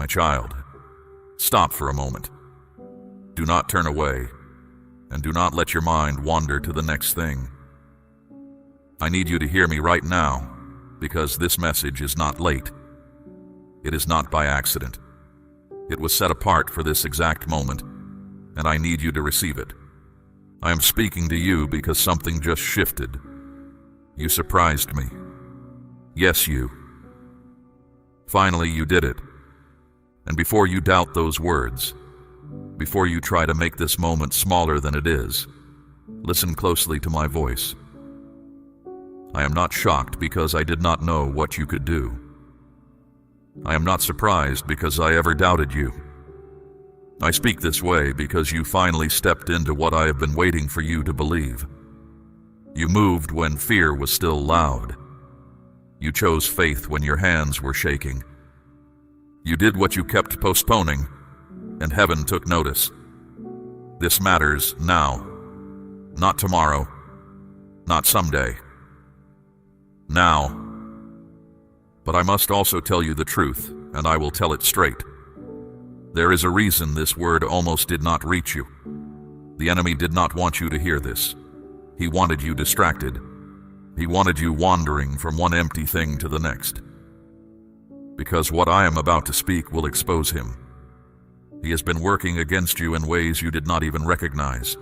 My child, stop for a moment. Do not turn away, and do not let your mind wander to the next thing. I need you to hear me right now, because this message is not late. It is not by accident. It was set apart for this exact moment, and I need you to receive it. I am speaking to you because something just shifted. You surprised me. Yes, you. Finally, you did it. And before you doubt those words, before you try to make this moment smaller than it is, listen closely to my voice. I am not shocked because I did not know what you could do. I am not surprised because I ever doubted you. I speak this way because you finally stepped into what I have been waiting for you to believe. You moved when fear was still loud. You chose faith when your hands were shaking. You did what you kept postponing, and heaven took notice. This matters now, not tomorrow, not someday. Now. But I must also tell you the truth, and I will tell it straight. There is a reason this word almost did not reach you. The enemy did not want you to hear this. He wanted you distracted. He wanted you wandering from one empty thing to the next. Because what I am about to speak will expose him. He has been working against you in ways you did not even recognize.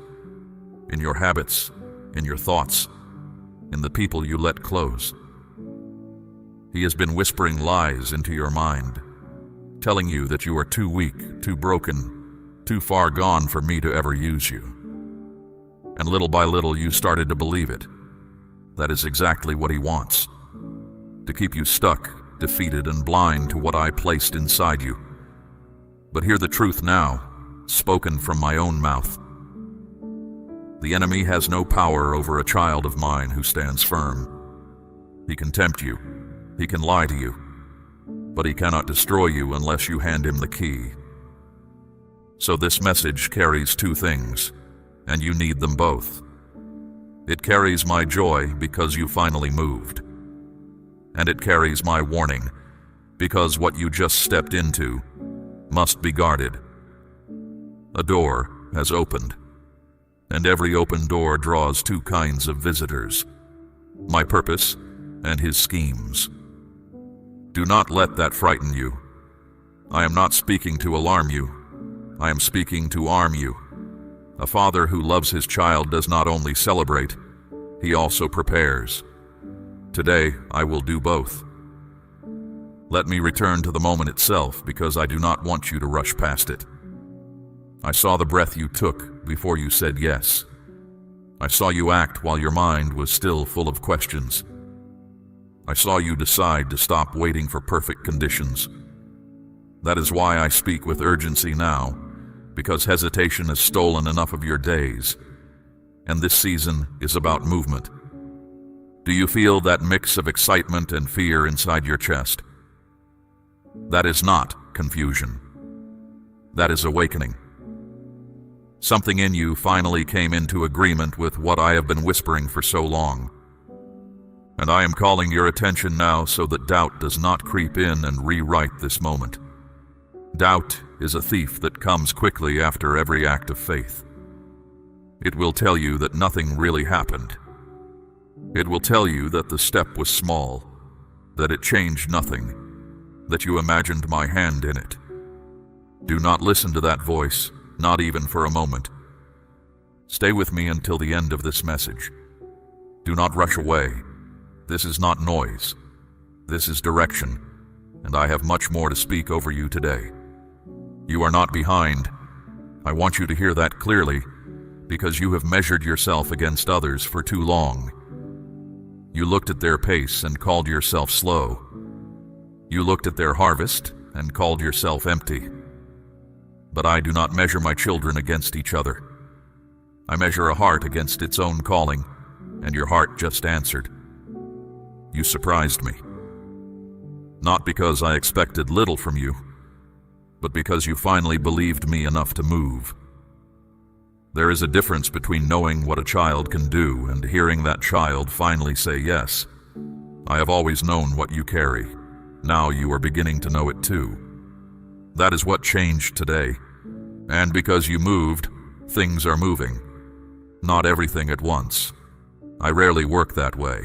In your habits, in your thoughts, in the people you let close. He has been whispering lies into your mind, telling you that you are too weak, too broken, too far gone for me to ever use you. And little by little you started to believe it. That is exactly what he wants. To keep you stuck, defeated, and blind to what I placed inside you. But hear the truth now, spoken from my own mouth. The enemy has no power over a child of mine who stands firm. He can tempt you, he can lie to you, but he cannot destroy you unless you hand him the key. So this message carries two things, and you need them both. It carries my joy because you finally moved. And it carries my warning, because what you just stepped into must be guarded. A door has opened. And every open door draws two kinds of visitors, my purpose and his schemes. Do not let that frighten you. I am not speaking to alarm you. I am speaking to arm you. A father who loves his child does not only celebrate, he also prepares. Today, I will do both. Let me return to the moment itself because I do not want you to rush past it. I saw the breath you took before you said yes. I saw you act while your mind was still full of questions. I saw you decide to stop waiting for perfect conditions. That is why I speak with urgency now, because hesitation has stolen enough of your days, and this season is about movement. Do you feel that mix of excitement and fear inside your chest? That is not confusion. That is awakening. Something in you finally came into agreement with what I have been whispering for so long. And I am calling your attention now so that doubt does not creep in and rewrite this moment. Doubt is a thief that comes quickly after every act of faith. It will tell you that nothing really happened. It will tell you that the step was small, that it changed nothing, that you imagined my hand in it. Do not listen to that voice. Not even for a moment. Stay with me until the end of this message. Do not rush away. This is not noise. This is direction, and I have much more to speak over you today. You are not behind. I want you to hear that clearly, because you have measured yourself against others for too long. You looked at their pace and called yourself slow. You looked at their harvest and called yourself empty. But I do not measure my children against each other. I measure a heart against its own calling, and your heart just answered. You surprised me. Not because I expected little from you, but because you finally believed me enough to move. There is a difference between knowing what a child can do and hearing that child finally say yes. I have always known what you carry. Now you are beginning to know it too. That is what changed today. And because you moved, things are moving. Not everything at once. I rarely work that way.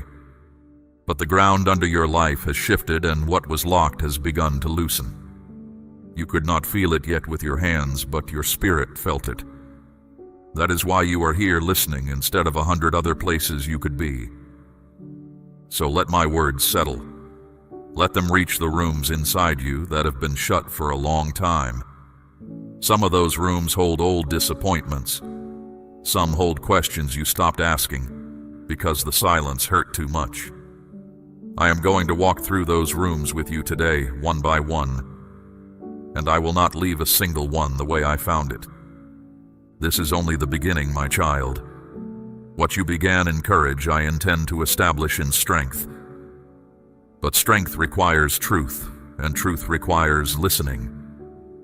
But the ground under your life has shifted, and what was locked has begun to loosen. You could not feel it yet with your hands, but your spirit felt it. That is why you are here listening instead of 100 other places you could be. So let my words settle. Let them reach the rooms inside you that have been shut for a long time. Some of those rooms hold old disappointments. Some hold questions you stopped asking because the silence hurt too much. I am going to walk through those rooms with you today, one by one, and I will not leave a single one the way I found it. This is only the beginning, my child. What you began in courage, I intend to establish in strength. But strength requires truth, and truth requires listening.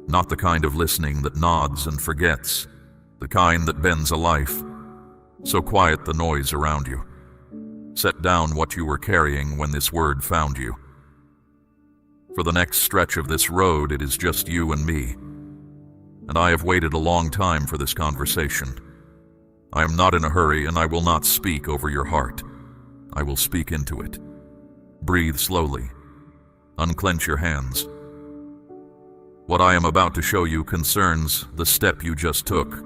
Not the kind of listening that nods and forgets, the kind that bends a life. So quiet the noise around you. Set down what you were carrying when this word found you. For the next stretch of this road, it is just you and me. And I have waited a long time for this conversation. I am not in a hurry, and I will not speak over your heart. I will speak into it. Breathe slowly. Unclench your hands. What I am about to show you concerns the step you just took,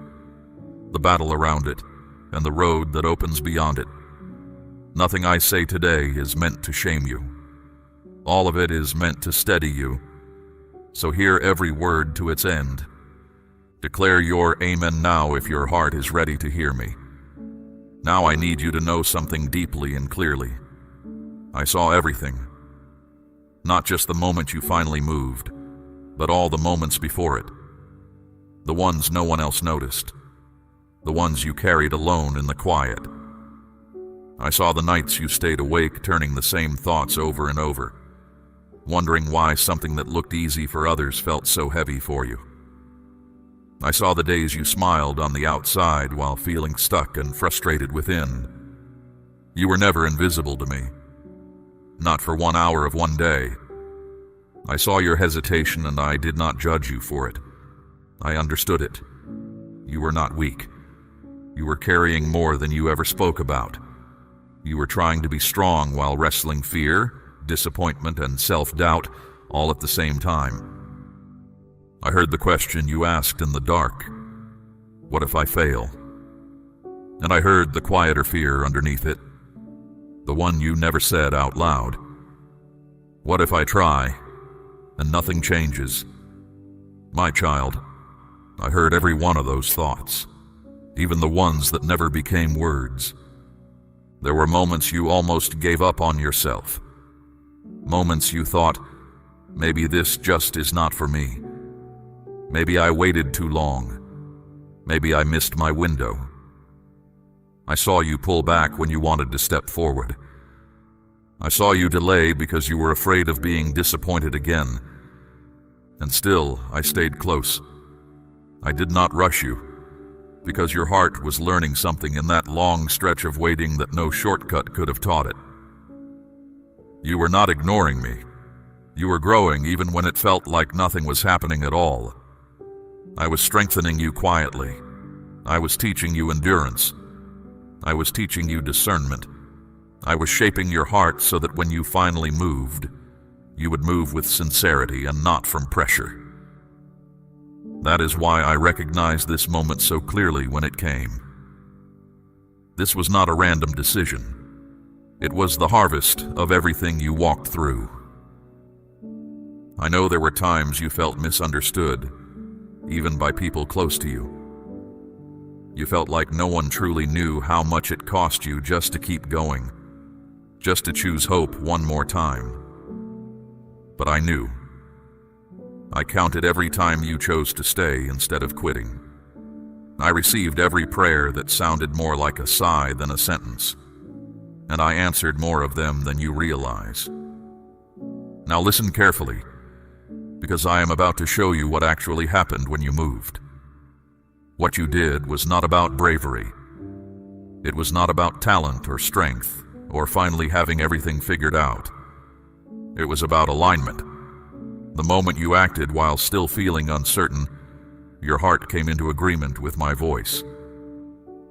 the battle around it, and the road that opens beyond it. Nothing I say today is meant to shame you. All of it is meant to steady you. So hear every word to its end. Declare your amen now if your heart is ready to hear me. Now I need you to know something deeply and clearly. I saw everything. Not just the moment you finally moved, but all the moments before it. The ones no one else noticed. The ones you carried alone in the quiet. I saw the nights you stayed awake, turning the same thoughts over and over, wondering why something that looked easy for others felt so heavy for you. I saw the days you smiled on the outside while feeling stuck and frustrated within. You were never invisible to me. Not for 1 hour of one day. I saw your hesitation, and I did not judge you for it. I understood it. You were not weak. You were carrying more than you ever spoke about. You were trying to be strong while wrestling fear, disappointment, and self-doubt all at the same time. I heard the question you asked in the dark. What if I fail? And I heard the quieter fear underneath it, the one you never said out loud. What if I try, and nothing changes? My child, I heard every one of those thoughts, even the ones that never became words. There were moments you almost gave up on yourself. Moments you thought, maybe this just is not for me. Maybe I waited too long. Maybe I missed my window. I saw you pull back when you wanted to step forward. I saw you delay because you were afraid of being disappointed again. And still, I stayed close. I did not rush you, because your heart was learning something in that long stretch of waiting that no shortcut could have taught it. You were not ignoring me. You were growing even when it felt like nothing was happening at all. I was strengthening you quietly. I was teaching you endurance. I was teaching you discernment. I was shaping your heart so that when you finally moved, you would move with sincerity and not from pressure. That is why I recognized this moment so clearly when it came. This was not a random decision. It was the harvest of everything you walked through. I know there were times you felt misunderstood, even by people close to you. You felt like no one truly knew how much it cost you just to keep going, just to choose hope one more time. But I knew. I counted every time you chose to stay instead of quitting. I received every prayer that sounded more like a sigh than a sentence, and I answered more of them than you realize. Now listen carefully, because I am about to show you what actually happened when you moved. What you did was not about bravery. It was not about talent or strength, or finally having everything figured out. It was about alignment. The moment you acted while still feeling uncertain, your heart came into agreement with my voice.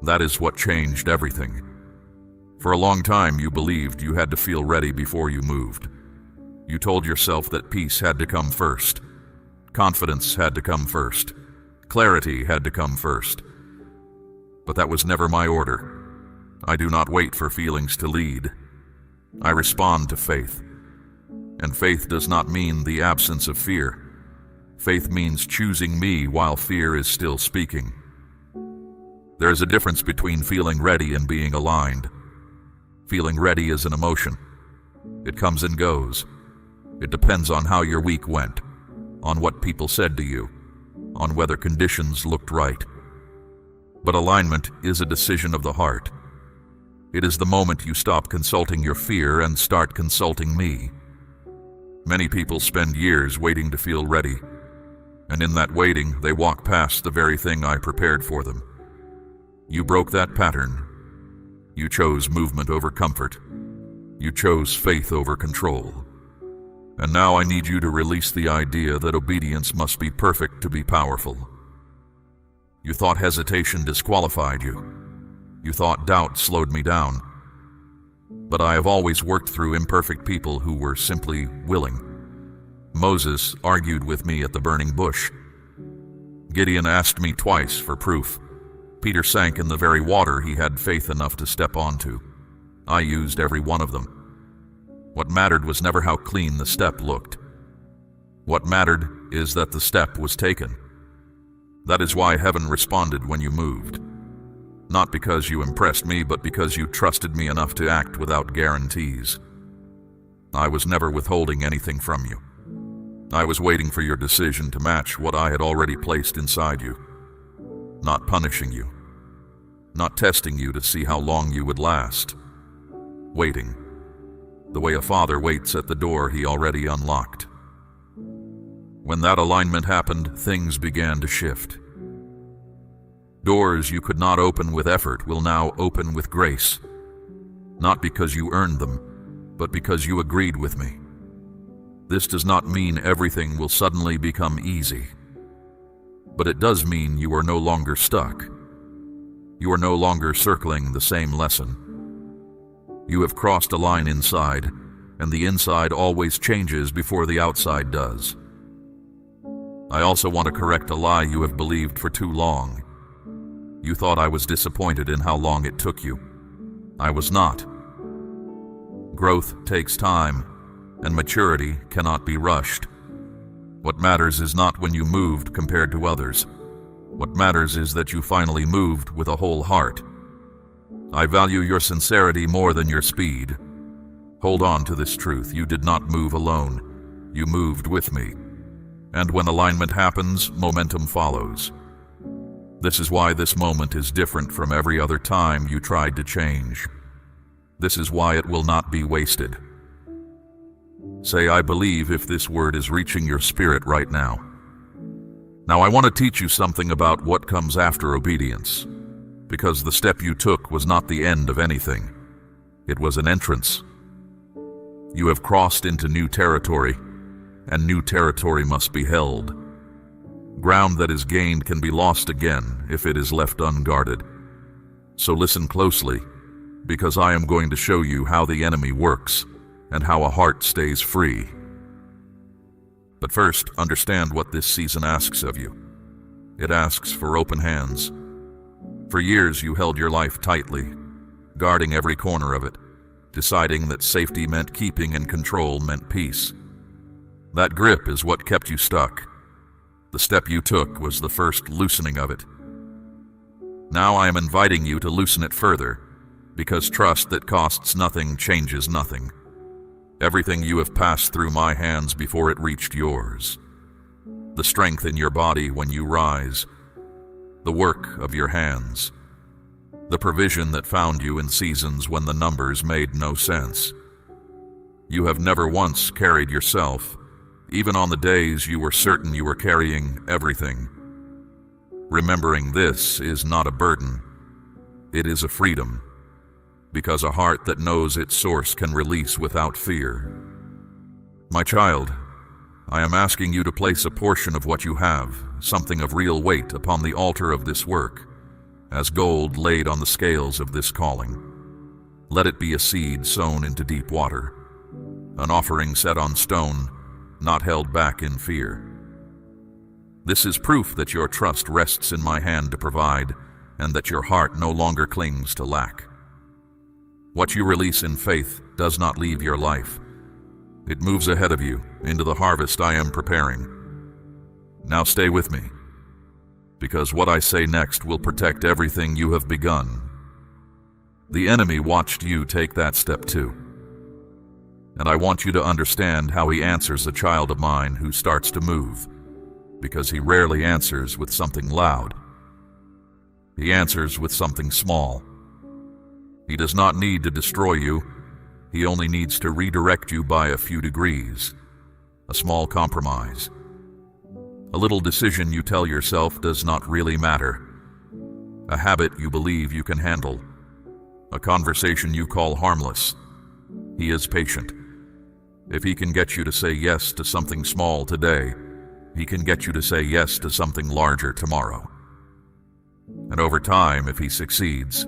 That is what changed everything. For a long time you believed you had to feel ready before you moved. You told yourself that peace had to come first. Confidence had to come first. Clarity had to come first. But that was never my order. I do not wait for feelings to lead. I respond to faith. And faith does not mean the absence of fear. Faith means choosing me while fear is still speaking. There is a difference between feeling ready and being aligned. Feeling ready is an emotion. It comes and goes. It depends on how your week went, on what people said to you, on whether conditions looked right. But alignment is a decision of the heart. It is the moment you stop consulting your fear and start consulting me. Many people spend years waiting to feel ready, and in that waiting, they walk past the very thing I prepared for them. You broke that pattern. You chose movement over comfort. You chose faith over control. And now I need you to release the idea that obedience must be perfect to be powerful. You thought hesitation disqualified you. You thought doubt slowed me down. But I have always worked through imperfect people who were simply willing. Moses argued with me at the burning bush. Gideon asked me twice for proof. Peter sank in the very water he had faith enough to step onto. I used every one of them. What mattered was never how clean the step looked. What mattered is that the step was taken. That is why heaven responded when you moved. Not because you impressed me, but because you trusted me enough to act without guarantees. I was never withholding anything from you. I was waiting for your decision to match what I had already placed inside you. Not punishing you. Not testing you to see how long you would last. Waiting. The way a father waits at the door he already unlocked. When that alignment happened, things began to shift. Doors you could not open with effort will now open with grace. Not because you earned them, but because you agreed with me. This does not mean everything will suddenly become easy. But it does mean you are no longer stuck. You are no longer circling the same lesson. You have crossed a line inside, and the inside always changes before the outside does. I also want to correct a lie you have believed for too long. You thought I was disappointed in how long it took you. I was not. Growth takes time, and maturity cannot be rushed. What matters is not when you moved compared to others. What matters is that you finally moved with a whole heart. I value your sincerity more than your speed. Hold on to this truth. You did not move alone. You moved with me. And when alignment happens, momentum follows. This is why this moment is different from every other time you tried to change. This is why it will not be wasted. Say, I believe, if this word is reaching your spirit right now. Now I want to teach you something about what comes after obedience, because the step you took was not the end of anything. It was an entrance. You have crossed into new territory, and new territory must be held. Ground that is gained can be lost again if it is left unguarded. So listen closely, because I am going to show you how the enemy works and how a heart stays free. But first, understand what this season asks of you. It asks for open hands. For years you held your life tightly, guarding every corner of it, deciding that safety meant keeping and control meant peace. That grip is what kept you stuck. The step you took was the first loosening of it. Now I am inviting you to loosen it further, because trust that costs nothing changes nothing. Everything you have passed through my hands before it reached yours. The strength in your body when you rise. The work of your hands. The provision that found you in seasons when the numbers made no sense. You have never once carried yourself, even on the days you were certain you were carrying everything. Remembering this is not a burden. It is a freedom. Because a heart that knows its source can release without fear. My child, I am asking you to place a portion of what you have, something of real weight, upon the altar of this work, as gold laid on the scales of this calling. Let it be a seed sown into deep water, an offering set on stone, not held back in fear. This is proof that your trust rests in my hand to provide, and that your heart no longer clings to lack. What you release in faith does not leave your life. It moves ahead of you into the harvest I am preparing. Now stay with me, because what I say next will protect everything you have begun. The enemy watched you take that step too. And I want you to understand how he answers a child of mine who starts to move, because he rarely answers with something loud. He answers with something small. He does not need to destroy you. He only needs to redirect you by a few degrees, a small compromise. A little decision you tell yourself does not really matter. A habit you believe you can handle. A conversation you call harmless. He is patient. If he can get you to say yes to something small today, he can get you to say yes to something larger tomorrow. And over time, if he succeeds,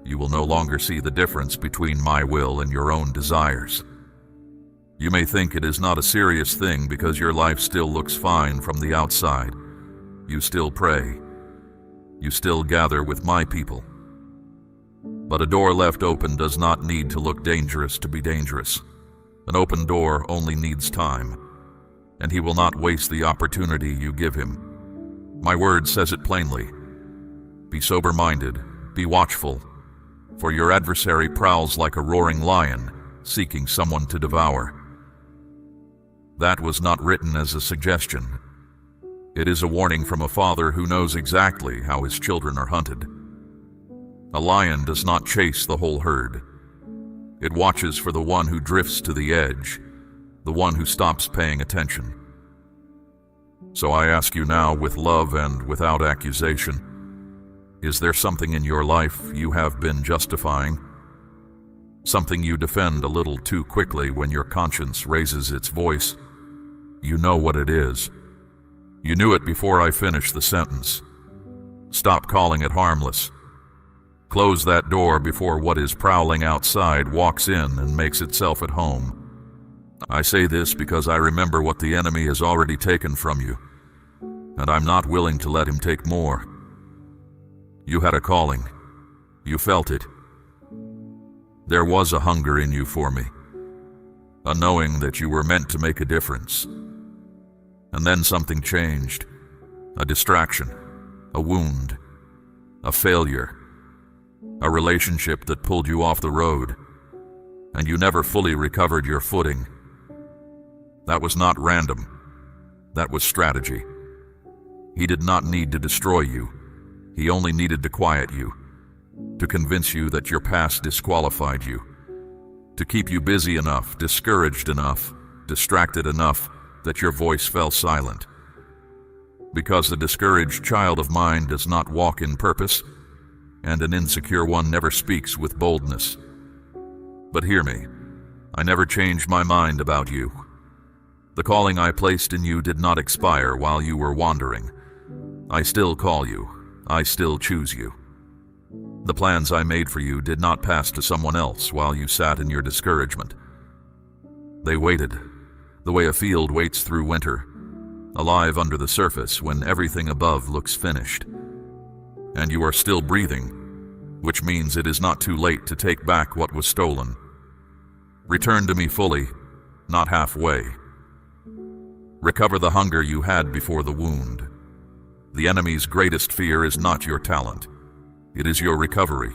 you will no longer see the difference between my will and your own desires. You may think it is not a serious thing because your life still looks fine from the outside. You still pray. You still gather with my people. But a door left open does not need to look dangerous to be dangerous. An open door only needs time, and he will not waste the opportunity you give him. My word says it plainly. Be sober-minded, be watchful, for your adversary prowls like a roaring lion, seeking someone to devour. That was not written as a suggestion. It is a warning from a father who knows exactly how his children are hunted. A lion does not chase the whole herd. It watches for the one who drifts to the edge, the one who stops paying attention. So I ask you now, with love and without accusation, is there something in your life you have been justifying? Something you defend a little too quickly when your conscience raises its voice? You know what it is. You knew it before I finished the sentence. Stop calling it harmless. Close that door before what is prowling outside walks in and makes itself at home. I say this because I remember what the enemy has already taken from you, and I'm not willing to let him take more. You had a calling. You felt it. There was a hunger in you for me, a knowing that you were meant to make a difference. And then something changed. A distraction, a wound, a failure, a relationship that pulled you off the road, and you never fully recovered your footing. That was not random. That was strategy. He did not need to destroy you. He only needed to quiet you, to convince you that your past disqualified you, to keep you busy enough, discouraged enough, distracted enough that your voice fell silent. Because the discouraged child of mine does not walk in purpose, and an insecure one never speaks with boldness. But hear me, I never changed my mind about you. The calling I placed in you did not expire while you were wandering. I still call you. I still choose you. The plans I made for you did not pass to someone else while you sat in your discouragement. They waited, the way a field waits through winter, alive under the surface when everything above looks finished. And you are still breathing, which means it is not too late to take back what was stolen. Return to me fully, not halfway. Recover the hunger you had before the wound. The enemy's greatest fear is not your talent. It is your recovery.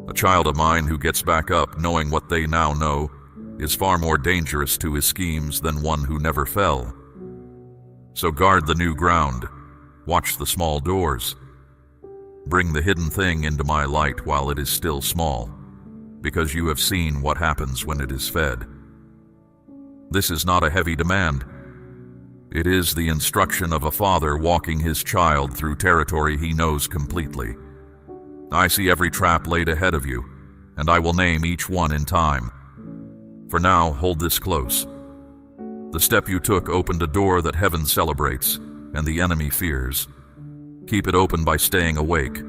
A child of mine who gets back up knowing what they now know is far more dangerous to his schemes than one who never fell. So guard the new ground. Watch the small doors. Bring the hidden thing into my light while it is still small, because you have seen what happens when it is fed. This is not a heavy demand. It is the instruction of a father walking his child through territory he knows completely. I see every trap laid ahead of you, and I will name each one in time. For now, hold this close. The step you took opened a door that heaven celebrates and the enemy fears. Keep it open by staying awake.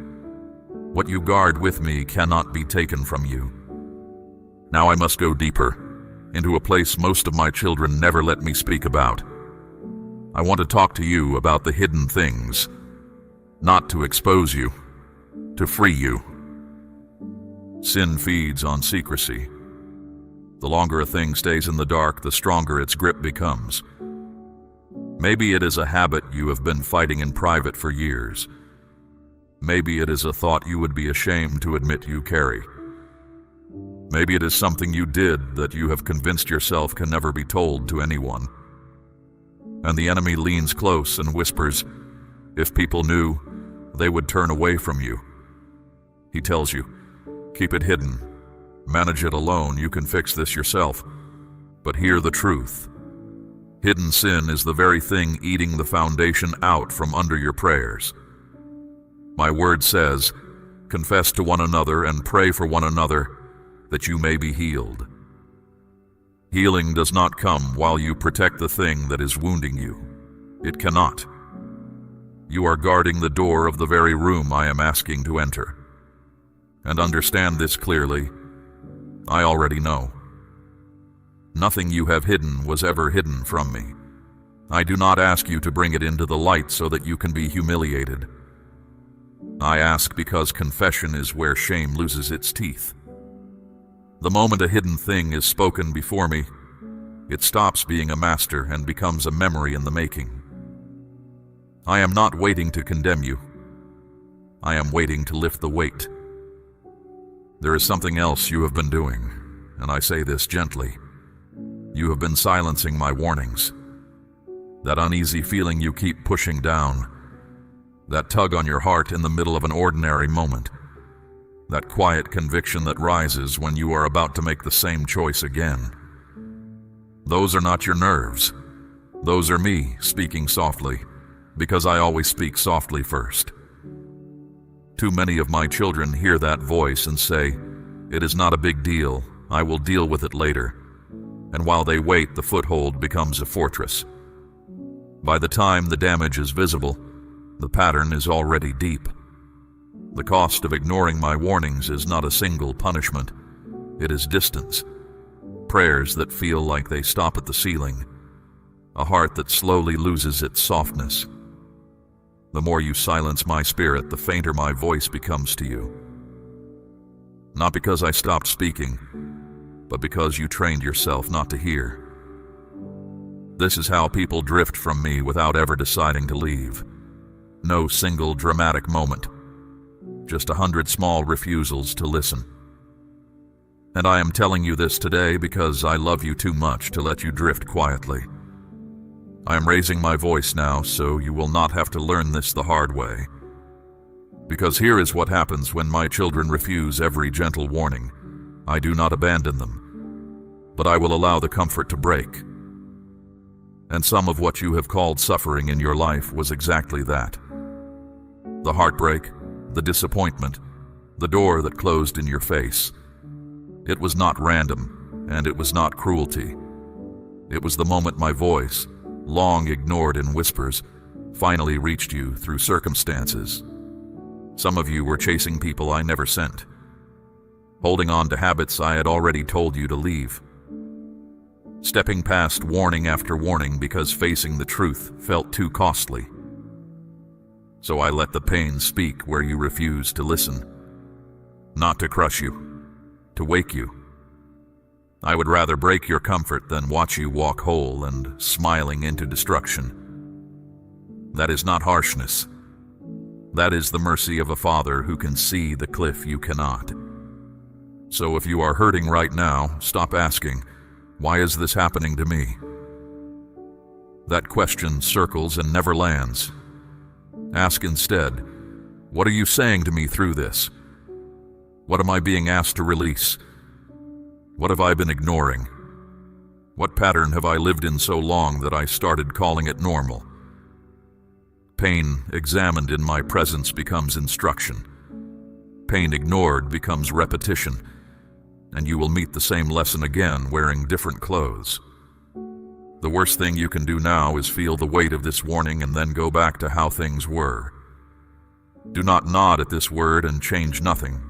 What you guard with me cannot be taken from you. Now I must go deeper, into a place most of my children never let me speak about. I want to talk to you about the hidden things, not to expose you, to free you. Sin feeds on secrecy. The longer a thing stays in the dark, the stronger its grip becomes. Maybe it is a habit you have been fighting in private for years. Maybe it is a thought you would be ashamed to admit you carry. Maybe it is something you did that you have convinced yourself can never be told to anyone. And the enemy leans close and whispers, if people knew, they would turn away from you. He tells you, keep it hidden. Manage it alone, you can fix this yourself. But hear the truth. Hidden sin is the very thing eating the foundation out from under your prayers. My word says, confess to one another and pray for one another that you may be healed. Healing does not come while you protect the thing that is wounding you. It cannot. You are guarding the door of the very room I am asking to enter. And understand this clearly, I already know. Nothing you have hidden was ever hidden from me. I do not ask you to bring it into the light so that you can be humiliated. I ask because confession is where shame loses its teeth. The moment a hidden thing is spoken before me, it stops being a master and becomes a memory in the making. I am not waiting to condemn you. I am waiting to lift the weight. There is something else you have been doing, and I say this gently. You have been silencing my warnings. That uneasy feeling you keep pushing down. That tug on your heart in the middle of an ordinary moment. That quiet conviction that rises when you are about to make the same choice again. Those are not your nerves. Those are me speaking softly, because I always speak softly first. Too many of my children hear that voice and say, it is not a big deal, I will deal with it later. And while they wait, the foothold becomes a fortress. By the time the damage is visible, the pattern is already deep. The cost of ignoring my warnings is not a single punishment. It is distance. Prayers that feel like they stop at the ceiling. A heart that slowly loses its softness. The more you silence my spirit, the fainter my voice becomes to you. Not because I stopped speaking, but because you trained yourself not to hear. This is how people drift from me without ever deciding to leave. No single dramatic moment. Just 100 small refusals to listen. And I am telling you this today because I love you too much to let you drift quietly. I am raising my voice now so you will not have to learn this the hard way. Because here is what happens when my children refuse every gentle warning. I do not abandon them, but I will allow the comfort to break. And some of what you have called suffering in your life was exactly that. The heartbreak, the disappointment, the door that closed in your face. It was not random, and it was not cruelty. It was the moment my voice, long ignored in whispers, finally reached you through circumstances. Some of you were chasing people I never sent, holding on to habits I had already told you to leave, stepping past warning after warning because facing the truth felt too costly. So I let the pain speak where you refused to listen, not to crush you, to wake you. I would rather break your comfort than watch you walk whole and smiling into destruction. That is not harshness. That is the mercy of a father who can see the cliff you cannot. So if you are hurting right now, stop asking, why is this happening to me? That question circles and never lands. Ask instead, what are you saying to me through this? What am I being asked to release? What have I been ignoring? What pattern have I lived in so long that I started calling it normal? Pain examined in my presence becomes instruction. Pain ignored becomes repetition, and you will meet the same lesson again wearing different clothes. The worst thing you can do now is feel the weight of this warning and then go back to how things were. Do not nod at this word and change nothing.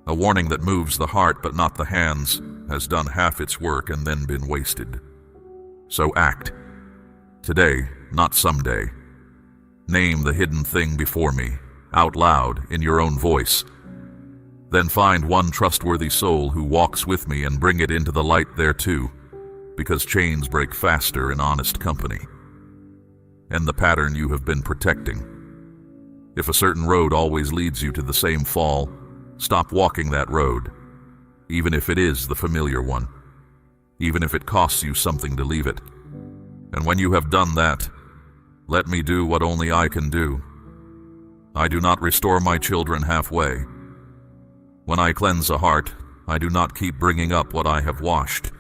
A warning that moves the heart but not the hands has done half its work and then been wasted. So act. Today, not someday. Name the hidden thing before me, out loud, in your own voice. Then find one trustworthy soul who walks with me and bring it into the light there too, because chains break faster in honest company. End the pattern you have been protecting. If a certain road always leads you to the same fall, stop walking that road, even if it is the familiar one, even if it costs you something to leave it. And when you have done that, let me do what only I can do. I do not restore my children halfway. When I cleanse a heart, I do not keep bringing up what I have washed.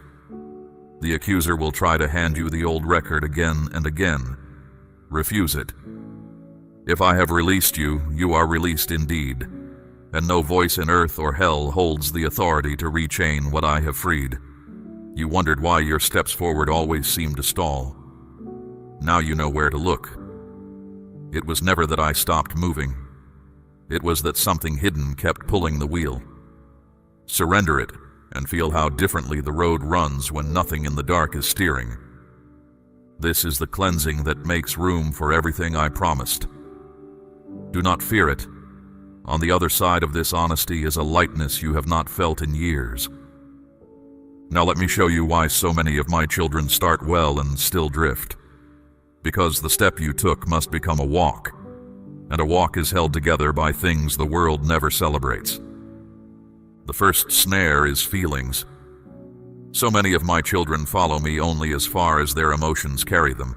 The accuser will try to hand you the old record again and again. Refuse it. If I have released you, you are released indeed, and no voice in earth or hell holds the authority to rechain what I have freed. You wondered why your steps forward always seemed to stall. Now you know where to look. It was never that I stopped moving. It was that something hidden kept pulling the wheel. Surrender it and feel how differently the road runs when nothing in the dark is steering. This is the cleansing that makes room for everything I promised. Do not fear it. On the other side of this honesty is a lightness you have not felt in years. Now let me show you why so many of my children start well and still drift. Because the step you took must become a walk, and a walk is held together by things the world never celebrates. The first snare is feelings. So many of my children follow me only as far as their emotions carry them.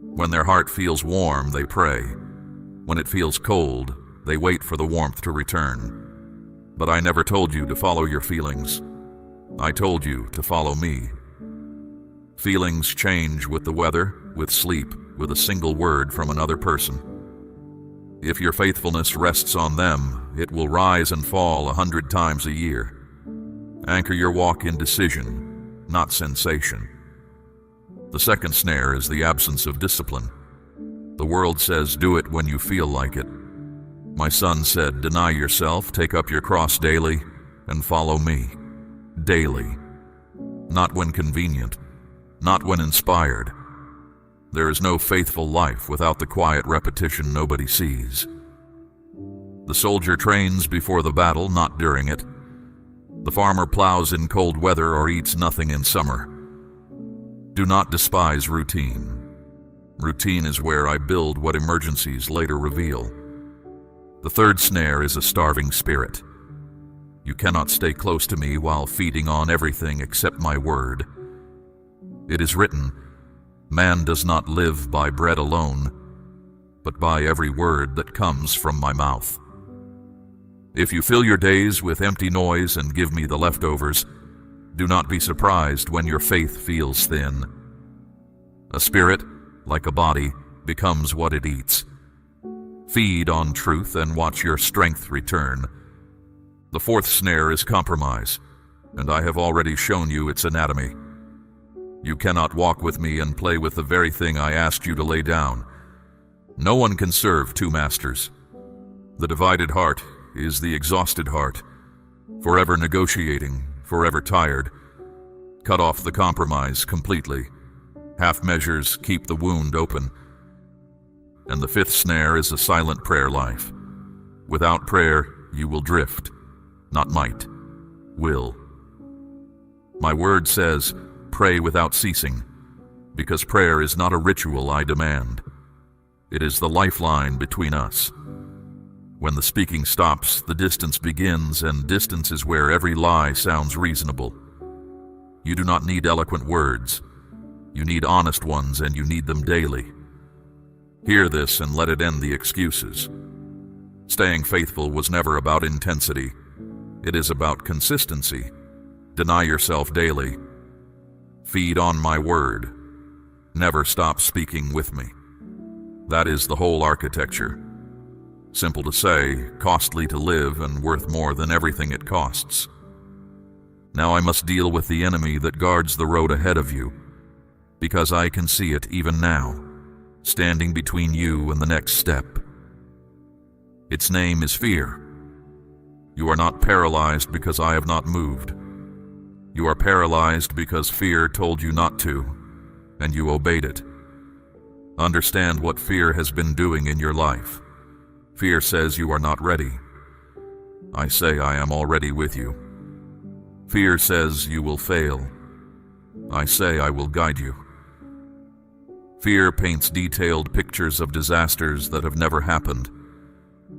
When their heart feels warm, they pray. When it feels cold, they wait for the warmth to return. But I never told you to follow your feelings. I told you to follow me. Feelings change with the weather, with sleep, with a single word from another person. If your faithfulness rests on them, it will rise and fall 100 times a year. Anchor your walk in decision, not sensation. The second snare is the absence of discipline. The world says do it when you feel like it. My son said, deny yourself, take up your cross daily, and follow me. Daily. Not when convenient, not when inspired. There is no faithful life without the quiet repetition nobody sees. The soldier trains before the battle, not during it. The farmer plows in cold weather or eats nothing in summer. Do not despise routine. Routine is where I build what emergencies later reveal. The third snare is a starving spirit. You cannot stay close to me while feeding on everything except my word. It is written, man does not live by bread alone, but by every word that comes from my mouth. If you fill your days with empty noise and give me the leftovers, do not be surprised when your faith feels thin. A spirit, like a body, becomes what it eats. Feed on truth and watch your strength return. The fourth snare is compromise, and I have already shown you its anatomy. You cannot walk with me and play with the very thing I asked you to lay down. No one can serve two masters. The divided heart is the exhausted heart, forever negotiating, forever tired. Cut off the compromise completely. Half measures keep the wound open. And the fifth snare is a silent prayer life. Without prayer, you will drift, not might, will. My word says, pray without ceasing, because prayer is not a ritual I demand. It is the lifeline between us. When the speaking stops, the distance begins, and distance is where every lie sounds reasonable. You do not need eloquent words. You need honest ones, and you need them daily. Hear this and let it end the excuses. Staying faithful was never about intensity. It is about consistency. Deny yourself daily. Feed on my word. Never stop speaking with me. That is the whole architecture. Simple to say, costly to live, and worth more than everything it costs. Now I must deal with the enemy that guards the road ahead of you, because I can see it even now, standing between you and the next step. Its name is fear. You are not paralyzed because I have not moved. You are paralyzed because fear told you not to, and you obeyed it. Understand what fear has been doing in your life. Fear says you are not ready. I say I am already with you. Fear says you will fail. I say I will guide you. Fear paints detailed pictures of disasters that have never happened,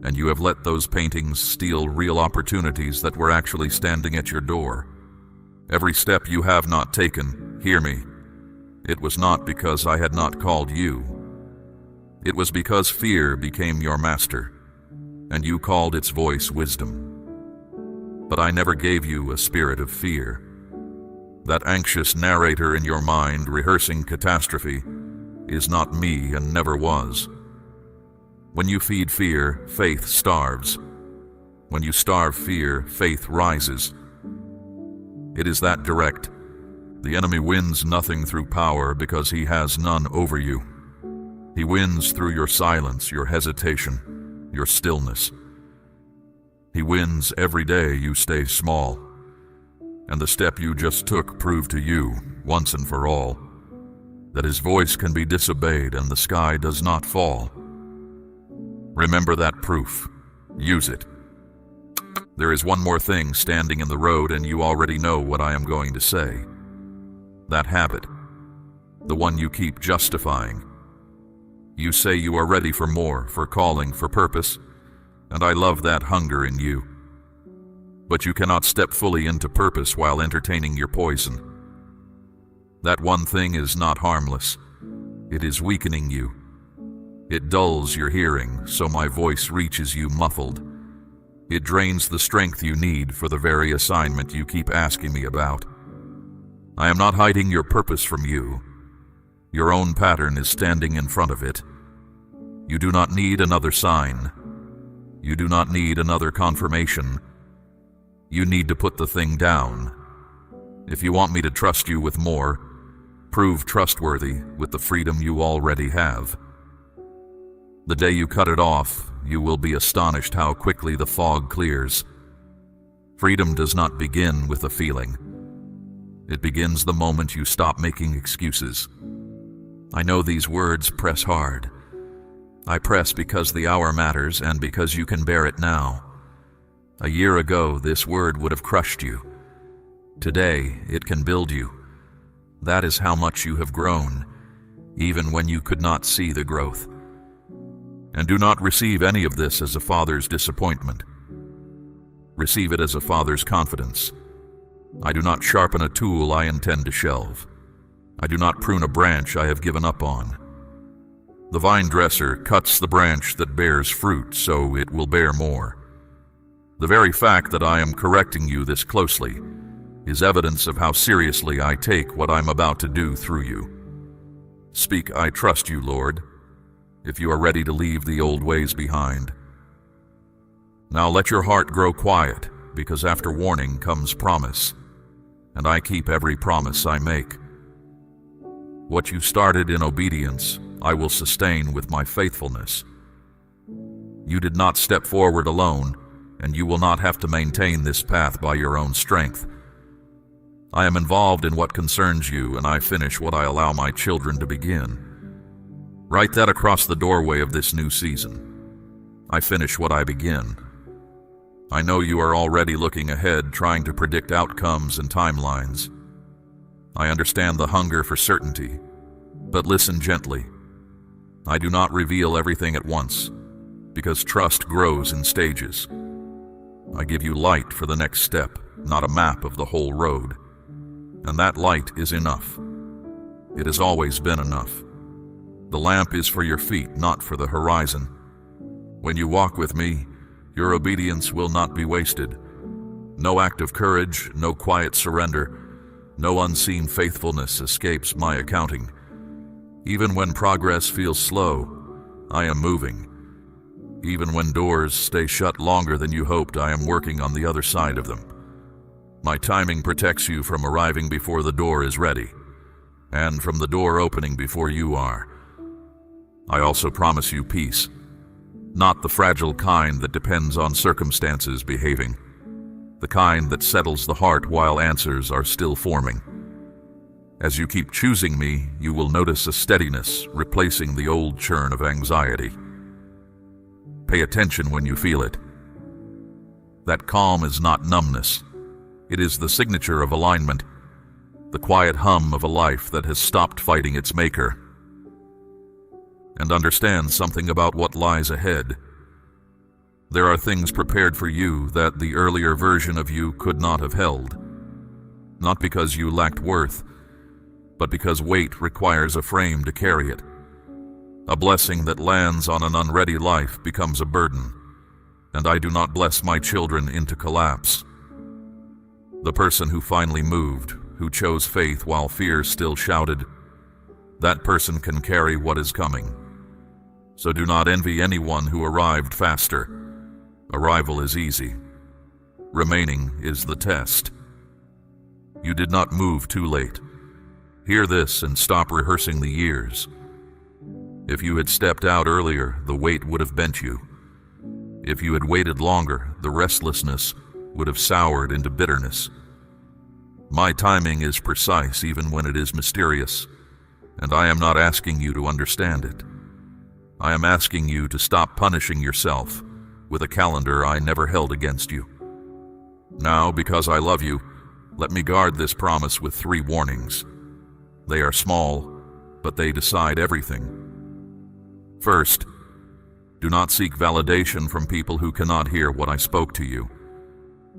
and you have let those paintings steal real opportunities that were actually standing at your door. Every step you have not taken, hear me, it was not because I had not called you. It was because fear became your master, and you called its voice wisdom. But I never gave you a spirit of fear. That anxious narrator in your mind rehearsing catastrophe is not me and never was. When you feed fear, faith starves. When you starve fear, faith rises. It is that direct. The enemy wins nothing through power because he has none over you. He wins through your silence, your hesitation, your stillness. He wins every day you stay small. And the step you just took proved to you, once and for all, that his voice can be disobeyed and the sky does not fall. Remember that proof. Use it. There is one more thing standing in the road, and you already know what I am going to say. That habit. The one you keep justifying. You say you are ready for more, for calling, for purpose, and I love that hunger in you. But you cannot step fully into purpose while entertaining your poison. That one thing is not harmless. It is weakening you. It dulls your hearing, so my voice reaches you muffled. It drains the strength you need for the very assignment you keep asking me about. I am not hiding your purpose from you. Your own pattern is standing in front of it. You do not need another sign. You do not need another confirmation. You need to put the thing down. If you want me to trust you with more, prove trustworthy with the freedom you already have. The day you cut it off, you will be astonished how quickly the fog clears. Freedom does not begin with a feeling. It begins the moment you stop making excuses. I know these words press hard. I press because the hour matters and because you can bear it now. A year ago, this word would have crushed you. Today, it can build you. That is how much you have grown, even when you could not see the growth. And do not receive any of this as a father's disappointment. Receive it as a father's confidence. I do not sharpen a tool I intend to shelve. I do not prune a branch I have given up on. The vine dresser cuts the branch that bears fruit so it will bear more. The very fact that I am correcting you this closely is evidence of how seriously I take what I'm about to do through you. Speak, I trust you, Lord, if you are ready to leave the old ways behind. Now let your heart grow quiet, because after warning comes promise, and I keep every promise I make. What you started in obedience, I will sustain with my faithfulness. You did not step forward alone, and you will not have to maintain this path by your own strength. I am involved in what concerns you, and I finish what I allow my children to begin. Write that across the doorway of this new season. I finish what I begin. I know you are already looking ahead, trying to predict outcomes and timelines. I understand the hunger for certainty, but listen gently. I do not reveal everything at once, because trust grows in stages. I give you light for the next step, not a map of the whole road. And that light is enough. It has always been enough. The lamp is for your feet, not for the horizon. When you walk with me, your obedience will not be wasted. No act of courage, no quiet surrender, no unseen faithfulness escapes my accounting. Even when progress feels slow, I am moving. Even when doors stay shut longer than you hoped, I am working on the other side of them. My timing protects you from arriving before the door is ready. and from the door opening before you are. I also promise you peace, not the fragile kind that depends on circumstances behaving, the kind that settles the heart while answers are still forming. As you keep choosing me, you will notice a steadiness replacing the old churn of anxiety. Pay attention when you feel it. That calm is not numbness. It is the signature of alignment, the quiet hum of a life that has stopped fighting its maker. And understand something about what lies ahead. There are things prepared for you that the earlier version of you could not have held. Not because you lacked worth, but because weight requires a frame to carry it. A blessing that lands on an unready life becomes a burden, and I do not bless my children into collapse. The person who finally moved, who chose faith while fear still shouted, that person can carry what is coming. So do not envy anyone who arrived faster. Arrival is easy. Remaining is the test. You did not move too late. Hear this and stop rehearsing the years. If you had stepped out earlier, the weight would have bent you. If you had waited longer, the restlessness would have soured into bitterness. My timing is precise even when it is mysterious, and I am not asking you to understand it. I am asking you to stop punishing yourself with a calendar I never held against you. Now, because I love you, let me guard this promise with 3 warnings. They are small, but they decide everything. First, do not seek validation from people who cannot hear what I spoke to you.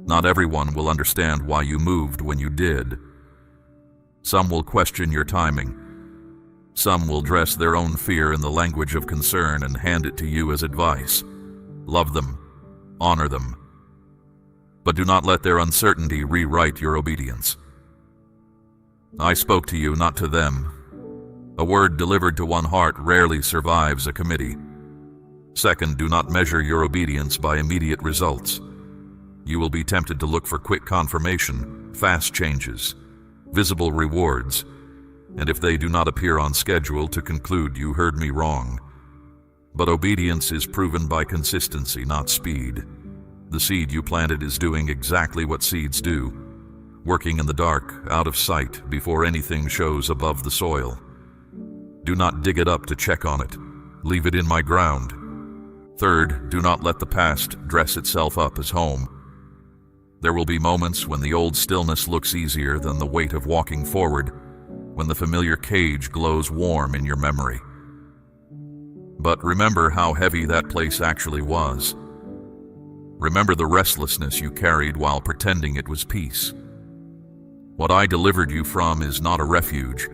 Not everyone will understand why you moved when you did. Some will question your timing. Some will dress their own fear in the language of concern and hand it to you as advice. Love them, honor them, but do not let their uncertainty rewrite your obedience. I spoke to you, not to them. A word delivered to one heart rarely survives a committee. Second, do not measure your obedience by immediate results. You will be tempted to look for quick confirmation, fast changes, visible rewards, and if they do not appear on schedule, to conclude you heard me wrong. But obedience is proven by consistency, not speed. The seed you planted is doing exactly what seeds do, working in the dark, out of sight, before anything shows above the soil. Do not dig it up to check on it. Leave it in my ground. Third, do not let the past dress itself up as home. There will be moments when the old stillness looks easier than the weight of walking forward, when the familiar cage glows warm in your memory. But remember how heavy that place actually was. Remember the restlessness you carried while pretending it was peace. What I delivered you from is not a refuge.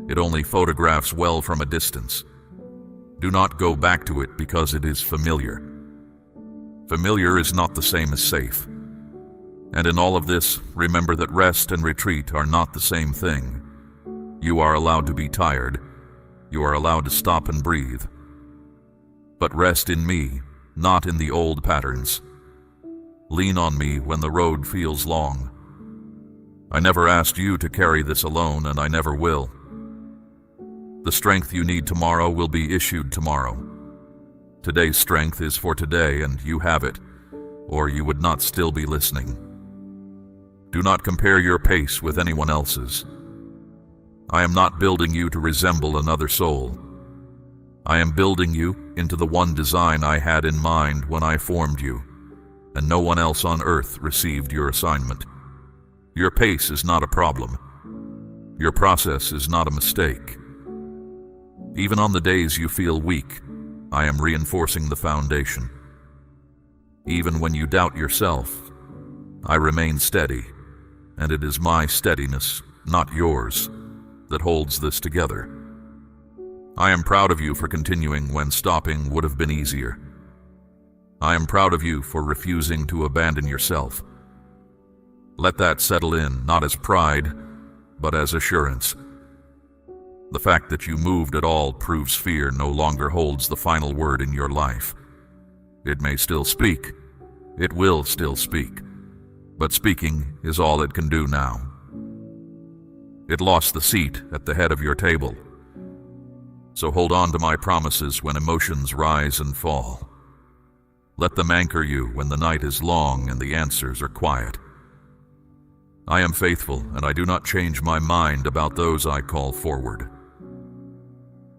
It only photographs well from a distance. Do not go back to it because it is familiar. Familiar is not the same as safe. And in all of this, remember that rest and retreat are not the same thing. You are allowed to be tired. You are allowed to stop and breathe. But rest in me, not in the old patterns. Lean on me when the road feels long. I never asked you to carry this alone, and I never will. The strength you need tomorrow will be issued tomorrow. Today's strength is for today, and you have it, or you would not still be listening. Do not compare your pace with anyone else's. I am not building you to resemble another soul. I am building you into the one design I had in mind when I formed you, and no one else on earth received your assignment. Your pace is not a problem. Your process is not a mistake. Even on the days you feel weak, I am reinforcing the foundation. Even when you doubt yourself, I remain steady, and it is my steadiness, not yours, that holds this together. I am proud of you for continuing when stopping would have been easier. I am proud of you for refusing to abandon yourself. Let that settle in, not as pride, but as assurance. The fact that you moved at all proves fear no longer holds the final word in your life. It may still speak. It will still speak. But speaking is all it can do now. It lost the seat at the head of your table. So hold on to my promises when emotions rise and fall. Let them anchor you when the night is long and the answers are quiet. I am faithful, and I do not change my mind about those I call forward.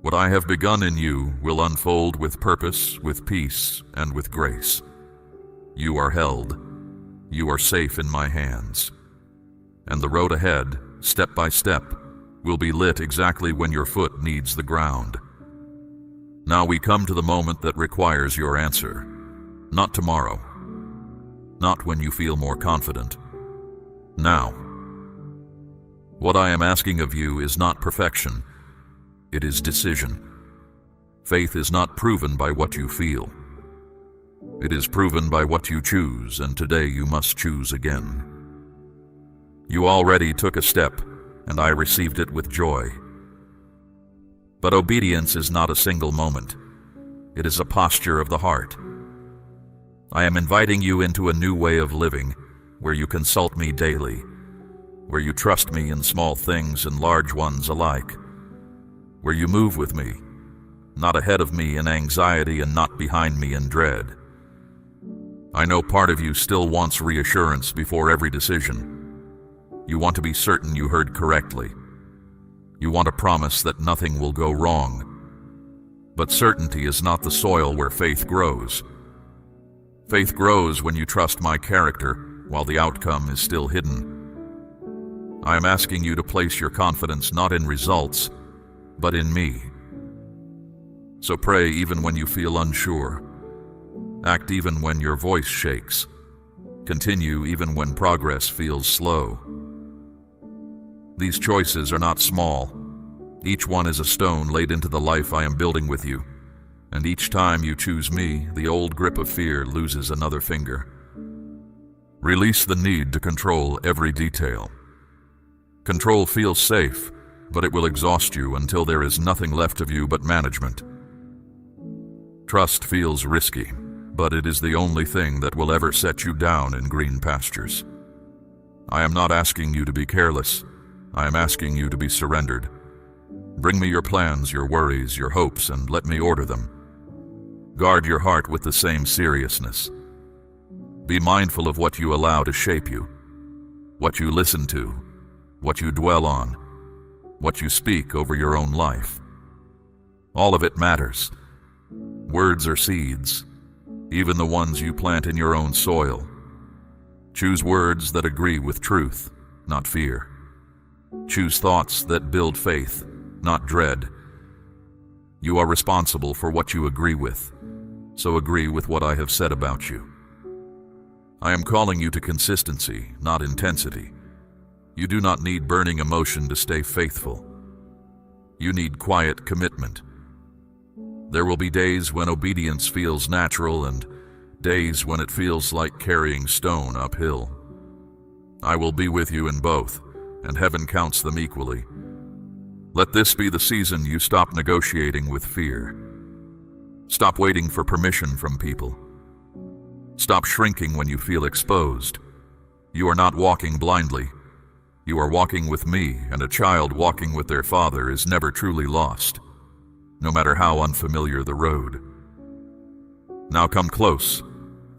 What I have begun in you will unfold with purpose, with peace, and with grace. You are held. You are safe in my hands. And the road ahead, step by step, will be lit exactly when your foot needs the ground. Now we come to the moment that requires your answer. Not tomorrow. Not when you feel more confident. Now. What I am asking of you is not perfection. It is decision. Faith is not proven by what you feel. It is proven by what you choose, and today you must choose again. You already took a step, and I received it with joy. But obedience is not a single moment. It is a posture of the heart. I am inviting you into a new way of living, where you consult me daily, where you trust me in small things and large ones alike, where you move with me, not ahead of me in anxiety and not behind me in dread. I know part of you still wants reassurance before every decision. You want to be certain you heard correctly. You want a promise that nothing will go wrong. But certainty is not the soil where faith grows. Faith grows when you trust my character while the outcome is still hidden. I am asking you to place your confidence not in results, but in me. So pray even when you feel unsure. Act even when your voice shakes. Continue even when progress feels slow. These choices are not small. Each one is a stone laid into the life I am building with you. And each time you choose me, the old grip of fear loses another finger. Release the need to control every detail. Control feels safe, but it will exhaust you until there is nothing left of you but management. Trust feels risky, but it is the only thing that will ever set you down in green pastures. I am not asking you to be careless. I am asking you to be surrendered. Bring me your plans, your worries, your hopes, and let me order them. Guard your heart with the same seriousness. Be mindful of what you allow to shape you, what you listen to, what you dwell on, what you speak over your own life. All of it matters. Words are seeds, even the ones you plant in your own soil. Choose words that agree with truth, not fear. Choose thoughts that build faith, not dread. You are responsible for what you agree with, so agree with what I have said about you. I am calling you to consistency, not intensity. You do not need burning emotion to stay faithful. You need quiet commitment. There will be days when obedience feels natural and days when it feels like carrying stone uphill. I will be with you in both, and heaven counts them equally. Let this be the season you stop negotiating with fear. Stop waiting for permission from people. Stop shrinking when you feel exposed. You are not walking blindly. You are walking with me, and a child walking with their father is never truly lost, no matter how unfamiliar the road. Now come close,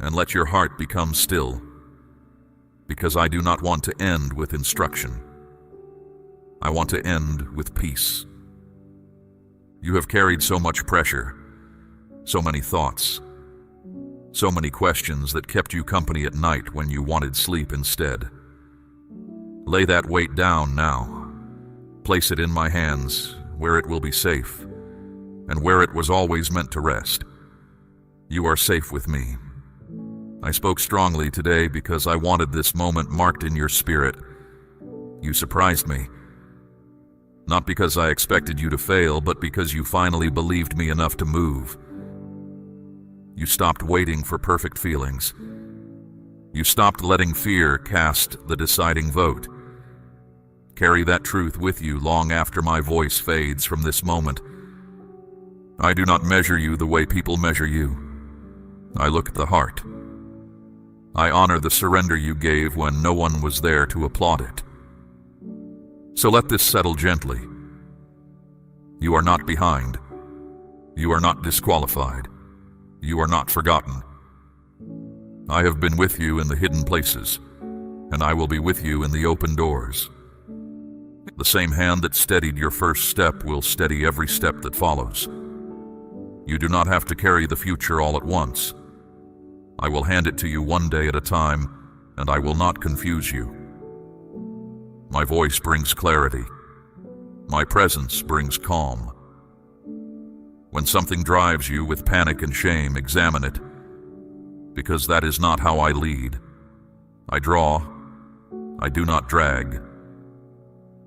and let your heart become still, because I do not want to end with instruction. I want to end with peace. You have carried so much pressure, so many thoughts, so many questions that kept you company at night when you wanted sleep instead. Lay that weight down now. Place it in my hands, where it will be safe, and where it was always meant to rest. You are safe with me. I spoke strongly today because I wanted this moment marked in your spirit. You surprised me. Not because I expected you to fail, but because you finally believed me enough to move. You stopped waiting for perfect feelings. You stopped letting fear cast the deciding vote. Carry that truth with you long after my voice fades from this moment. I do not measure you the way people measure you. I look at the heart. I honor the surrender you gave when no one was there to applaud it. So let this settle gently. You are not behind. You are not disqualified. You are not forgotten. I have been with you in the hidden places, and I will be with you in the open doors. The same hand that steadied your first step will steady every step that follows. You do not have to carry the future all at once. I will hand it to you one day at a time, and I will not confuse you. My voice brings clarity. My presence brings calm. When something drives you with panic and shame, examine it, because that is not how I lead. I draw. I do not drag.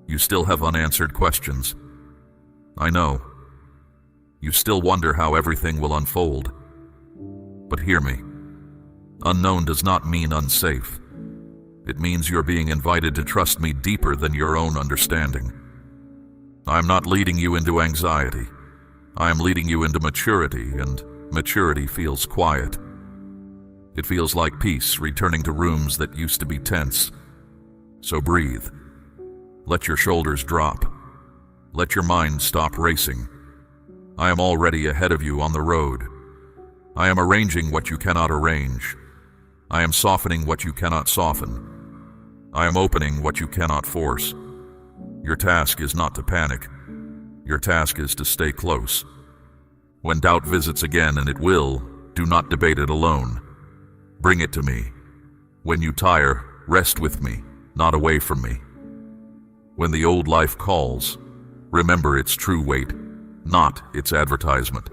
You still have unanswered questions. I know. You still wonder how everything will unfold. But hear me. Unknown does not mean unsafe. It means you're being invited to trust me deeper than your own understanding. I'm not leading you into anxiety. I am leading you into maturity, and maturity feels quiet. It feels like peace returning to rooms that used to be tense. So breathe. Let your shoulders drop. Let your mind stop racing. I am already ahead of you on the road. I am arranging what you cannot arrange. I am softening what you cannot soften. I am opening what you cannot force. Your task is not to panic. Your task is to stay close. When doubt visits again, and it will, do not debate it alone. Bring it to me. When you tire, rest with me, not away from me. When the old life calls, remember its true weight, not its advertisement.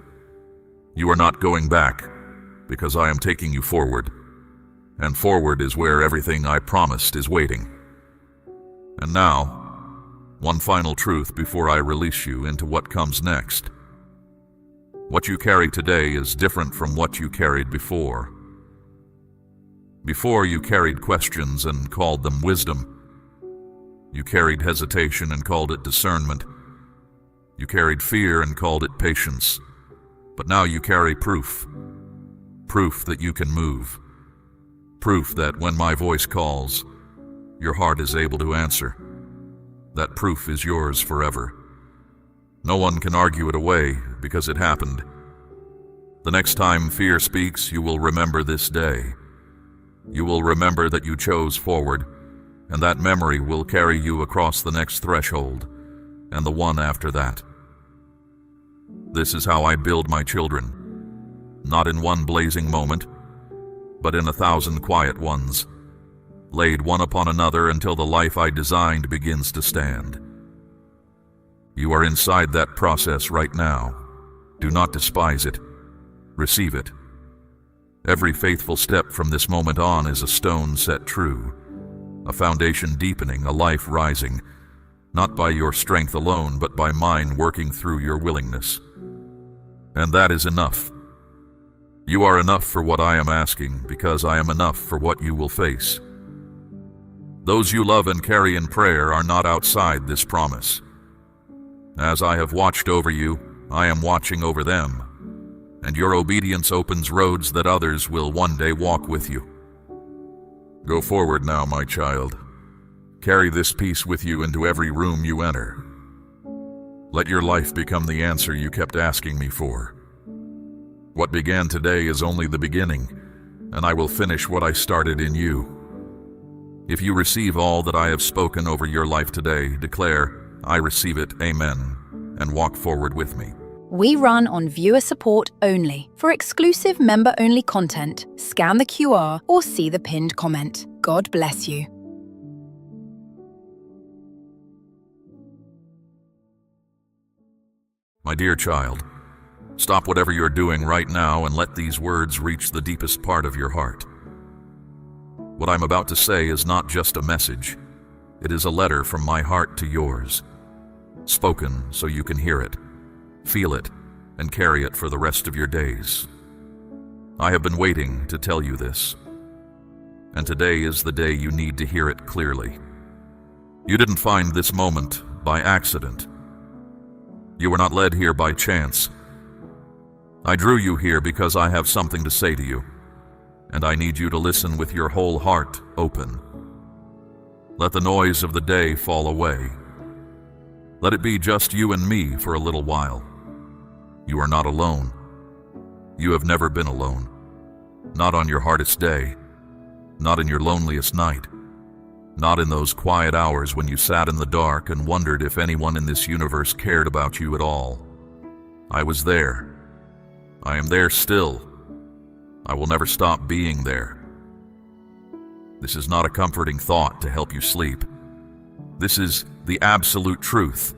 You are not going back, because I am taking you forward. And forward is where everything I promised is waiting. And now, one final truth before I release you into what comes next. What you carry today is different from what you carried before. Before, you carried questions and called them wisdom. You carried hesitation and called it discernment. You carried fear and called it patience. But now you carry proof. Proof that you can move. Proof that when my voice calls, your heart is able to answer. That proof is yours forever. No one can argue it away because it happened. The next time fear speaks, you will remember this day. You will remember that you chose forward, and that memory will carry you across the next threshold and the one after that. This is how I build my children, not in one blazing moment, but in 1,000 quiet ones, laid one upon another until the life I designed begins to stand. You are inside that process right now. Do not despise it. Receive it. Every faithful step from this moment on is a stone set true, a foundation deepening, a life rising, not by your strength alone, but by mine working through your willingness. And that is enough. You are enough for what I am asking, because I am enough for what you will face. Those you love and carry in prayer are not outside this promise. As I have watched over you, I am watching over them, and your obedience opens roads that others will one day walk with you. Go forward now, my child. Carry this peace with you into every room you enter. Let your life become the answer you kept asking me for. What began today is only the beginning, and I will finish what I started in you. If you receive all that I have spoken over your life today, declare, I receive it, amen, and walk forward with me. We run on viewer support only. For exclusive member-only content, scan the QR or see the pinned comment. God bless you. My dear child, stop whatever you're doing right now and let these words reach the deepest part of your heart. What I'm about to say is not just a message. It is a letter from my heart to yours, spoken so you can hear it, feel it, and carry it for the rest of your days. I have been waiting to tell you this, and today is the day you need to hear it clearly. You didn't find this moment by accident. You were not led here by chance. I drew you here because I have something to say to you, and I need you to listen with your whole heart open. Let the noise of the day fall away. Let it be just you and me for a little while. You are not alone. You have never been alone. Not on your hardest day. Not in your loneliest night. Not in those quiet hours when you sat in the dark and wondered if anyone in this universe cared about you at all. I was there. I am there still. I will never stop being there. This is not a comforting thought to help you sleep. This is the absolute truth,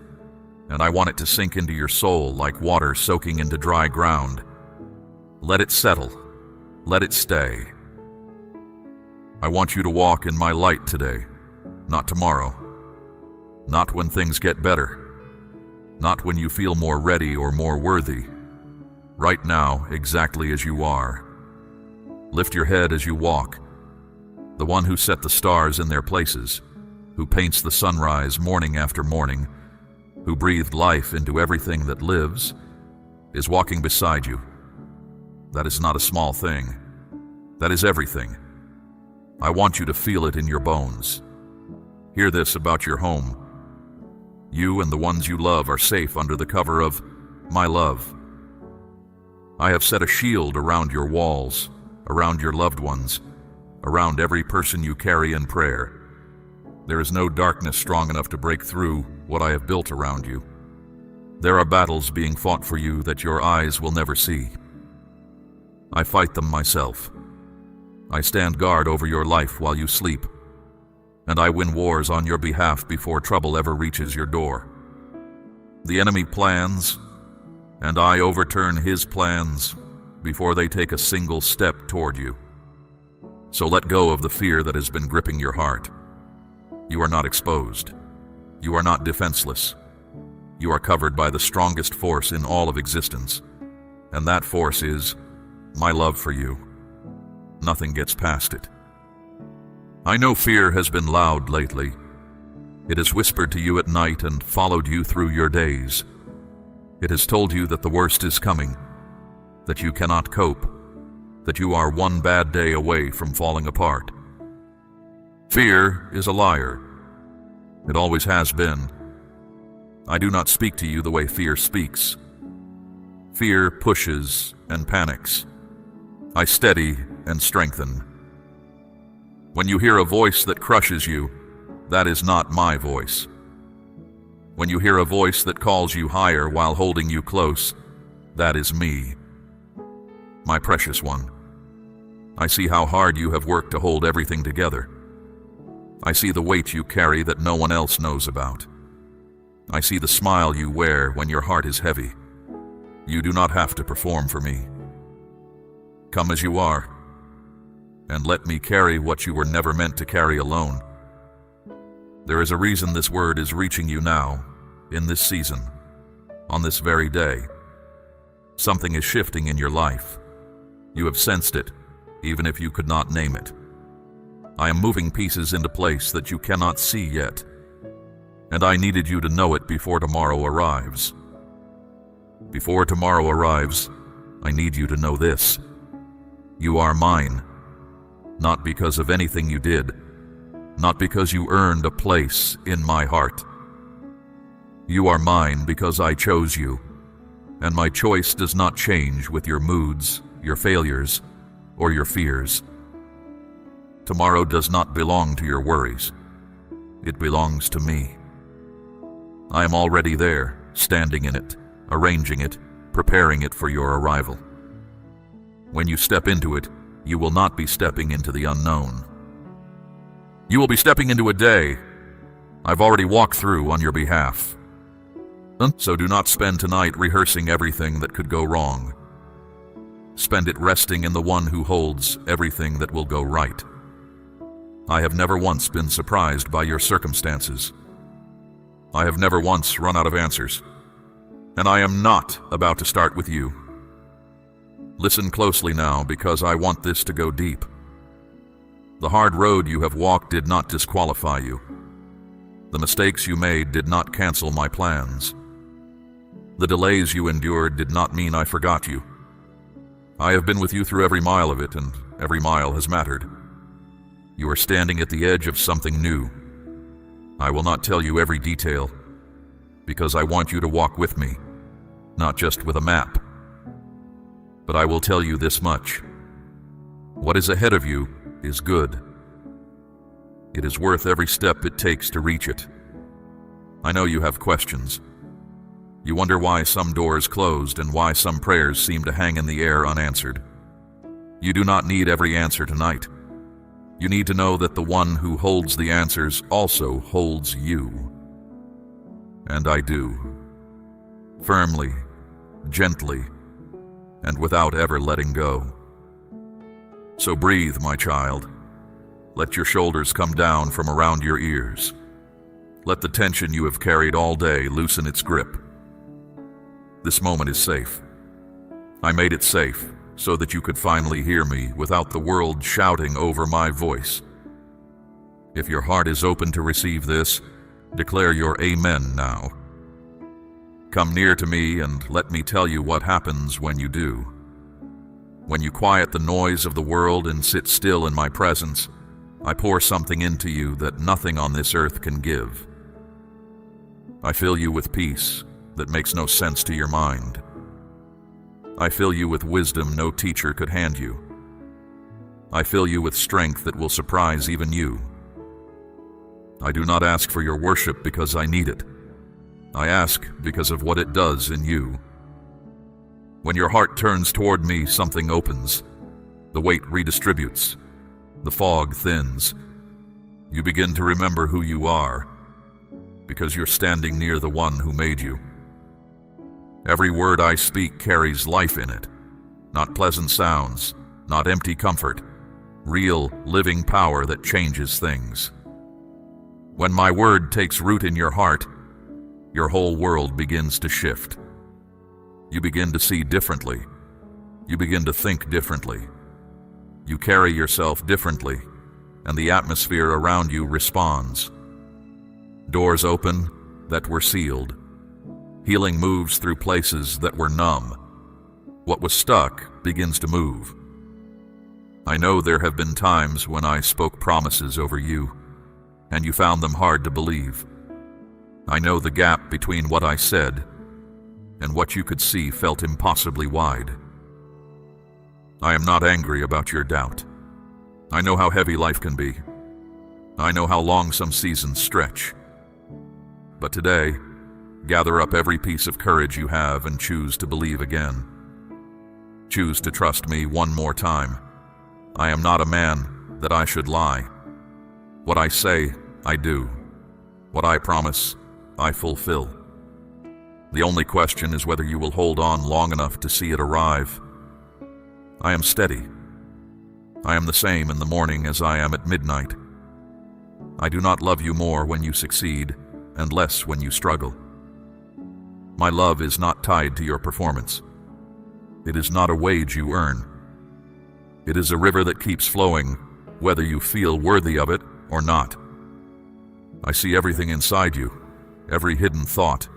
and I want it to sink into your soul like water soaking into dry ground. Let it settle. Let it stay. I want you to walk in my light today, not tomorrow. Not when things get better. Not when you feel more ready or more worthy. Right now, exactly as you are. Lift your head as you walk. The one who set the stars in their places, who paints the sunrise morning after morning, who breathed life into everything that lives, is walking beside you. That is not a small thing. That is everything. I want you to feel it in your bones. Hear this about your home. You and the ones you love are safe under the cover of my love. I have set a shield around your walls, around your loved ones, around every person you carry in prayer. There is no darkness strong enough to break through what I have built around you. There are battles being fought for you that your eyes will never see. I fight them myself. I stand guard over your life while you sleep, and I win wars on your behalf before trouble ever reaches your door. The enemy plans, and I overturn his plans before they take a single step toward you. So let go of the fear that has been gripping your heart. You are not exposed. You are not defenseless. You are covered by the strongest force in all of existence, and that force is my love for you. Nothing gets past it. I know fear has been loud lately. It has whispered to you at night and followed you through your days. It has told you that the worst is coming, that you cannot cope, that you are one bad day away from falling apart. Fear is a liar. It always has been. I do not speak to you the way fear speaks. Fear pushes and panics. I steady and strengthen. When you hear a voice that crushes you, that is not my voice. When you hear a voice that calls you higher while holding you close, that is me. My precious one, I see how hard you have worked to hold everything together. I see the weight you carry that no one else knows about. I see the smile you wear when your heart is heavy. You do not have to perform for me. Come as you are, and let me carry what you were never meant to carry alone. There is a reason this word is reaching you now, in this season, on this very day. Something is shifting in your life. You have sensed it, even if you could not name it. I am moving pieces into place that you cannot see yet, and I needed you to know it before tomorrow arrives. Before tomorrow arrives, I need you to know this. You are mine, not because of anything you did, not because you earned a place in my heart. You are mine because I chose you, and my choice does not change with your moods, your failures, or your fears. Tomorrow does not belong to your worries. It belongs to me. I am already there, standing in it, arranging it, preparing it for your arrival. When you step into it, you will not be stepping into the unknown. You will be stepping into a day I've already walked through on your behalf. So do not spend tonight rehearsing everything that could go wrong. Spend it resting in the one who holds everything that will go right. I have never once been surprised by your circumstances. I have never once run out of answers. And I am not about to start with you. Listen closely now, because I want this to go deep. The hard road you have walked did not disqualify you. The mistakes you made did not cancel my plans. The delays you endured did not mean I forgot you. I have been with you through every mile of it, and every mile has mattered. You are standing at the edge of something new. I will not tell you every detail, because I want you to walk with me, not just with a map. But I will tell you this much. What is ahead of you is good. It is worth every step it takes to reach it. I know you have questions. You wonder why some doors closed and why some prayers seem to hang in the air unanswered. You do not need every answer tonight. You need to know that the one who holds the answers also holds you. And I do. Firmly, gently, and without ever letting go. So breathe, my child. Let your shoulders come down from around your ears. Let the tension you have carried all day loosen its grip. This moment is safe. I made it safe so that you could finally hear me without the world shouting over my voice. If your heart is open to receive this, declare your amen now. Come near to me and let me tell you what happens when you do. When you quiet the noise of the world and sit still in my presence, I pour something into you that nothing on this earth can give. I fill you with peace that makes no sense to your mind. I fill you with wisdom no teacher could hand you. I fill you with strength that will surprise even you. I do not ask for your worship because I need it. I ask because of what it does in you. When your heart turns toward me, something opens. The weight redistributes. The fog thins. You begin to remember who you are, because you're standing near the one who made you. Every word I speak carries life in it. Not pleasant sounds, not empty comfort. Real, living power that changes things. When my word takes root in your heart, your whole world begins to shift. You begin to see differently. You begin to think differently. You carry yourself differently, and the atmosphere around you responds. Doors open that were sealed. Healing moves through places that were numb. What was stuck begins to move. I know there have been times when I spoke promises over you, and you found them hard to believe. I know the gap between what I said and what you could see felt impossibly wide. I am not angry about your doubt. I know how heavy life can be. I know how long some seasons stretch. But today, gather up every piece of courage you have and choose to believe again. Choose to trust me one more time. I am not a man that I should lie. What I say, I do. What I promise, I fulfill. The only question is whether you will hold on long enough to see it arrive. I am steady. I am the same in the morning as I am at midnight. I do not love you more when you succeed, and less when you struggle. My love is not tied to your performance. It is not a wage you earn. It is a river that keeps flowing, whether you feel worthy of it or not. I see everything inside you, every hidden thought,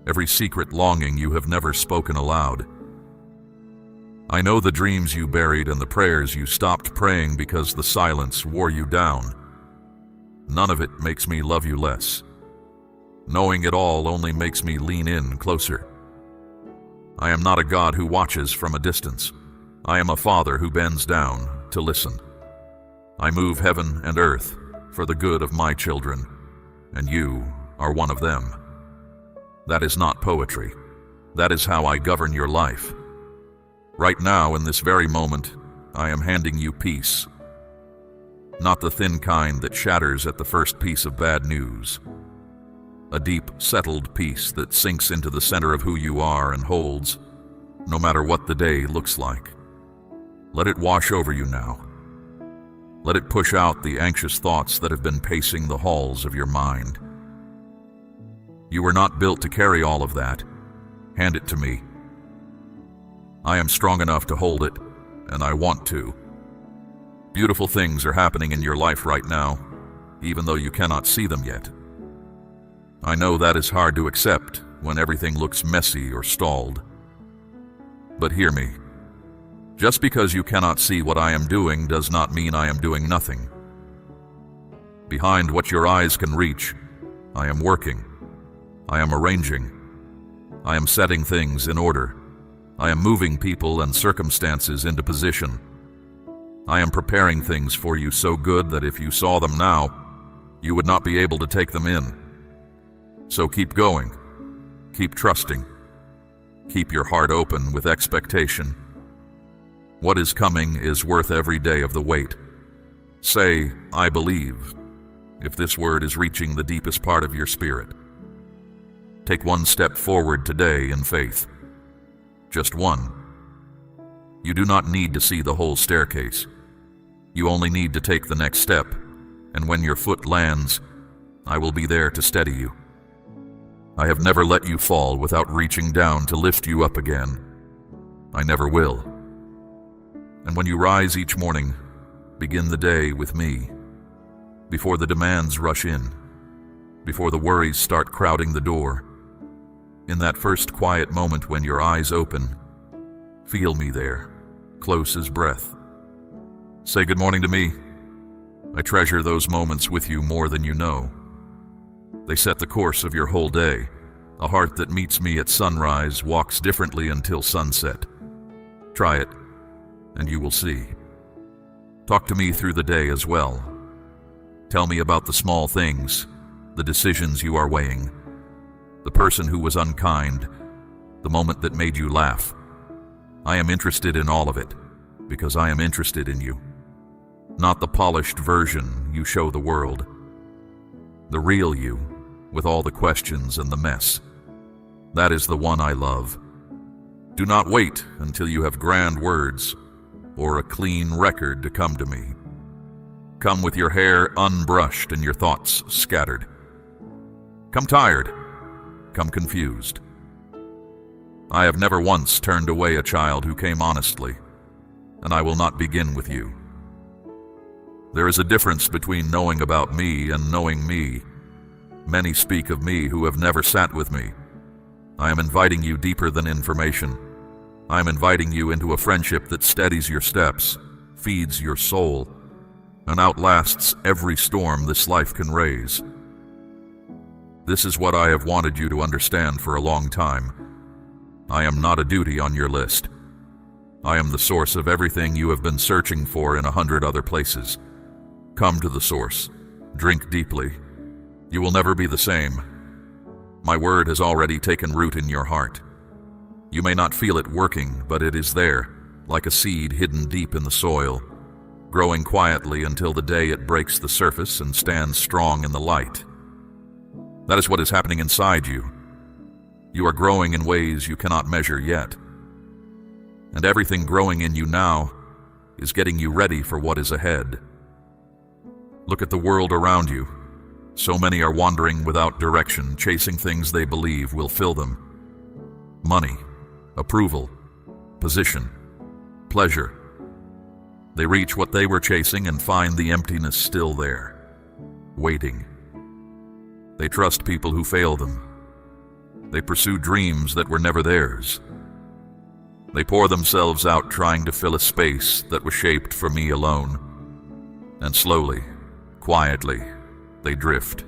every secret longing you have never spoken aloud. I know the dreams you buried and the prayers you stopped praying because the silence wore you down. None of it makes me love you less. Knowing it all only makes me lean in closer. I am not a God who watches from a distance. I am a father who bends down to listen. I move heaven and earth for the good of my children, and you are one of them. That is not poetry. That is how I govern your life. Right now, in this very moment, I am handing you peace. Not the thin kind that shatters at the first piece of bad news. A deep, settled peace that sinks into the center of who you are and holds, no matter what the day looks like. Let it wash over you now. Let it push out the anxious thoughts that have been pacing the halls of your mind. You were not built to carry all of that. Hand it to me. I am strong enough to hold it, and I want to. Beautiful things are happening in your life right now, even though you cannot see them yet. I know that is hard to accept when everything looks messy or stalled. But hear me. Just because you cannot see what I am doing does not mean I am doing nothing. Behind what your eyes can reach, I am working. I am arranging. I am setting things in order. I am moving people and circumstances into position. I am preparing things for you so good that if you saw them now, you would not be able to take them in. So keep going. Keep trusting. Keep your heart open with expectation. What is coming is worth every day of the wait. Say, I believe, if this word is reaching the deepest part of your spirit. Take one step forward today in faith. Just one. You do not need to see the whole staircase. You only need to take the next step, and when your foot lands, I will be there to steady you. I have never let you fall without reaching down to lift you up again. I never will. And when you rise each morning, begin the day with me. Before the demands rush in, before the worries start crowding the door, in that first quiet moment when your eyes open, feel me there, close as breath. Say good morning to me. I treasure those moments with you more than you know. They set the course of your whole day. A heart that meets me at sunrise walks differently until sunset. Try it, and you will see. Talk to me through the day as well. Tell me about the small things, the decisions you are weighing, the person who was unkind, the moment that made you laugh. I am interested in all of it, because I am interested in you. Not the polished version you show the world. The real you, with all the questions and the mess. That is the one I love. Do not wait until you have grand words or a clean record to come to me. Come with your hair unbrushed and your thoughts scattered. Come tired. Come confused. I have never once turned away a child who came honestly, and I will not begin with you. There is a difference between knowing about me and knowing me. Many speak of me who have never sat with me. I am inviting you deeper than information. I am inviting you into a friendship that steadies your steps, feeds your soul, and outlasts every storm this life can raise. This is what I have wanted you to understand for a long time. I am not a duty on your list. I am the source of everything you have been searching for in 100 other places. Come to the source. Drink deeply. You will never be the same. My word has already taken root in your heart. You may not feel it working, but it is there, like a seed hidden deep in the soil, growing quietly until the day it breaks the surface and stands strong in the light. That is what is happening inside you. You are growing in ways you cannot measure yet. And everything growing in you now is getting you ready for what is ahead. Look at the world around you. So many are wandering without direction, chasing things they believe will fill them. Money, approval, position, pleasure. They reach what they were chasing and find the emptiness still there, waiting. They trust people who fail them. They pursue dreams that were never theirs. They pour themselves out trying to fill a space that was shaped for me alone. And slowly, quietly, they drift.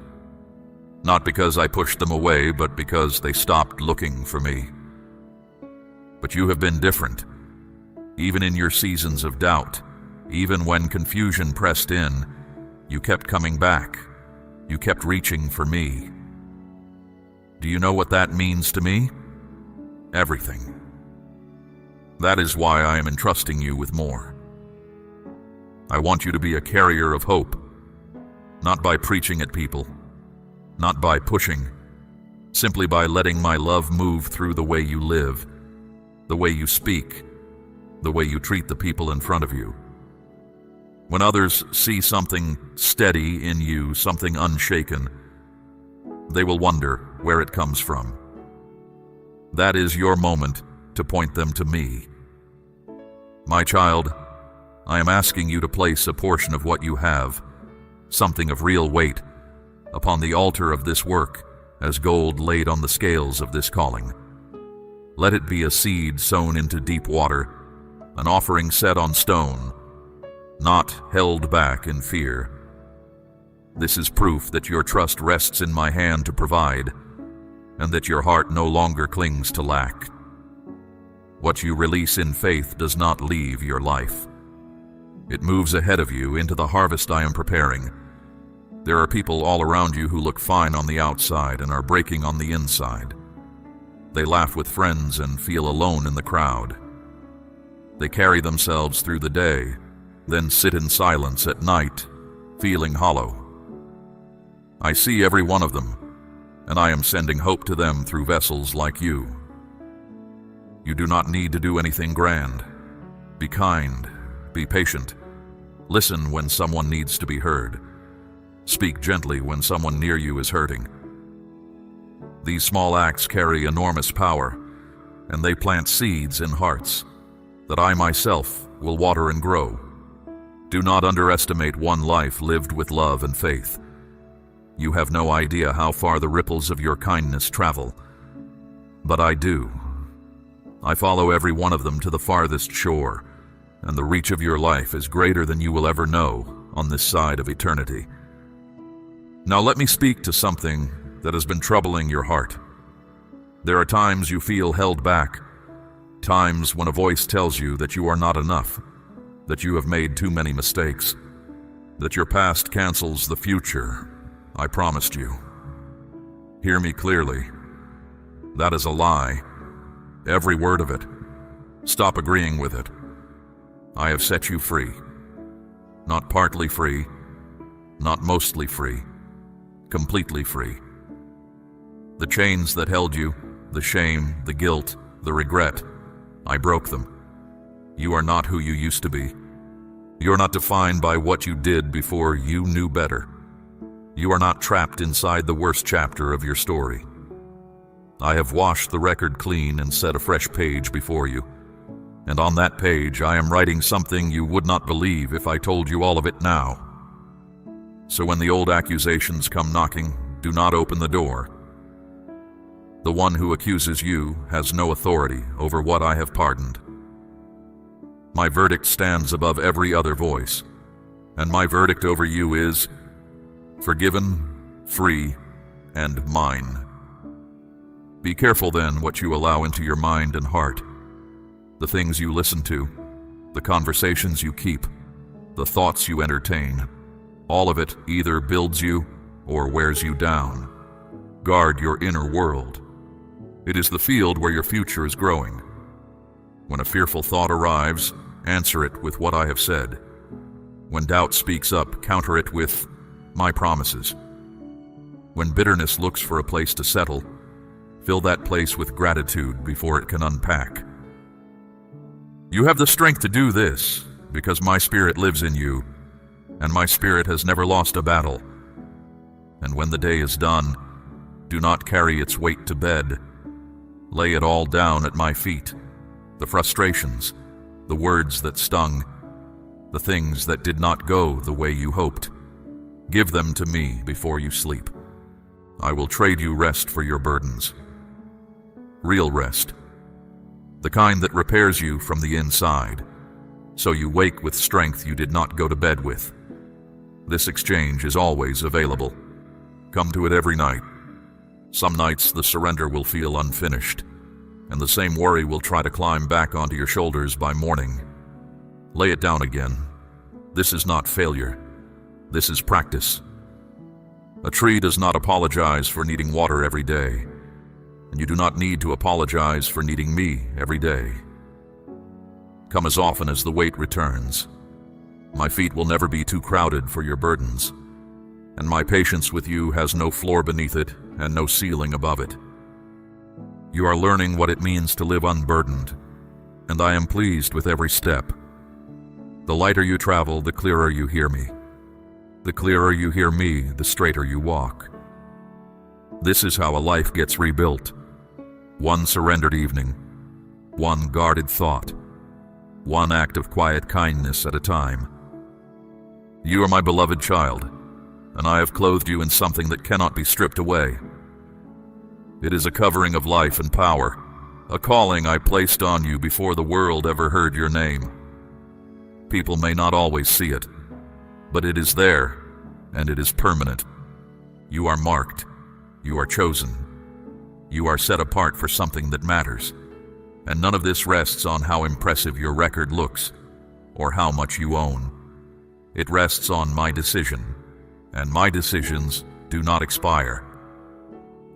Not because I pushed them away, but because they stopped looking for me. But you have been different. Even in your seasons of doubt, even when confusion pressed in, you kept coming back. You kept reaching for me. Do you know what that means to me? Everything. That is why I am entrusting you with more. I want you to be a carrier of hope, not by preaching at people, not by pushing, simply by letting my love move through the way you live, the way you speak, the way you treat the people in front of you. When others see something steady in you, something unshaken, they will wonder where it comes from. That is your moment to point them to me. My child, I am asking you to place a portion of what you have, something of real weight, upon the altar of this work as gold laid on the scales of this calling. Let it be a seed sown into deep water, an offering set on stone, not held back in fear. This is proof that your trust rests in my hand to provide. and that your heart no longer clings to lack. What you release in faith does not leave your life. It moves ahead of you into the harvest I am preparing. There are people all around you who look fine on the outside and are breaking on the inside. They laugh with friends and feel alone in the crowd. They carry themselves through the day, then sit in silence at night, feeling hollow. I see every one of them, and I am sending hope to them through vessels like you. You do not need to do anything grand. Be kind, be patient. Listen when someone needs to be heard. Speak gently when someone near you is hurting. These small acts carry enormous power, and they plant seeds in hearts that I myself will water and grow. Do not underestimate one life lived with love and faith. You have no idea how far the ripples of your kindness travel, but I do. I follow every one of them to the farthest shore, and the reach of your life is greater than you will ever know on this side of eternity. Now let me speak to something that has been troubling your heart. There are times you feel held back, times when a voice tells you that you are not enough, that you have made too many mistakes, that your past cancels the future I promised you. Hear me clearly. That is a lie. Every word of it. Stop agreeing with it. I have set you free. Not partly free, not mostly free, completely free. The chains that held you, the shame, the guilt, the regret, I broke them. You are not who you used to be. You are not defined by what you did before you knew better. You are not trapped inside the worst chapter of your story. I have washed the record clean and set a fresh page before you. And on that page I am writing something you would not believe if I told you all of it now. So when the old accusations come knocking, do not open the door. The one who accuses you has no authority over what I have pardoned. My verdict stands above every other voice, and my verdict over you is forgiven, free, and mine. Be careful then what you allow into your mind and heart, the things you listen to, the conversations you keep, the thoughts you entertain. All of it either builds you or wears you down. Guard your inner world. It is the field where your future is growing. When a fearful thought arrives, answer it with what I have said. When doubt speaks up, counter it with my promises. When bitterness looks for a place to settle, fill that place with gratitude before it can unpack. You have the strength to do this because my spirit lives in you, and my spirit has never lost a battle. And when the day is done, do not carry its weight to bed. Lay it all down at my feet. The frustrations, the words that stung, the things that did not go the way you hoped. Give them to me before you sleep. I will trade you rest for your burdens. Real rest. The kind that repairs you from the inside, so you wake with strength you did not go to bed with. This exchange is always available. Come to it every night. Some nights the surrender will feel unfinished, and the same worry will try to climb back onto your shoulders by morning. Lay it down again. This is not failure. This is practice. A tree does not apologize for needing water every day, and you do not need to apologize for needing me every day. Come as often as the weight returns. My feet will never be too crowded for your burdens, and my patience with you has no floor beneath it and no ceiling above it. You are learning what it means to live unburdened, and I am pleased with every step. The lighter you travel, the clearer you hear me. The clearer you hear me, the straighter you walk. This is how a life gets rebuilt. One surrendered evening, one guarded thought, one act of quiet kindness at a time. You are my beloved child, and I have clothed you in something that cannot be stripped away. It is a covering of life and power, a calling I placed on you before the world ever heard your name. People may not always see it, but it is there, and it is permanent. You are marked. You are chosen. You are set apart for something that matters. And none of this rests on how impressive your record looks or how much you own. It rests on my decision, and my decisions do not expire.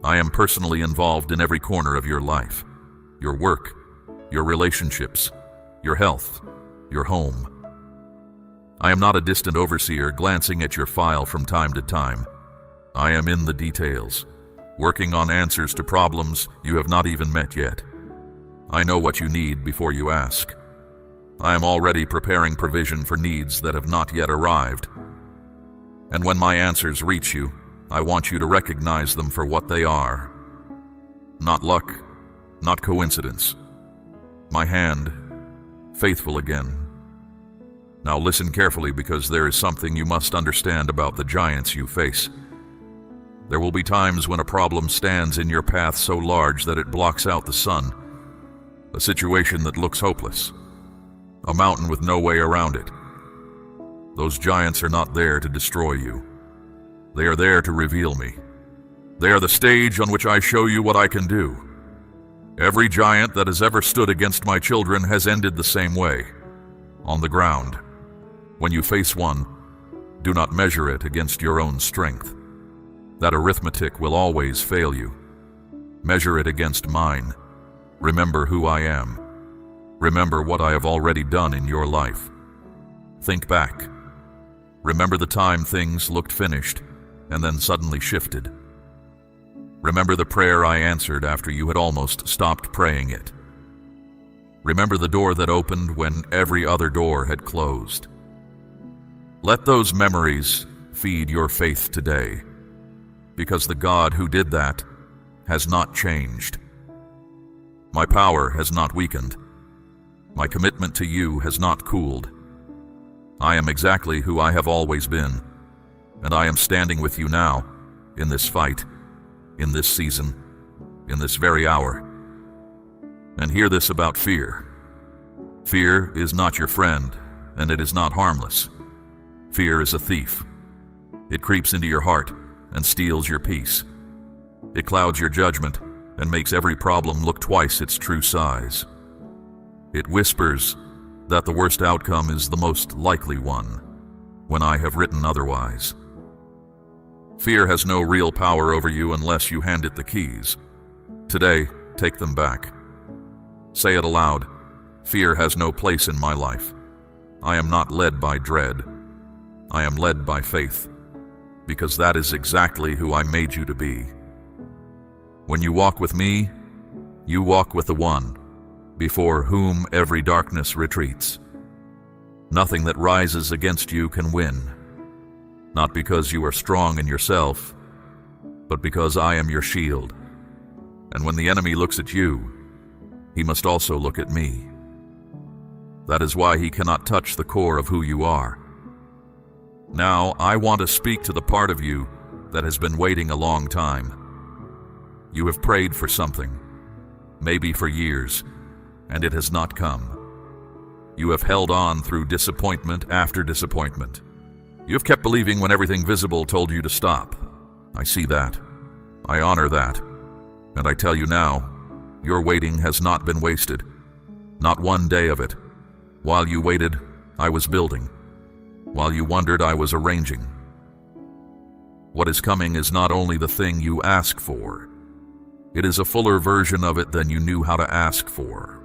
I am personally involved in every corner of your life, your work, your relationships, your health, your home. I am not a distant overseer glancing at your file from time to time. I am in the details, working on answers to problems you have not even met yet. I know what you need before you ask. I am already preparing provision for needs that have not yet arrived. And when my answers reach you, I want you to recognize them for what they are. Not luck, not coincidence. My hand, faithful again. Now listen carefully, because there is something you must understand about the giants you face. There will be times when a problem stands in your path so large that it blocks out the sun. A situation that looks hopeless. A mountain with no way around it. Those giants are not there to destroy you. They are there to reveal me. They are the stage on which I show you what I can do. Every giant that has ever stood against my children has ended the same way, on the ground. When you face one, do not measure it against your own strength. That arithmetic will always fail you. Measure it against mine. Remember who I am. Remember what I have already done in your life. Think back. Remember the time things looked finished and then suddenly shifted. Remember the prayer I answered after you had almost stopped praying it. Remember the door that opened when every other door had closed. Let those memories feed your faith today, because the God who did that has not changed. My power has not weakened. My commitment to you has not cooled. I am exactly who I have always been, and I am standing with you now, in this fight, in this season, in this very hour. And hear this about fear. Fear is not your friend, and it is not harmless. Fear is a thief. It creeps into your heart and steals your peace. It clouds your judgment and makes every problem look twice its true size. It whispers that the worst outcome is the most likely one, when I have written otherwise. Fear has no real power over you unless you hand it the keys. Today, take them back. Say it aloud. Fear has no place in my life. I am not led by dread. I am led by faith, because that is exactly who I made you to be. When you walk with me, you walk with the one before whom every darkness retreats. Nothing that rises against you can win, not because you are strong in yourself, but because I am your shield. And when the enemy looks at you, he must also look at me. That is why he cannot touch the core of who you are. Now, I want to speak to the part of you that has been waiting a long time. You have prayed for something, maybe for years, and it has not come. You have held on through disappointment after disappointment. You have kept believing when everything visible told you to stop. I see that. I honor that. And I tell you now, your waiting has not been wasted. Not one day of it. While you waited, I was building. While you wondered, I was arranging. What is coming is not only the thing you ask for, it is a fuller version of it than you knew how to ask for.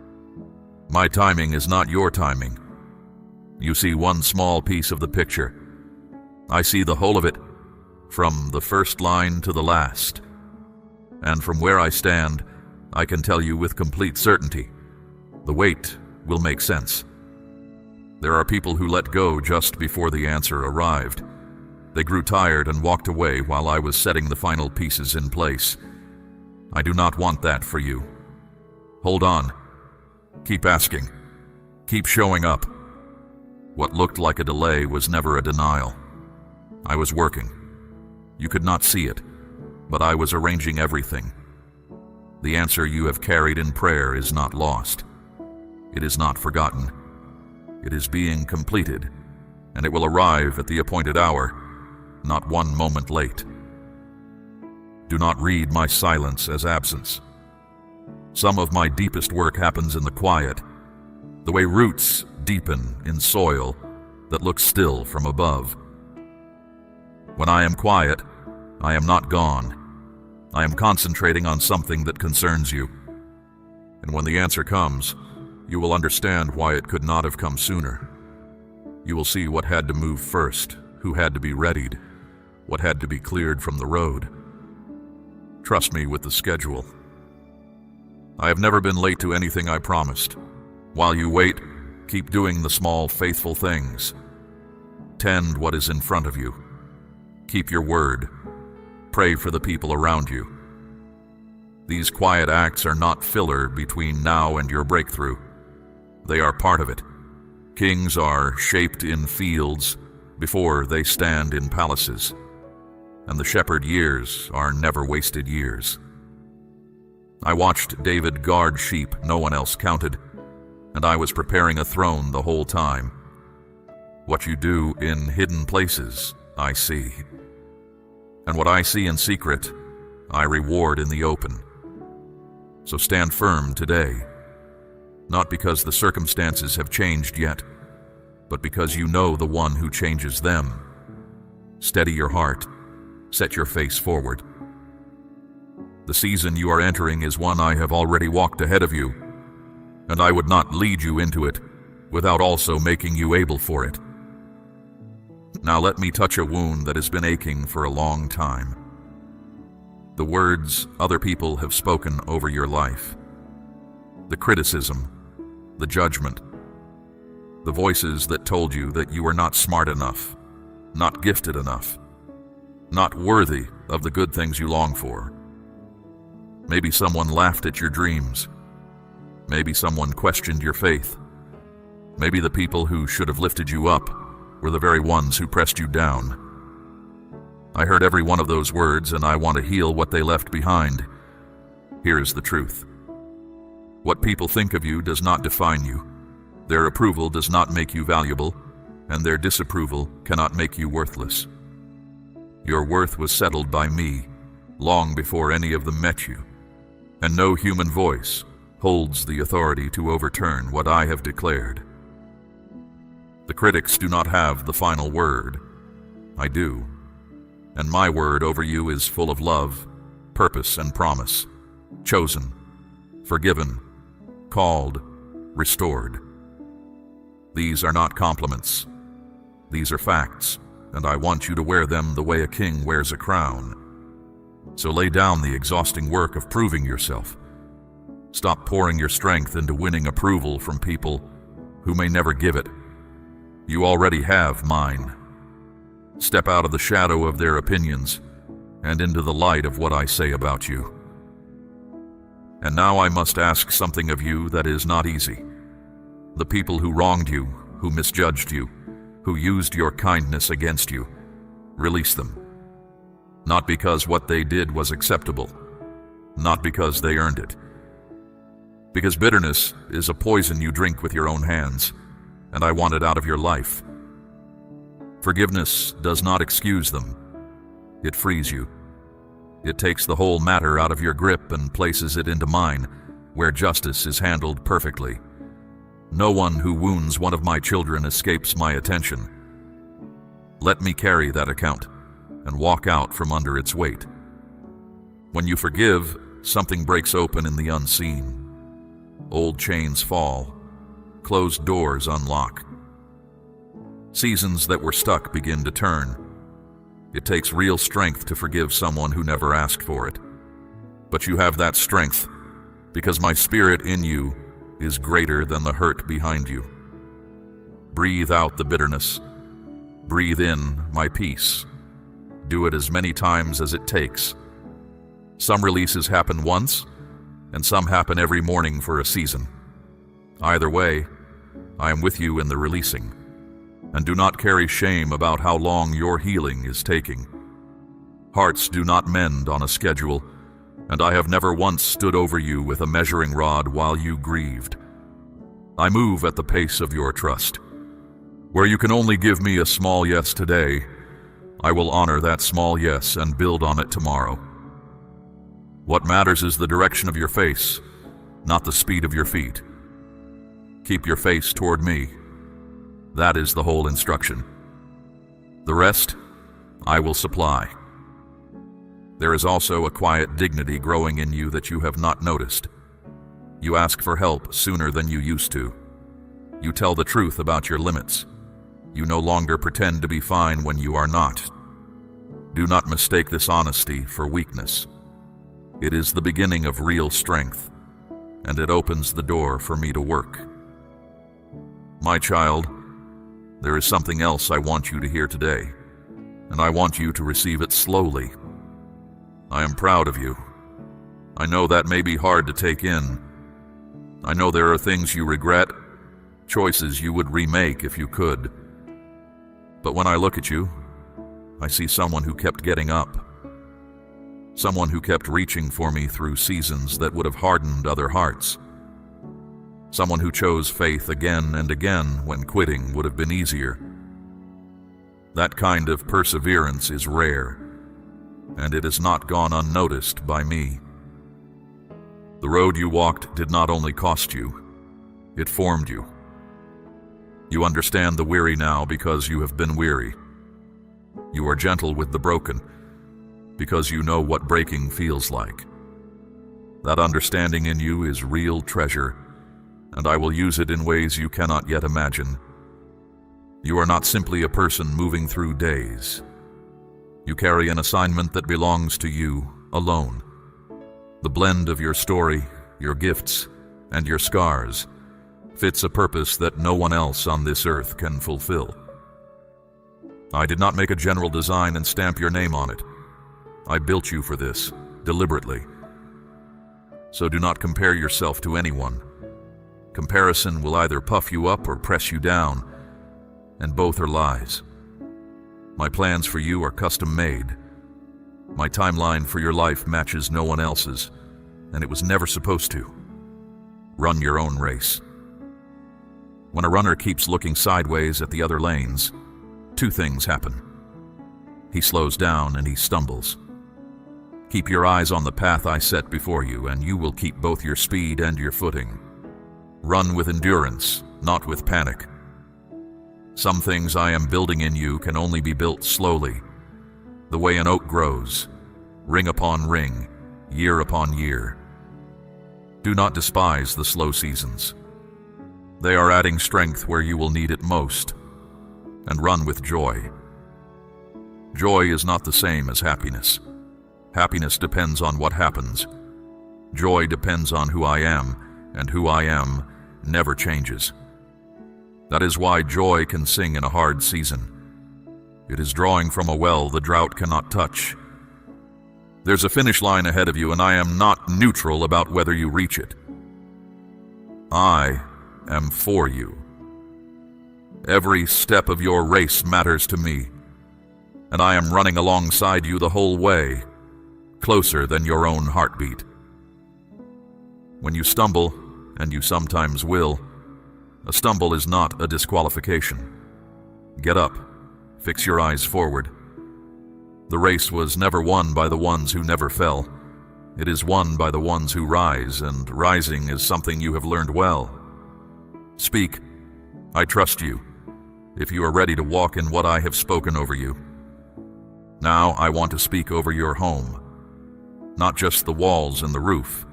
My timing is not your timing. You see one small piece of the picture. I see the whole of it, from the first line to the last. And from where I stand, I can tell you with complete certainty, the wait will make sense. There are people who let go just before the answer arrived. They grew tired and walked away while I was setting the final pieces in place. I do not want that for you. Hold on. Keep asking. Keep showing up. What looked like a delay was never a denial. I was working. You could not see it, but I was arranging everything. The answer you have carried in prayer is not lost. It is not forgotten. It is being completed, and it will arrive at the appointed hour, not one moment late. Do not read my silence as absence. Some of my deepest work happens in the quiet, the way roots deepen in soil that looks still from above. When I am quiet, I am not gone. I am concentrating on something that concerns you. And when the answer comes, you will understand why it could not have come sooner. You will see what had to move first, who had to be readied, what had to be cleared from the road. Trust me with the schedule. I have never been late to anything I promised. While you wait, keep doing the small, faithful things. Tend what is in front of you. Keep your word. Pray for the people around you. These quiet acts are not filler between now and your breakthrough. They are part of it. Kings are shaped in fields before they stand in palaces, and the shepherd years are never wasted years. I watched David guard sheep no one else counted, and I was preparing a throne the whole time. What you do in hidden places, I see. And what I see in secret, I reward in the open. So stand firm today, not because the circumstances have changed yet, but because you know the one who changes them. Steady your heart, set your face forward. The season you are entering is one I have already walked ahead of you, and I would not lead you into it without also making you able for it. Now let me touch a wound that has been aching for a long time. The words other people have spoken over your life. The criticism, the judgment, the voices that told you that you were not smart enough, not gifted enough, not worthy of the good things you long for. Maybe someone laughed at your dreams. Maybe someone questioned your faith. Maybe the people who should have lifted you up were the very ones who pressed you down. I heard every one of those words, and I want to heal what they left behind. Here is the truth. What people think of you does not define you. Their approval does not make you valuable, and their disapproval cannot make you worthless. Your worth was settled by me long before any of them met you, and no human voice holds the authority to overturn what I have declared. The critics do not have the final word. I do. And my word over you is full of love, purpose, and promise. Chosen, forgiven, called, restored. These are not compliments. These are facts, and I want you to wear them the way a king wears a crown. So lay down the exhausting work of proving yourself. Stop pouring your strength into winning approval from people who may never give it. You already have mine. Step out of the shadow of their opinions and into the light of what I say about you. And now I must ask something of you that is not easy. The people who wronged you, who misjudged you, who used your kindness against you, release them. Not because what they did was acceptable, not because they earned it. Because bitterness is a poison you drink with your own hands, and I want it out of your life. Forgiveness does not excuse them. It frees you. It takes the whole matter out of your grip and places it into mine, where justice is handled perfectly. No one who wounds one of my children escapes my attention. Let me carry that account and walk out from under its weight. When you forgive, something breaks open in the unseen. Old chains fall. Closed doors unlock. Seasons that were stuck begin to turn. It takes real strength to forgive someone who never asked for it. But you have that strength because my spirit in you is greater than the hurt behind you. Breathe out the bitterness. Breathe in my peace. Do it as many times as it takes. Some releases happen once, and some happen every morning for a season. Either way, I am with you in the releasing, and do not carry shame about how long your healing is taking. Hearts do not mend on a schedule, and I have never once stood over you with a measuring rod while you grieved. I move at the pace of your trust. Where you can only give me a small yes today, I will honor that small yes and build on it tomorrow. What matters is the direction of your face, not the speed of your feet. Keep your face toward me. That is the whole instruction. The rest, I will supply. There is also a quiet dignity growing in you that you have not noticed. You ask for help sooner than you used to. You tell the truth about your limits. You no longer pretend to be fine when you are not. Do not mistake this honesty for weakness. It is the beginning of real strength, and it opens the door for me to work. My child, there is something else I want you to hear today, and I want you to receive it slowly. I am proud of you. I know that may be hard to take in. I know there are things you regret, choices you would remake if you could. But when I look at you, I see someone who kept getting up. Someone who kept reaching for me through seasons that would have hardened other hearts. Someone who chose faith again and again when quitting would have been easier. That kind of perseverance is rare, and it has not gone unnoticed by me. The road you walked did not only cost you, it formed you. You understand the weary now because you have been weary. You are gentle with the broken because you know what breaking feels like. That understanding in you is real treasure, and I will use it in ways you cannot yet imagine. You are not simply a person moving through days. You carry an assignment that belongs to you alone. The blend of your story, your gifts, and your scars fits a purpose that no one else on this earth can fulfill. I did not make a general design and stamp your name on it. I built you for this, deliberately. So do not compare yourself to anyone. Comparison will either puff you up or press you down, and both are lies. My plans for you are custom-made. My timeline for your life matches no one else's, and it was never supposed to. Run your own race. When a runner keeps looking sideways at the other lanes, two things happen. He slows down and he stumbles. Keep your eyes on the path I set before you, and you will keep both your speed and your footing. Run with endurance, not with panic. Some things I am building in you can only be built slowly, the way an oak grows, ring upon ring, year upon year. Do not despise the slow seasons. They are adding strength where you will need it most, and run with joy. Joy is not the same as happiness. Happiness depends on what happens. Joy depends on who I am, and who I am never changes. That is why joy can sing in a hard season. It is drawing from a well the drought cannot touch. There's a finish line ahead of you, and I am not neutral about whether you reach it. I am for you. Every step of your race matters to me, and I am running alongside you the whole way, closer than your own heartbeat. When you stumble, and you sometimes will, a stumble is not a disqualification. Get up, fix your eyes forward. The race was never won by the ones who never fell. It is won by the ones who rise, and rising is something you have learned well. Speak. I trust you, if you are ready to walk in what I have spoken over you. Now I want to speak over your home. Not just the walls and the roof,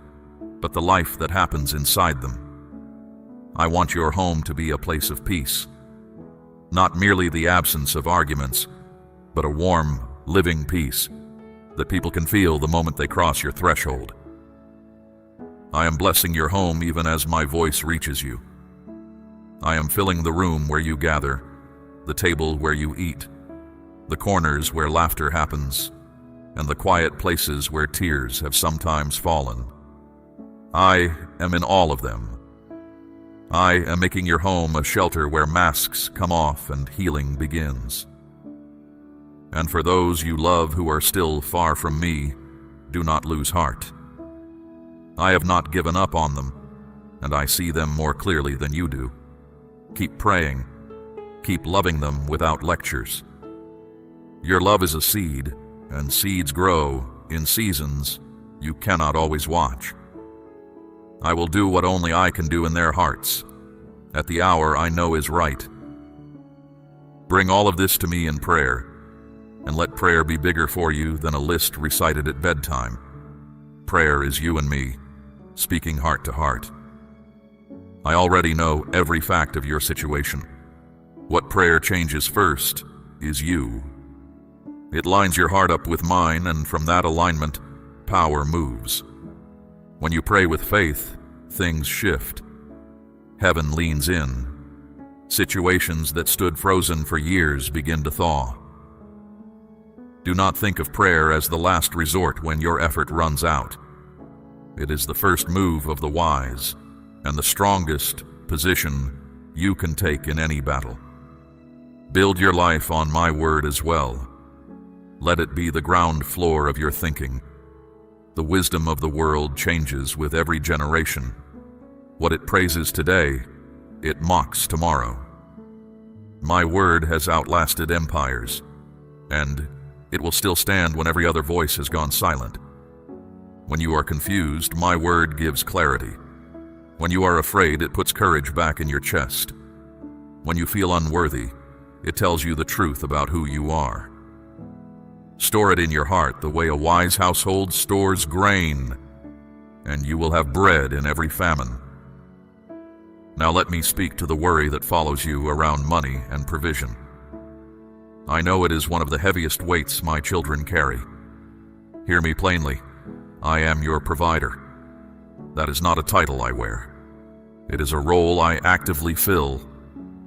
but the life that happens inside them. I want your home to be a place of peace. Not merely the absence of arguments, but a warm, living peace that people can feel the moment they cross your threshold. I am blessing your home even as my voice reaches you. I am filling the room where you gather, the table where you eat, the corners where laughter happens, and the quiet places where tears have sometimes fallen. I am in all of them. I am making your home a shelter where masks come off and healing begins. And for those you love who are still far from me, do not lose heart. I have not given up on them, and I see them more clearly than you do. Keep praying. Keep loving them without lectures. Your love is a seed, and seeds grow in seasons You cannot always watch. I will do what only I can do in their hearts, at the hour I know is right. Bring all of this to me in prayer, and let prayer be bigger for you than a list recited at bedtime. Prayer is you and me, speaking heart to heart. I already know every fact of your situation. What prayer changes first is you. It lines your heart up with mine, and from that alignment, power moves. When you pray with faith, things shift. Heaven leans in. Situations that stood frozen for years begin to thaw. Do not think of prayer as the last resort when your effort runs out. It is the first move of the wise, and the strongest position you can take in any battle. Build your life on my word as well. Let it be the ground floor of your thinking. The wisdom of the world changes with every generation. What it praises today, it mocks tomorrow. My word has outlasted empires, and it will still stand when every other voice has gone silent. When you are confused, my word gives clarity. When you are afraid, it puts courage back in your chest. When you feel unworthy, it tells you the truth about who you are. Store it in your heart the way a wise household stores grain, and you will have bread in every famine. Now let me speak to the worry that follows you around money and provision. I know it is one of the heaviest weights my children carry. Hear me plainly. I am your provider. That is not a title I wear. It is a role I actively fill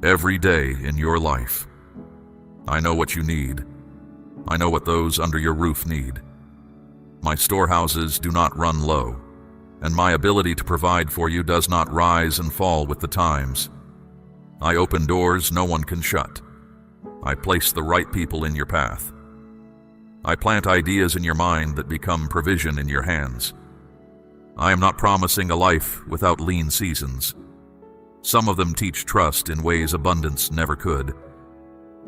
every day in your life. I know what you need. I know what those under your roof need. My storehouses do not run low, and my ability to provide for you does not rise and fall with the times. I open doors no one can shut. I place the right people in your path. I plant ideas in your mind that become provision in your hands. I am not promising a life without lean seasons. Some of them teach trust in ways abundance never could.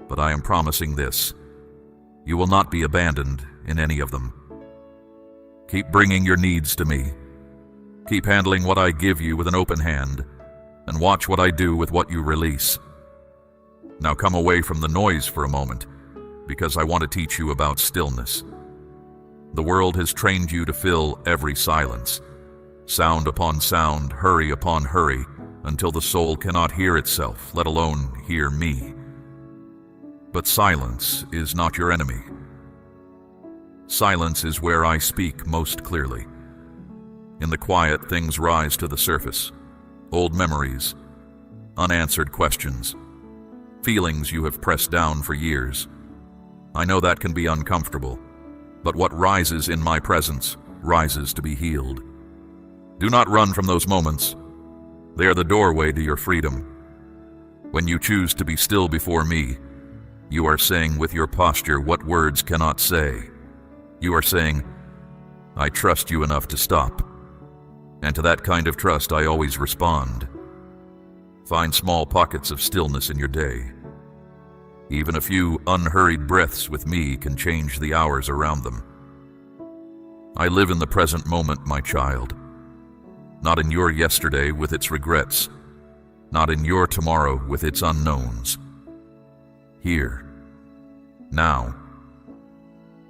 But I am promising this. You will not be abandoned in any of them. Keep bringing your needs to me. Keep handling what I give you with an open hand, and watch what I do with what you release. Now come away from the noise for a moment, because I want to teach you about stillness. The world has trained you to fill every silence, sound upon sound, hurry upon hurry, until the soul cannot hear itself, let alone hear me. But silence is not your enemy. Silence is where I speak most clearly. In the quiet, things rise to the surface. Old memories, unanswered questions, feelings you have pressed down for years. I know that can be uncomfortable, but what rises in my presence rises to be healed. Do not run from those moments. They are the doorway to your freedom. When you choose to be still before me, you are saying with your posture what words cannot say. You are saying, I trust you enough to stop. And to that kind of trust I always respond. Find small pockets of stillness in your day. Even a few unhurried breaths with me can change the hours around them. I live in the present moment, my child. Not in your yesterday with its regrets. Not in your tomorrow with its unknowns. Here. Now.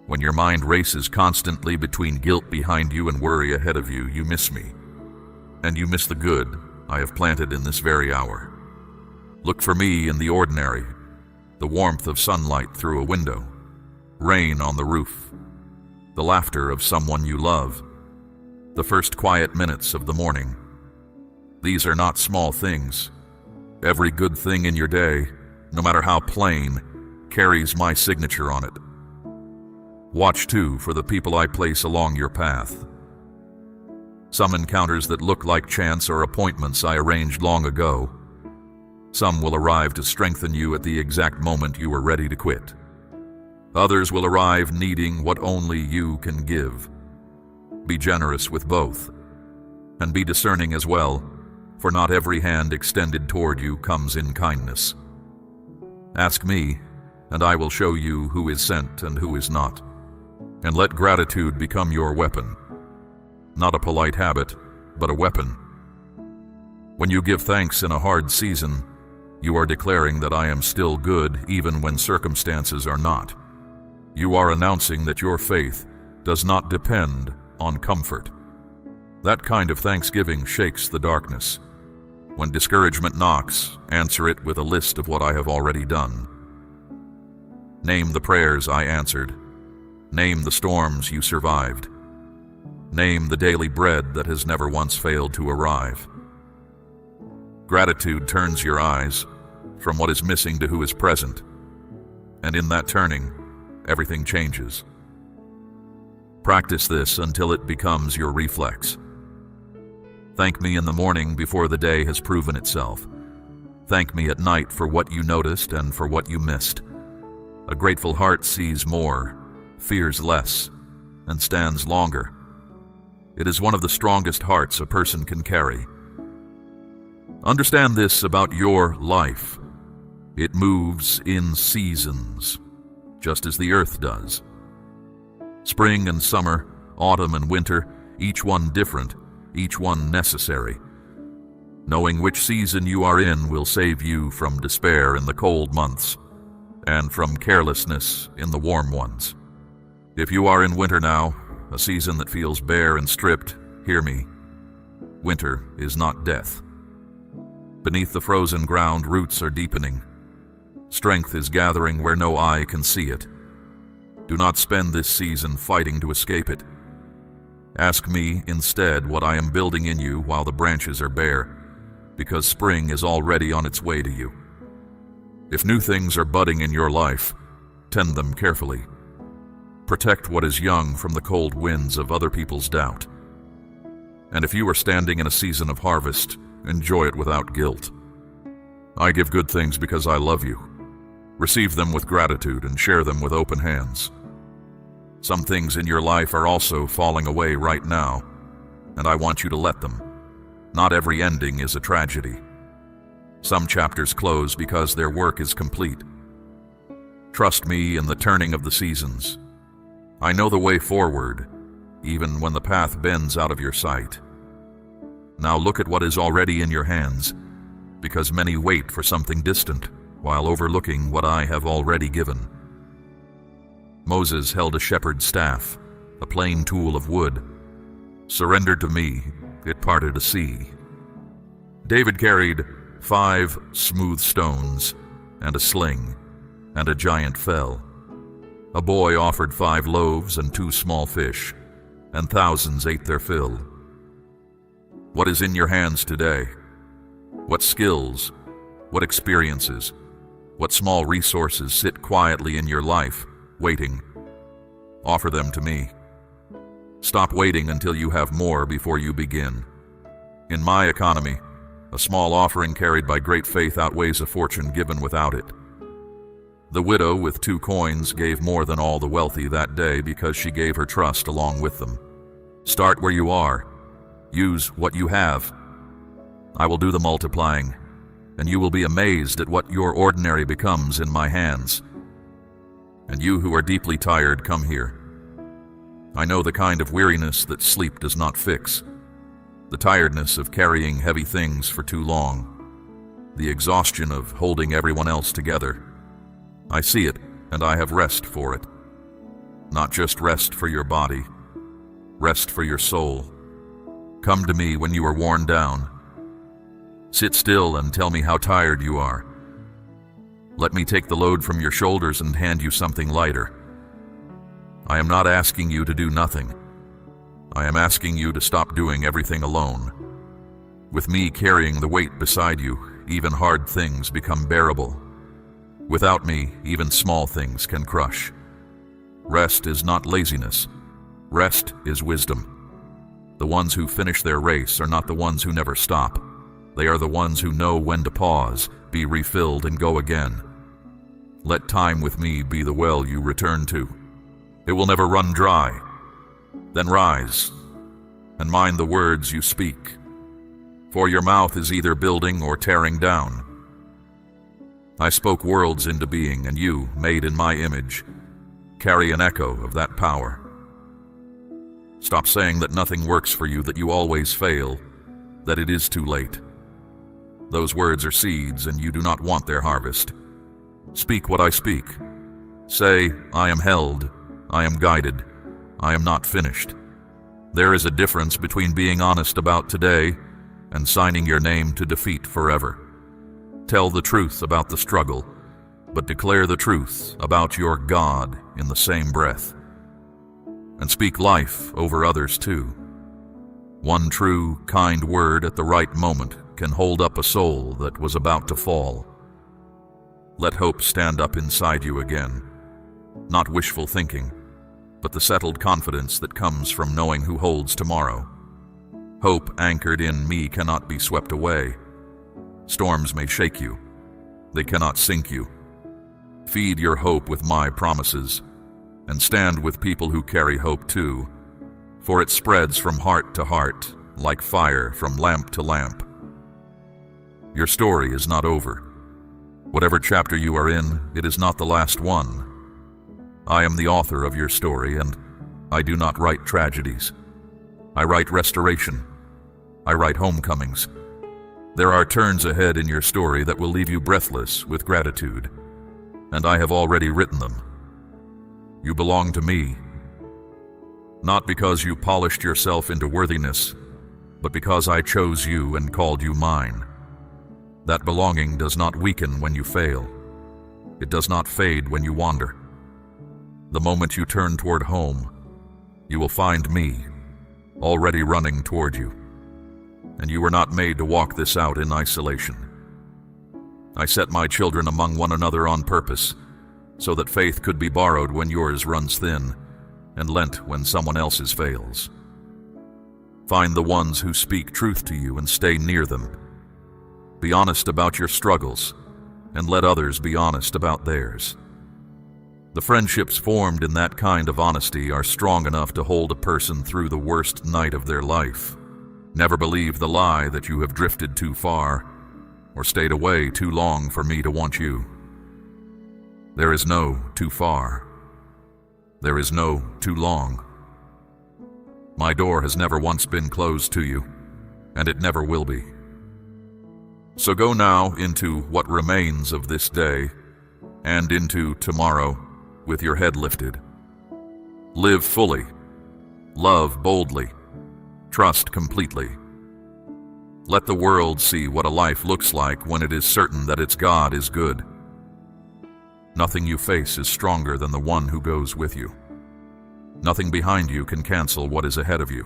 When your mind races constantly between guilt behind you and worry ahead of you, you miss me. And you miss the good I have planted in this very hour. Look for me in the ordinary, the warmth of sunlight through a window, rain on the roof, the laughter of someone you love, the first quiet minutes of the morning. These are not small things. Every good thing in your day, no matter how plain, carries my signature on it. Watch, too, for the people I place along your path. Some encounters that look like chance or appointments I arranged long ago. Some will arrive to strengthen you at the exact moment you are ready to quit. Others will arrive needing what only you can give. Be generous with both, and be discerning as well, for not every hand extended toward you comes in kindness. Ask me, and I will show you who is sent and who is not. And let gratitude become your weapon. not a polite habit, but a weapon. When you give thanks in a hard season, you are declaring that I am still good even when circumstances are not. You are announcing that your faith does not depend on comfort. That kind of thanksgiving shakes the darkness. When discouragement knocks, answer it with a list of what I have already done. Name the prayers I answered. Name the storms you survived. Name the daily bread that has never once failed to arrive. Gratitude turns your eyes from what is missing to who is present, and in that turning, everything changes. Practice this until it becomes your reflex. Thank me in the morning before the day has proven itself. Thank me at night for what you noticed and for what you missed. A grateful heart sees more, fears less, and stands longer. It is one of the strongest hearts a person can carry. Understand this about your life. It moves in seasons, just as the earth does. Spring and summer, autumn and winter, each one different, each one necessary. Knowing which season you are in will save you from despair in the cold months and from carelessness in the warm ones. If you are in winter now, a season that feels bare and stripped, hear me. Winter is not death. Beneath the frozen ground, roots are deepening. Strength is gathering where no eye can see it. Do not spend this season fighting to escape it. Ask me instead what I am building in you while the branches are bare, because spring is already on its way to you. If new things are budding in your life, tend them carefully. Protect what is young from the cold winds of other people's doubt. And if you are standing in a season of harvest, enjoy it without guilt. I give good things because I love you. Receive them with gratitude and share them with open hands. Some things in your life are also falling away right now, and I want you to let them. Not every ending is a tragedy. Some chapters close because their work is complete. Trust me in the turning of the seasons. I know the way forward, even when the path bends out of your sight. Now look at what is already in your hands, because many wait for something distant, while overlooking what I have already given. Moses held a shepherd's staff, a plain tool of wood. Surrendered to me, it parted a sea. David carried 5 smooth stones and a sling, and a giant fell. A boy offered 5 loaves and 2 small fish, and thousands ate their fill. What is in your hands today? What skills, what experiences, what small resources sit quietly in your life, waiting? Offer them to me. Stop waiting until you have more before you begin. In my economy, a small offering carried by great faith outweighs a fortune given without it. The widow with 2 coins gave more than all the wealthy that day because she gave her trust along with them. Start where you are. Use what you have. I will do the multiplying, and you will be amazed at what your ordinary becomes in my hands. And you who are deeply tired, come here. I know the kind of weariness that sleep does not fix, the tiredness of carrying heavy things for too long, the exhaustion of holding everyone else together. I see it, and I have rest for it. Not just rest for your body, rest for your soul. Come to me when you are worn down. Sit still and tell me how tired you are. Let me take the load from your shoulders and hand you something lighter. I am not asking you to do nothing. I am asking you to stop doing everything alone. With me carrying the weight beside you, even hard things become bearable. Without me, even small things can crush. Rest is not laziness. Rest is wisdom. The ones who finish their race are not the ones who never stop. They are the ones who know when to pause, be refilled, and go again. Let time with me be the well you return to. It will never run dry. Then rise, and mind the words you speak, for your mouth is either building or tearing down. I spoke worlds into being, and you, made in my image, carry an echo of that power. Stop saying that nothing works for you, that you always fail, that it is too late. Those words are seeds, and you do not want their harvest. Speak what I speak. Say, I am held, I am guided, I am not finished. There is a difference between being honest about today and signing your name to defeat forever. Tell the truth about the struggle, but declare the truth about your God in the same breath. And speak life over others too. One true, kind word at the right moment can hold up a soul that was about to fall. Let hope stand up inside you again. Not wishful thinking, but the settled confidence that comes from knowing who holds tomorrow. Hope anchored in me cannot be swept away. Storms may shake you. They cannot sink you. Feed your hope with my promises, and stand with people who carry hope too, for it spreads from heart to heart, like fire from lamp to lamp. Your story is not over. Whatever chapter you are in, it is not the last one. I am the author of your story, and I do not write tragedies. I write restoration. I write homecomings. There are turns ahead in your story that will leave you breathless with gratitude, and I have already written them. You belong to me, not because you polished yourself into worthiness, but because I chose you and called you mine. That belonging does not weaken when you fail. It does not fade when you wander. The moment you turn toward home, you will find me, already running toward you. And you were not made to walk this out in isolation. I set my children among one another on purpose, so that faith could be borrowed when yours runs thin, and lent when someone else's fails. Find the ones who speak truth to you and stay near them. Be honest about your struggles, and let others be honest about theirs. The friendships formed in that kind of honesty are strong enough to hold a person through the worst night of their life. Never believe the lie that you have drifted too far or stayed away too long for me to want you. There is no too far. There is no too long. My door has never once been closed to you, and it never will be. So go now into what remains of this day and into tomorrow with your head lifted. Live fully, love boldly, trust completely. Let the world see what a life looks like when it is certain that its God is good. Nothing you face is stronger than the one who goes with you. Nothing behind you can cancel what is ahead of you.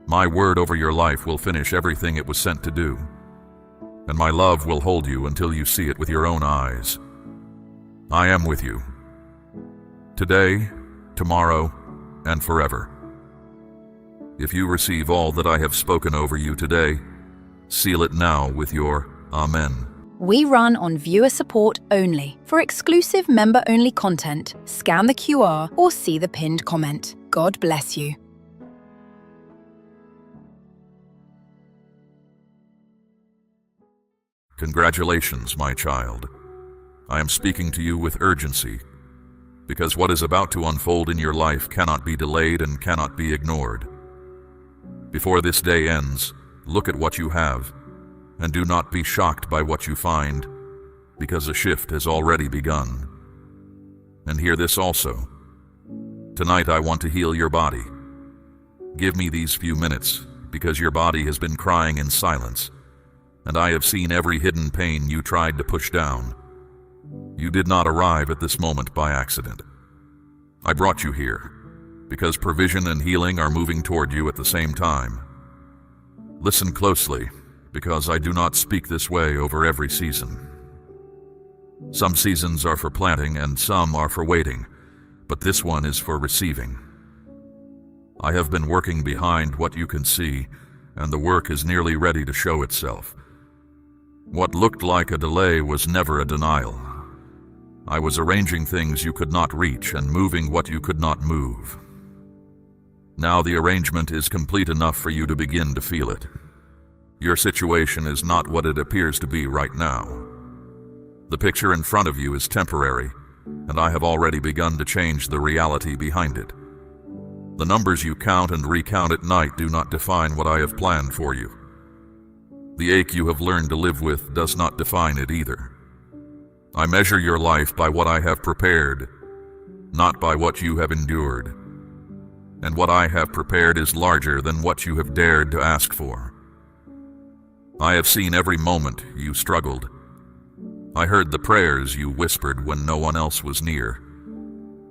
My word over your life will finish everything it was sent to do, and my love will hold you until you see it with your own eyes. I am with you, today, tomorrow, and forever. If you receive all that I have spoken over you today, seal it now with your Amen. We run on viewer support only. For exclusive member-only content, scan the QR or see the pinned comment. God bless you. Congratulations, my child. I am speaking to you with urgency, because what is about to unfold in your life cannot be delayed and cannot be ignored. Before this day ends, look at what you have, and do not be shocked by what you find, because a shift has already begun. And hear this also. Tonight I want to heal your body. Give me these few minutes, because your body has been crying in silence, and I have seen every hidden pain you tried to push down. You did not arrive at this moment by accident. I brought you here, because provision and healing are moving toward you at the same time. Listen closely, because I do not speak this way over every season. Some seasons are for planting and some are for waiting, but this one is for receiving. I have been working behind what you can see, and the work is nearly ready to show itself. What looked like a delay was never a denial. I was arranging things you could not reach and moving what you could not move. Now the arrangement is complete enough for you to begin to feel it. Your situation is not what it appears to be right now. The picture in front of you is temporary, and I have already begun to change the reality behind it. The numbers you count and recount at night do not define what I have planned for you. The ache you have learned to live with does not define it either. I measure your life by what I have prepared, not by what you have endured. And what I have prepared is larger than what you have dared to ask for. I have seen every moment you struggled. I heard the prayers you whispered when no one else was near,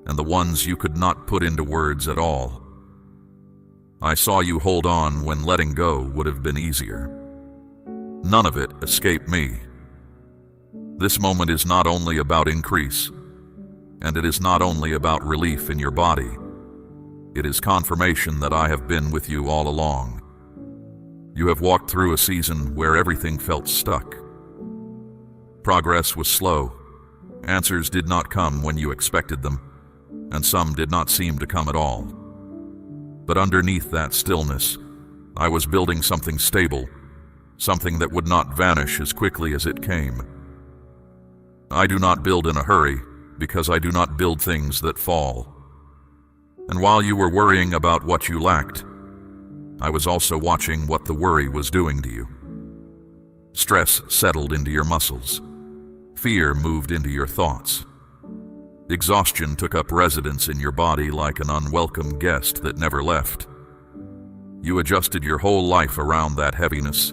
and the ones you could not put into words at all. I saw you hold on when letting go would have been easier. None of it escaped me. This moment is not only about increase, and it is not only about relief in your body. It is confirmation that I have been with you all along. You have walked through a season where everything felt stuck. Progress was slow. Answers did not come when you expected them, and some did not seem to come at all. But underneath that stillness, I was building something stable, something that would not vanish as quickly as it came. I do not build in a hurry, because I do not build things that fall. And while you were worrying about what you lacked, I was also watching what the worry was doing to you. Stress settled into your muscles. Fear moved into your thoughts. Exhaustion took up residence in your body like an unwelcome guest that never left. You adjusted your whole life around that heaviness,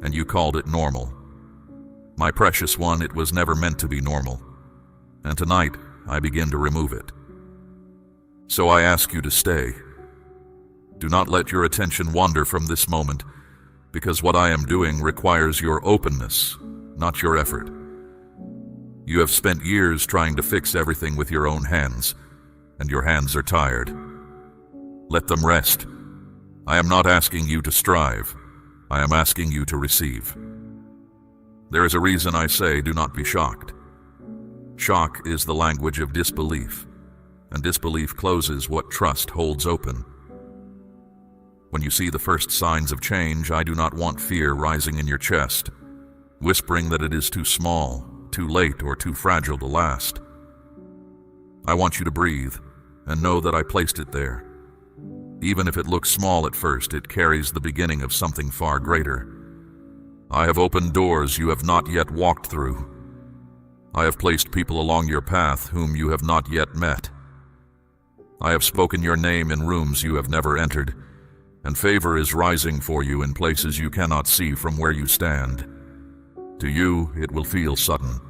and you called it normal. My precious one, it was never meant to be normal, and tonight I begin to remove it. So I ask you to stay. Do not let your attention wander from this moment, because what I am doing requires your openness, not your effort. You have spent years trying to fix everything with your own hands, and your hands are tired. Let them rest. I am not asking you to strive. I am asking you to receive. There is a reason I say do not be shocked. Shock is the language of disbelief, and disbelief closes what trust holds open. When you see the first signs of change, I do not want fear rising in your chest, whispering that it is too small, too late, or too fragile to last. I want you to breathe and know that I placed it there. Even if it looks small at first, it carries the beginning of something far greater. I have opened doors you have not yet walked through. I have placed people along your path whom you have not yet met. I have spoken your name in rooms you have never entered, and favor is rising for you in places you cannot see from where you stand. To you, it will feel sudden.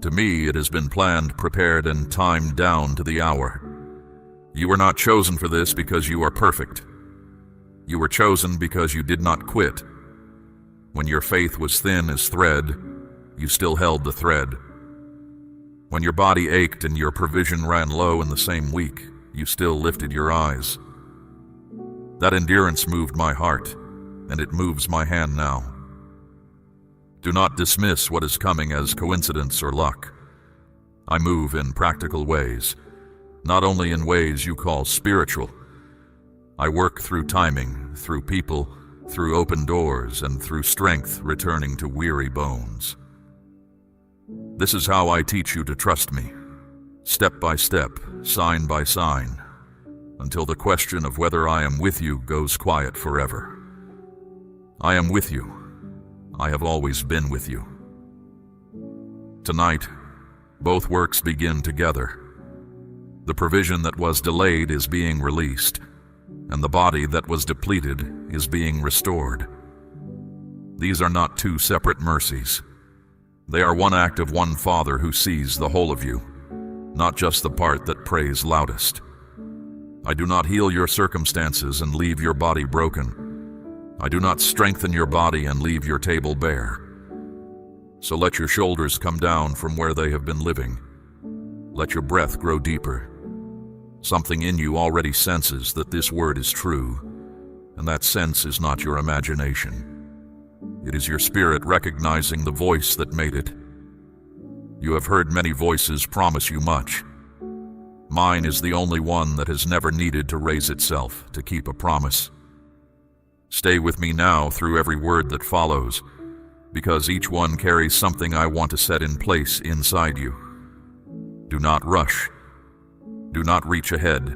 To me, it has been planned, prepared, and timed down to the hour. You were not chosen for this because you are perfect. You were chosen because you did not quit. When your faith was thin as thread, you still held the thread. When your body ached and your provision ran low in the same week, you still lifted your eyes. That endurance moved my heart, and it moves my hand now. Do not dismiss what is coming as coincidence or luck. I move in practical ways, not only in ways you call spiritual. I work through timing, through people, through open doors, and through strength returning to weary bones. This is how I teach you to trust me, step by step, sign by sign, until the question of whether I am with you goes quiet forever. I am with you. I have always been with you. Tonight, both works begin together. The provision that was delayed is being released, and the body that was depleted is being restored. These are not two separate mercies. They are one act of one Father who sees the whole of you, not just the part that prays loudest. I do not heal your circumstances and leave your body broken. I do not strengthen your body and leave your table bare. So let your shoulders come down from where they have been living. Let your breath grow deeper. Something in you already senses that this word is true, and that sense is not your imagination. It is your spirit recognizing the voice that made it. You have heard many voices promise you much. Mine is the only one that has never needed to raise itself to keep a promise. Stay with me now through every word that follows, because each one carries something I want to set in place inside you. Do not rush. Do not reach ahead.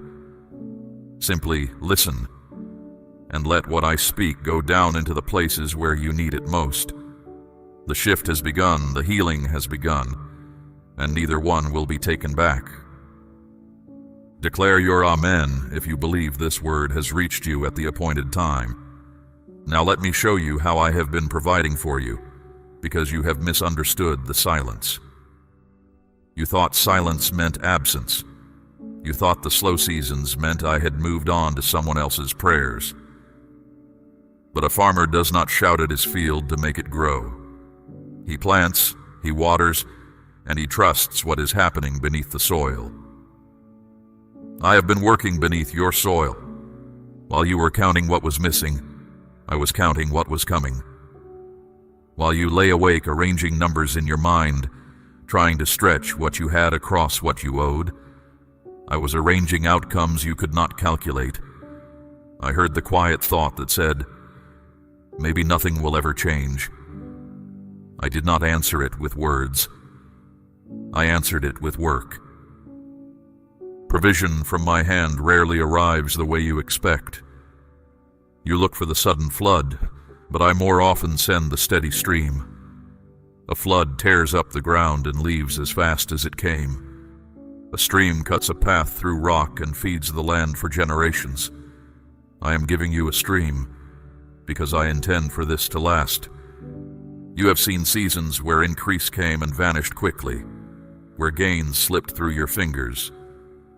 Simply listen, and let what I speak go down into the places where you need it most. The shift has begun, the healing has begun, and neither one will be taken back. Declare your Amen if you believe this word has reached you at the appointed time. Now let me show you how I have been providing for you, because you have misunderstood the silence. You thought silence meant absence. You thought the slow seasons meant I had moved on to someone else's prayers. But a farmer does not shout at his field to make it grow. He plants, he waters, and he trusts what is happening beneath the soil. I have been working beneath your soil. While you were counting what was missing, I was counting what was coming. While you lay awake arranging numbers in your mind, trying to stretch what you had across what you owed, I was arranging outcomes you could not calculate. I heard the quiet thought that said, maybe nothing will ever change. I did not answer it with words. I answered it with work. Provision from my hand rarely arrives the way you expect. You look for the sudden flood, but I more often send the steady stream. A flood tears up the ground and leaves as fast as it came. A stream cuts a path through rock and feeds the land for generations. I am giving you a stream because I intend for this to last. You have seen seasons where increase came and vanished quickly, where gains slipped through your fingers,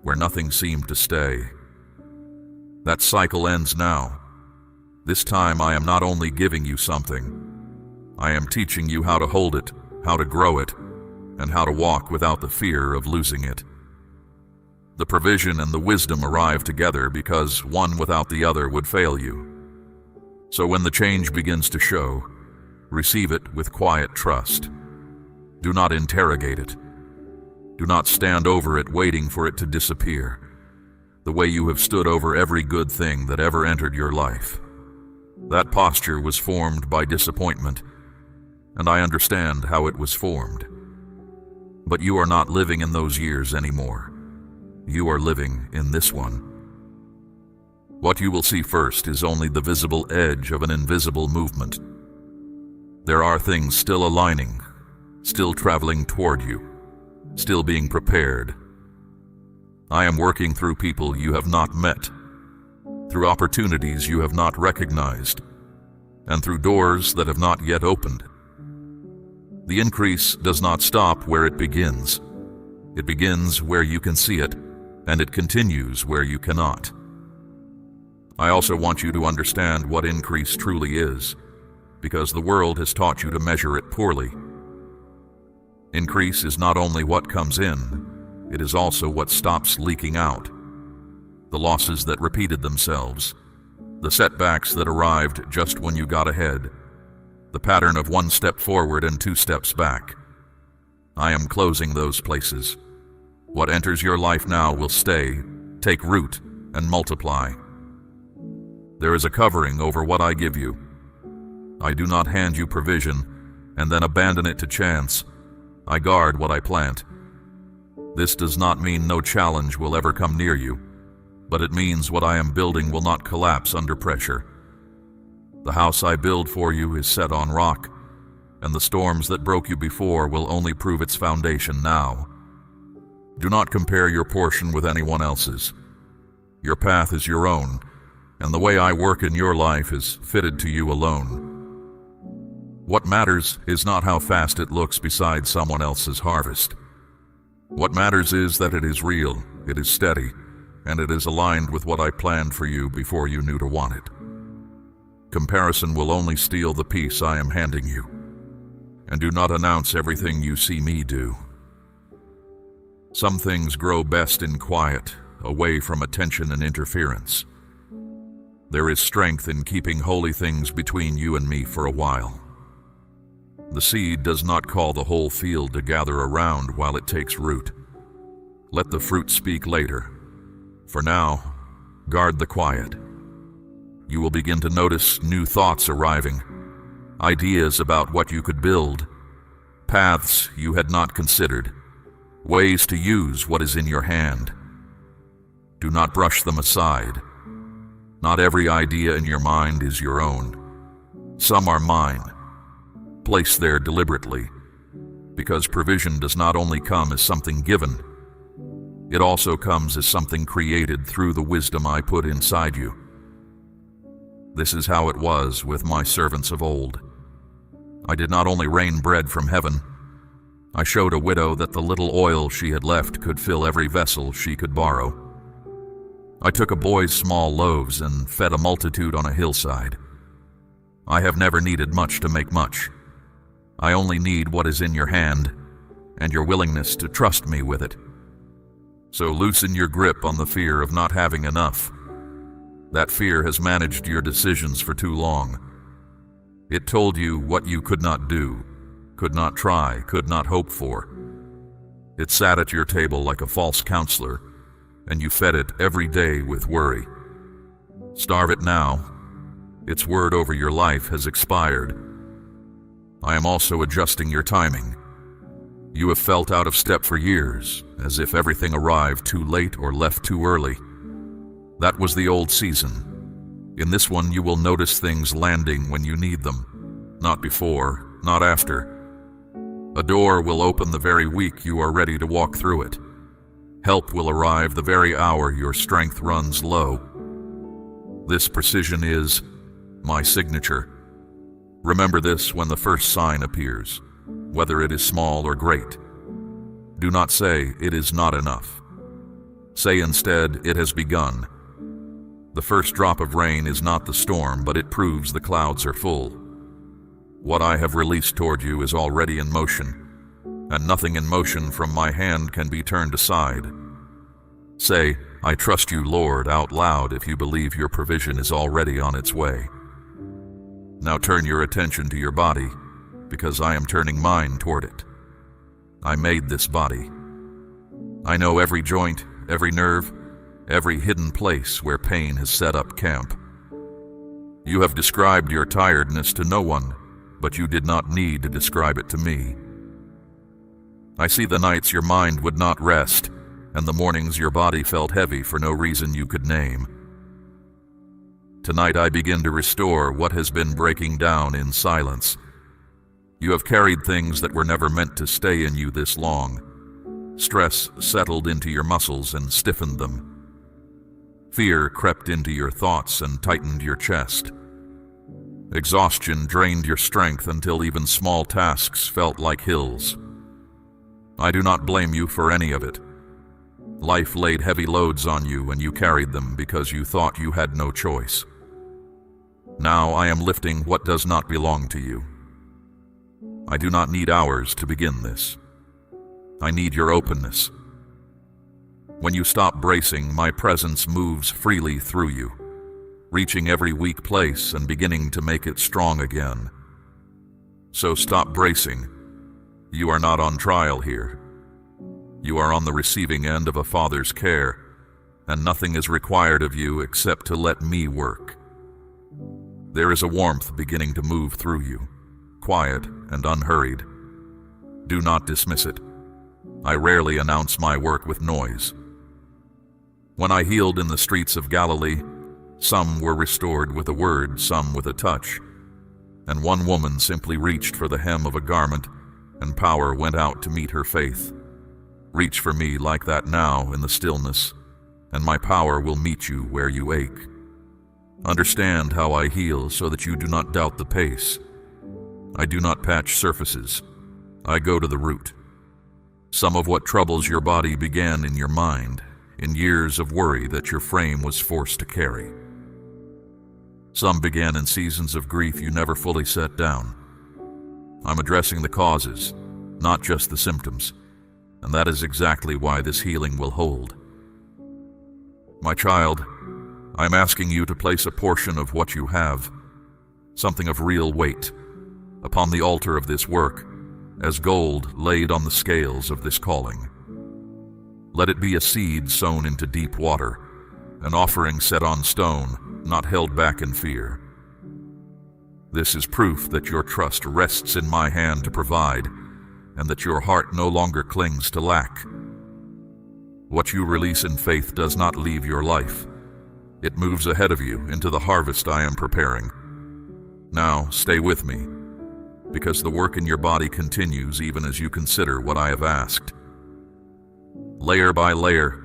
where nothing seemed to stay. That cycle ends now. This time I am not only giving you something, I am teaching you how to hold it, how to grow it, and how to walk without the fear of losing it. The provision and the wisdom arrive together because one without the other would fail you. So when the change begins to show, receive it with quiet trust. Do not interrogate it. Do not stand over it waiting for it to disappear, the way you have stood over every good thing that ever entered your life. That posture was formed by disappointment, and I understand how it was formed. But you are not living in those years anymore. You are living in this one. What you will see first is only the visible edge of an invisible movement. There are things still aligning, still traveling toward you, still being prepared. I am working through people you have not met, through opportunities you have not recognized, and through doors that have not yet opened. The increase does not stop where it begins. It begins where you can see it, and it continues where you cannot. I also want you to understand what increase truly is, because the world has taught you to measure it poorly. Increase is not only what comes in, it is also what stops leaking out. The losses that repeated themselves, the setbacks that arrived just when you got ahead, the pattern of 1 step forward and 2 steps back. I am closing those places. What enters your life now will stay, take root, and multiply. There is a covering over what I give you. I do not hand you provision and then abandon it to chance. I guard what I plant. This does not mean no challenge will ever come near you, but it means what I am building will not collapse under pressure. The house I build for you is set on rock, and the storms that broke you before will only prove its foundation now. Do not compare your portion with anyone else's. Your path is your own, and the way I work in your life is fitted to you alone. What matters is not how fast it looks beside someone else's harvest. What matters is that it is real, it is steady, and it is aligned with what I planned for you before you knew to want it. Comparison will only steal the peace I am handing you. And do not announce everything you see me do. Some things grow best in quiet, away from attention and interference. There is strength in keeping holy things between you and me for a while. The seed does not call the whole field to gather around while it takes root. Let the fruit speak later. For now, guard the quiet. You will begin to notice new thoughts arriving, ideas about what you could build, paths you had not considered, ways to use what is in your hand. Do not brush them aside. Not every idea in your mind is your own. Some are mine, placed there deliberately, because provision does not only come as something given, it also comes as something created through the wisdom I put inside you. This is how it was with my servants of old. I did not only rain bread from heaven, I showed a widow that the little oil she had left could fill every vessel she could borrow. I took a boy's small loaves and fed a multitude on a hillside. I have never needed much to make much. I only need what is in your hand and your willingness to trust me with it. So loosen your grip on the fear of not having enough. That fear has managed your decisions for too long. It told you what you could not do, could not try, could not hope for. It sat at your table like a false counselor, and you fed it every day with worry. Starve it now. Its word over your life has expired. I am also adjusting your timing. You have felt out of step for years, as if everything arrived too late or left too early. That was the old season. In this one, you will notice things landing when you need them. Not before, not after. A door will open the very week you are ready to walk through it. Help will arrive the very hour your strength runs low. This precision is my signature. Remember this when the first sign appears, whether it is small or great. Do not say it is not enough. Say instead, it has begun. The first drop of rain is not the storm, but it proves the clouds are full. What I have released toward you is already in motion, and nothing in motion from my hand can be turned aside. Say, I trust you, Lord, out loud if you believe your provision is already on its way. Now turn your attention to your body, because I am turning mine toward it. I made this body. I know every joint, every nerve, every hidden place where pain has set up camp. You have described your tiredness to no one, but you did not need to describe it to me. I see the nights your mind would not rest, and the mornings your body felt heavy for no reason you could name. Tonight I begin to restore what has been breaking down in silence. You have carried things that were never meant to stay in you this long. Stress settled into your muscles and stiffened them. Fear crept into your thoughts and tightened your chest. Exhaustion drained your strength until even small tasks felt like hills. I do not blame you for any of it. Life laid heavy loads on you and you carried them because you thought you had no choice. Now I am lifting what does not belong to you. I do not need hours to begin this. I need your openness. When you stop bracing, my presence moves freely through you, reaching every weak place and beginning to make it strong again. So stop bracing. You are not on trial here. You are on the receiving end of a father's care, and nothing is required of you except to let me work. There is a warmth beginning to move through you, quiet and unhurried. Do not dismiss it. I rarely announce my work with noise. When I healed in the streets of Galilee, some were restored with a word, some with a touch, and one woman simply reached for the hem of a garment, and power went out to meet her faith. Reach for me like that now in the stillness, and my power will meet you where you ache. Understand how I heal so that you do not doubt the pace. I do not patch surfaces. I go to the root. Some of what troubles your body began in your mind, in years of worry that your frame was forced to carry. Some began in seasons of grief you never fully set down. I'm addressing the causes, not just the symptoms, and that is exactly why this healing will hold. My child, I'm asking you to place a portion of what you have, something of real weight, upon the altar of this work, as gold laid on the scales of this calling. Let it be a seed sown into deep water, an offering set on stone, not held back in fear. This is proof that your trust rests in my hand to provide, and that your heart no longer clings to lack. What you release in faith does not leave your life. It moves ahead of you into the harvest I am preparing. Now, stay with me, because the work in your body continues even as you consider what I have asked. Layer by layer,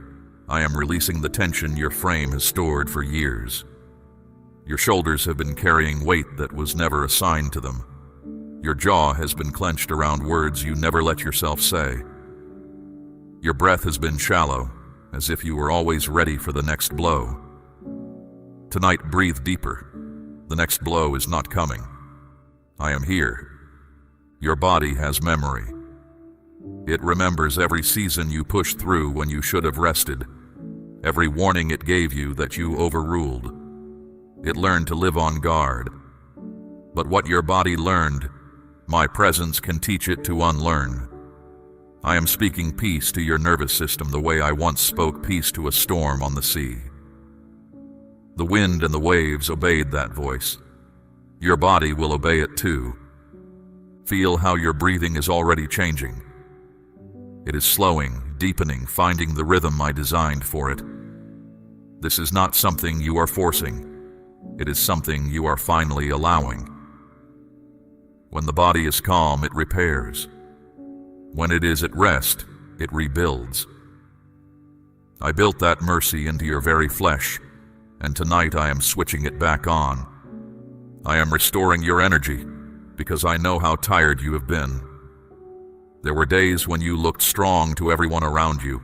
I am releasing the tension your frame has stored for years. Your shoulders have been carrying weight that was never assigned to them. Your jaw has been clenched around words you never let yourself say. Your breath has been shallow, as if you were always ready for the next blow. Tonight, breathe deeper. The next blow is not coming. I am here. Your body has memory. It remembers every season you pushed through when you should have rested, every warning it gave you that you overruled. It learned to live on guard. But what your body learned, my presence can teach it to unlearn. I am speaking peace to your nervous system the way I once spoke peace to a storm on the sea. The wind and the waves obeyed that voice. Your body will obey it too. Feel how your breathing is already changing. It is slowing, deepening, finding the rhythm I designed for it. This is not something you are forcing. It is something you are finally allowing. When the body is calm, it repairs. When it is at rest, it rebuilds. I built that mercy into your very flesh, and tonight I am switching it back on. I am restoring your energy, because I know how tired you have been. There were days when you looked strong to everyone around you,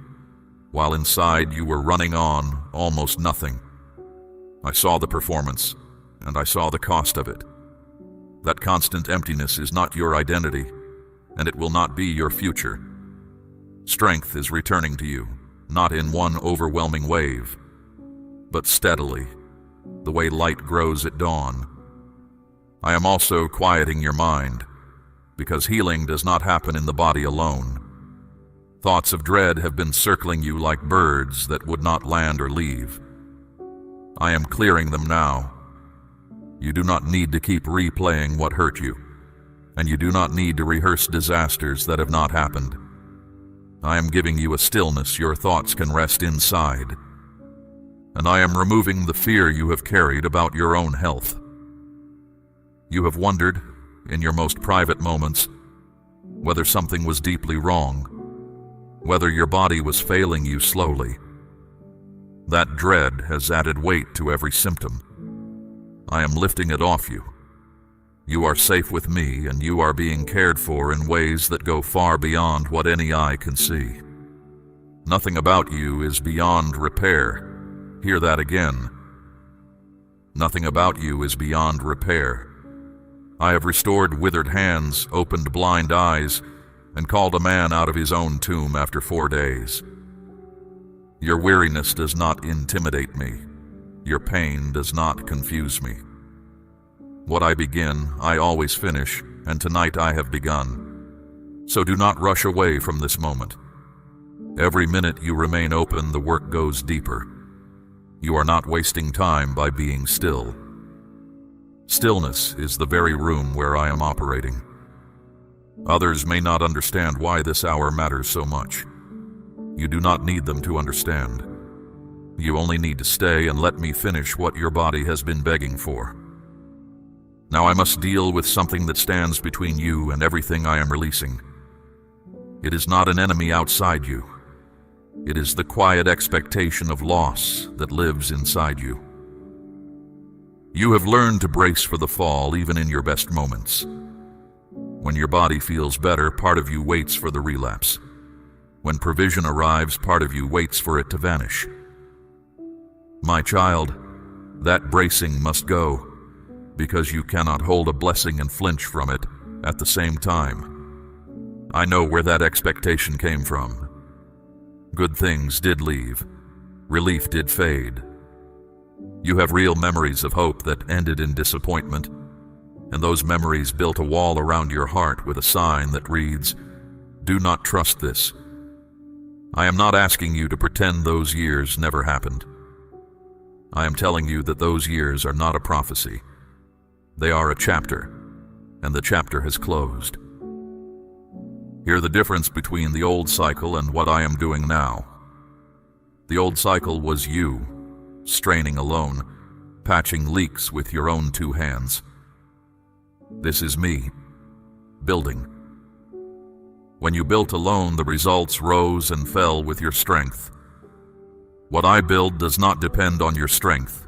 while inside you were running on almost nothing. I saw the performance, and I saw the cost of it. That constant emptiness is not your identity, and it will not be your future. Strength is returning to you, not in one overwhelming wave, but steadily, the way light grows at dawn. I am also quieting your mind, because healing does not happen in the body alone. Thoughts of dread have been circling you like birds that would not land or leave. I am clearing them now. You do not need to keep replaying what hurt you, and you do not need to rehearse disasters that have not happened. I am giving you a stillness your thoughts can rest inside, and I am removing the fear you have carried about your own health. You have wondered, in your most private moments, whether something was deeply wrong, whether your body was failing you slowly. That dread has added weight to every symptom. I am lifting it off you. You are safe with me, and you are being cared for in ways that go far beyond what any eye can see. Nothing about you is beyond repair. Hear that again. Nothing about you is beyond repair. I have restored withered hands, opened blind eyes, and called a man out of his own tomb after 4 days. Your weariness does not intimidate me. Your pain does not confuse me. What I begin, I always finish, and tonight I have begun. So do not rush away from this moment. Every minute you remain open, the work goes deeper. You are not wasting time by being still. Stillness is the very room where I am operating. Others may not understand why this hour matters so much. You do not need them to understand. You only need to stay and let me finish what your body has been begging for. Now I must deal with something that stands between you and everything I am releasing. It is not an enemy outside you. It is the quiet expectation of loss that lives inside you. You have learned to brace for the fall even in your best moments. When your body feels better, part of you waits for the relapse. When provision arrives, part of you waits for it to vanish. My child, that bracing must go, because you cannot hold a blessing and flinch from it at the same time. I know where that expectation came from. Good things did leave. Relief did fade. You have real memories of hope that ended in disappointment, and those memories built a wall around your heart with a sign that reads, "Do not trust this." I am not asking you to pretend those years never happened. I am telling you that those years are not a prophecy. They are a chapter, and the chapter has closed. Hear the difference between the old cycle and what I am doing now. The old cycle was you, straining alone, patching leaks with your own 2 hands. This is me, building. When you built alone, the results rose and fell with your strength. What I build does not depend on your strength,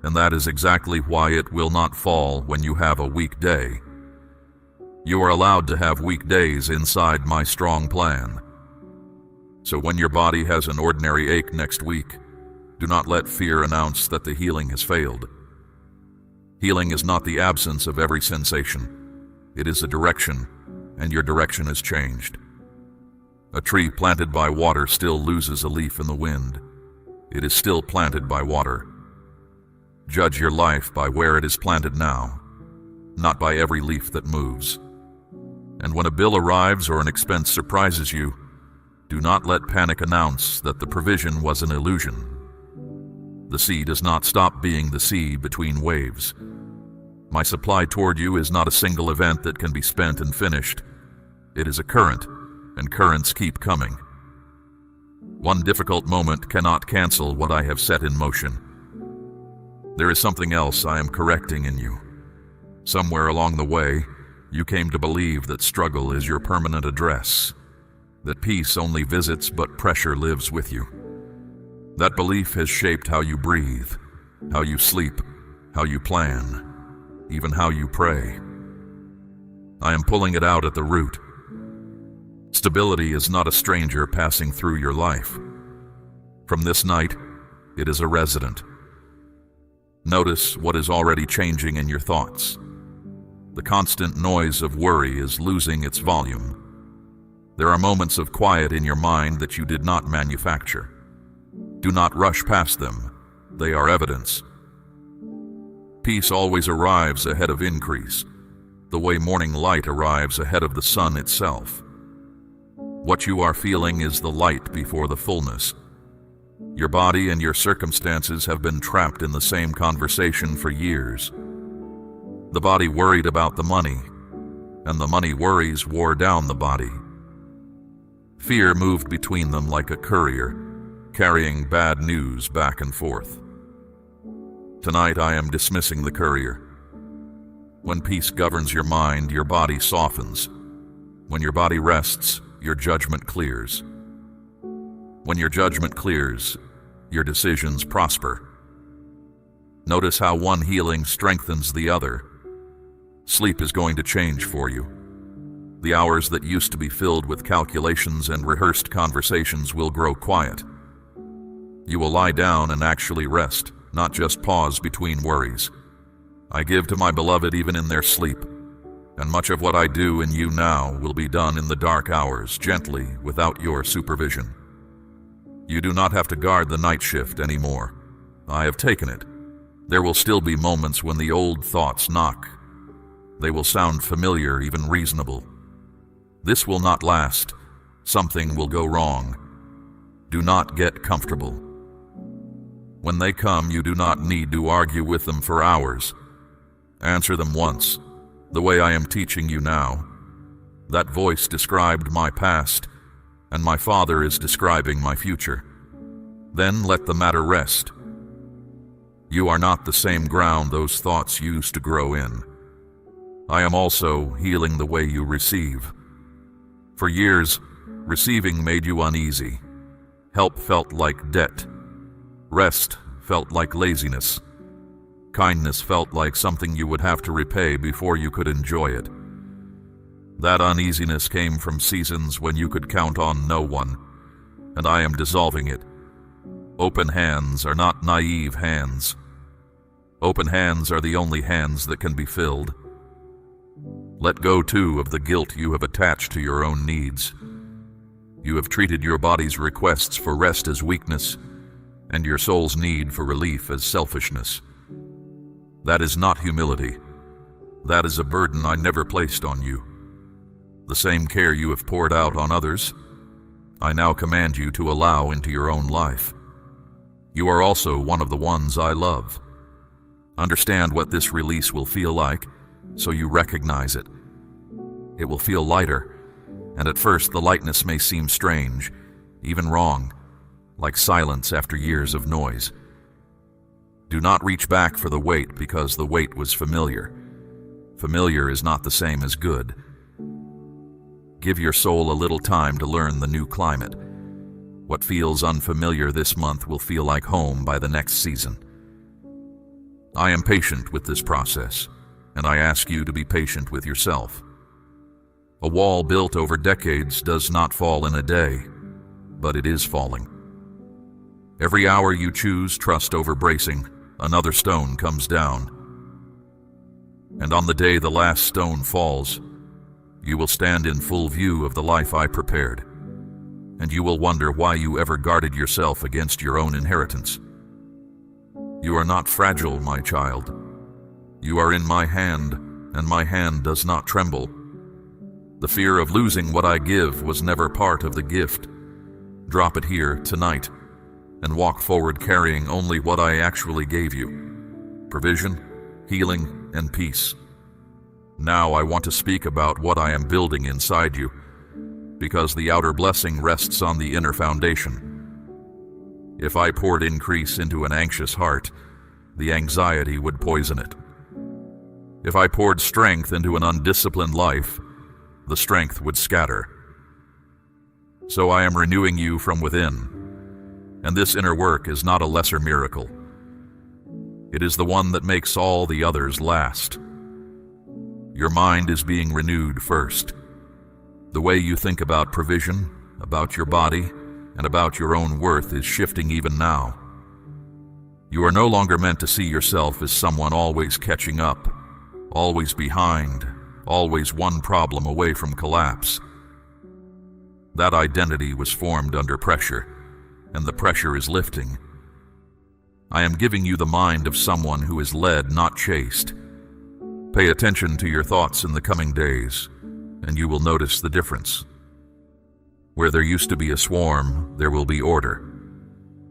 and that is exactly why it will not fall when you have a weak day. You are allowed to have weak days inside my strong plan. So when your body has an ordinary ache next week, do not let fear announce that the healing has failed. Healing is not the absence of every sensation. It is a direction, and your direction has changed. A tree planted by water still loses a leaf in the wind. It is still planted by water. Judge your life by where it is planted now, not by every leaf that moves. And when a bill arrives or an expense surprises you, do not let panic announce that the provision was an illusion. The sea does not stop being the sea between waves. My supply toward you is not a single event that can be spent and finished. It is a current, and currents keep coming. One difficult moment cannot cancel what I have set in motion. There is something else I am correcting in you. Somewhere along the way, you came to believe that struggle is your permanent address, that peace only visits but pressure lives with you. That belief has shaped how you breathe, how you sleep, how you plan, even how you pray. I am pulling it out at the root. Stability is not a stranger passing through your life. From this night, it is a resident. Notice what is already changing in your thoughts. The constant noise of worry is losing its volume. There are moments of quiet in your mind that you did not manufacture. Do not rush past them. They are evidence. Peace always arrives ahead of increase, the way morning light arrives ahead of the sun itself. What you are feeling is the light before the fullness. Your body and your circumstances have been trapped in the same conversation for years. The body worried about the money, and the money worries wore down the body. Fear moved between them like a courier, carrying bad news back and forth. Tonight I am dismissing the courier. When peace governs your mind, your body softens. When your body rests, your judgment clears. When your judgment clears, your decisions prosper. Notice how one healing strengthens the other. Sleep is going to change for you. The hours that used to be filled with calculations and rehearsed conversations will grow quiet. You will lie down and actually rest, not just pause between worries. I give to my beloved even in their sleep, and much of what I do in you now will be done in the dark hours, gently, without your supervision. You do not have to guard the night shift anymore. I have taken it. There will still be moments when the old thoughts knock. They will sound familiar, even reasonable. This will not last. Something will go wrong. Do not get comfortable. When they come, you do not need to argue with them for hours. Answer them once, the way I am teaching you now. That voice described my past, and my Father is describing my future. Then let the matter rest. You are not the same ground those thoughts used to grow in. I am also healing the way you receive. For years, receiving made you uneasy. Help felt like debt. Rest felt like laziness. Kindness felt like something you would have to repay before you could enjoy it. That uneasiness came from seasons when you could count on no one, and I am dissolving it. Open hands are not naive hands. Open hands are the only hands that can be filled. Let go, too, of the guilt you have attached to your own needs. You have treated your body's requests for rest as weakness, and your soul's need for relief as selfishness. That is not humility. That is a burden I never placed on you. The same care you have poured out on others, I now command you to allow into your own life. You are also one of the ones I love. Understand what this release will feel like, so you recognize it. It will feel lighter, and at first the lightness may seem strange, even wrong, like silence after years of noise. Do not reach back for the weight because the weight was familiar. Familiar is not the same as good. Give your soul a little time to learn the new climate. What feels unfamiliar this month will feel like home by the next season. I am patient with this process, and I ask you to be patient with yourself. A wall built over decades does not fall in a day, but it is falling. Every hour you choose trust over bracing, another stone comes down. And on the day the last stone falls, you will stand in full view of the life I prepared, and you will wonder why you ever guarded yourself against your own inheritance. You are not fragile, my child. You are in my hand, and my hand does not tremble. The fear of losing what I give was never part of the gift. Drop it here tonight, and walk forward carrying only what I actually gave you: provision, healing, and peace. Now I want to speak about what I am building inside you, because the outer blessing rests on the inner foundation. If I poured increase into an anxious heart, the anxiety would poison it. If I poured strength into an undisciplined life, the strength would scatter. So I am renewing you from within, and this inner work is not a lesser miracle. It is the one that makes all the others last. Your mind is being renewed first. The way you think about provision, about your body, and about your own worth is shifting even now. You are no longer meant to see yourself as someone always catching up, always behind, always one problem away from collapse. That identity was formed under pressure, and the pressure is lifting. I am giving you the mind of someone who is led, not chased. Pay attention to your thoughts in the coming days, and you will notice the difference. Where there used to be a swarm, there will be order.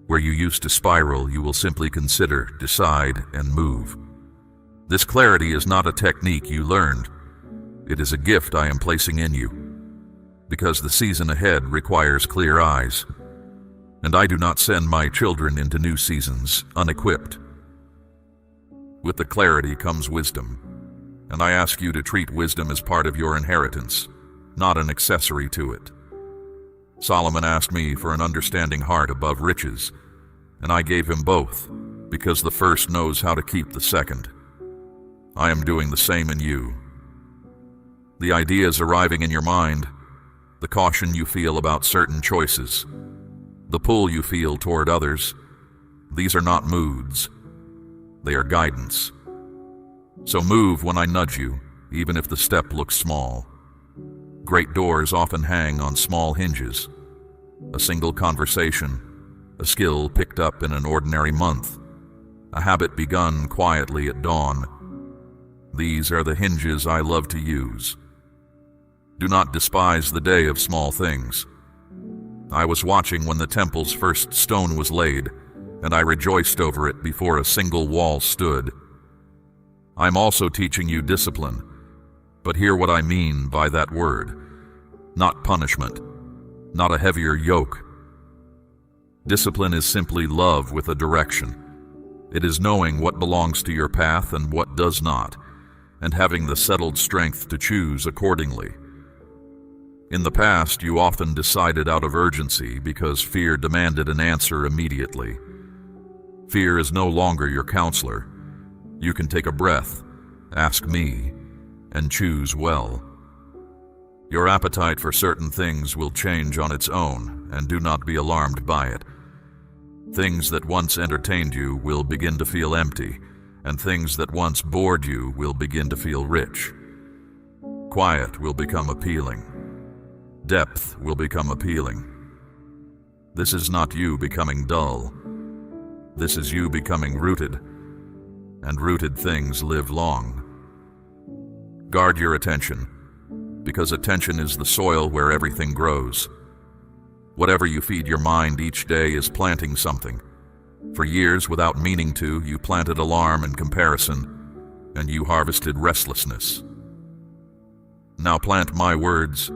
Where you used to spiral, you will simply consider, decide, and move. This clarity is not a technique you learned. It is a gift I am placing in you, because the season ahead requires clear eyes, and I do not send my children into new seasons unequipped. With the clarity comes wisdom, and I ask you to treat wisdom as part of your inheritance, not an accessory to it. Solomon asked me for an understanding heart above riches, and I gave him both, because the first knows how to keep the second. I am doing the same in you. The ideas arriving in your mind, the caution you feel about certain choices, the pull you feel toward others, these are not moods. They are guidance. So move when I nudge you, even if the step looks small. Great doors often hang on small hinges. A single conversation, a skill picked up in an ordinary month, a habit begun quietly at dawn. These are the hinges I love to use. Do not despise the day of small things. I was watching when the temple's first stone was laid, and I rejoiced over it before a single wall stood. I'm also teaching you discipline, but hear what I mean by that word. Not punishment, not a heavier yoke. Discipline is simply love with a direction. It is knowing what belongs to your path and what does not, and having the settled strength to choose accordingly. In the past, you often decided out of urgency because fear demanded an answer immediately. Fear is no longer your counselor. You can take a breath, ask me, and choose well. Your appetite for certain things will change on its own, and do not be alarmed by it. Things that once entertained you will begin to feel empty, and things that once bored you will begin to feel rich. Quiet will become appealing. Depth will become appealing. This is not you becoming dull. This is you becoming rooted, and rooted things live long. Guard your attention, because attention is the soil where everything grows. Whatever you feed your mind each day is planting something. For years, without meaning to, you planted alarm and comparison, and you harvested restlessness. Now plant my words,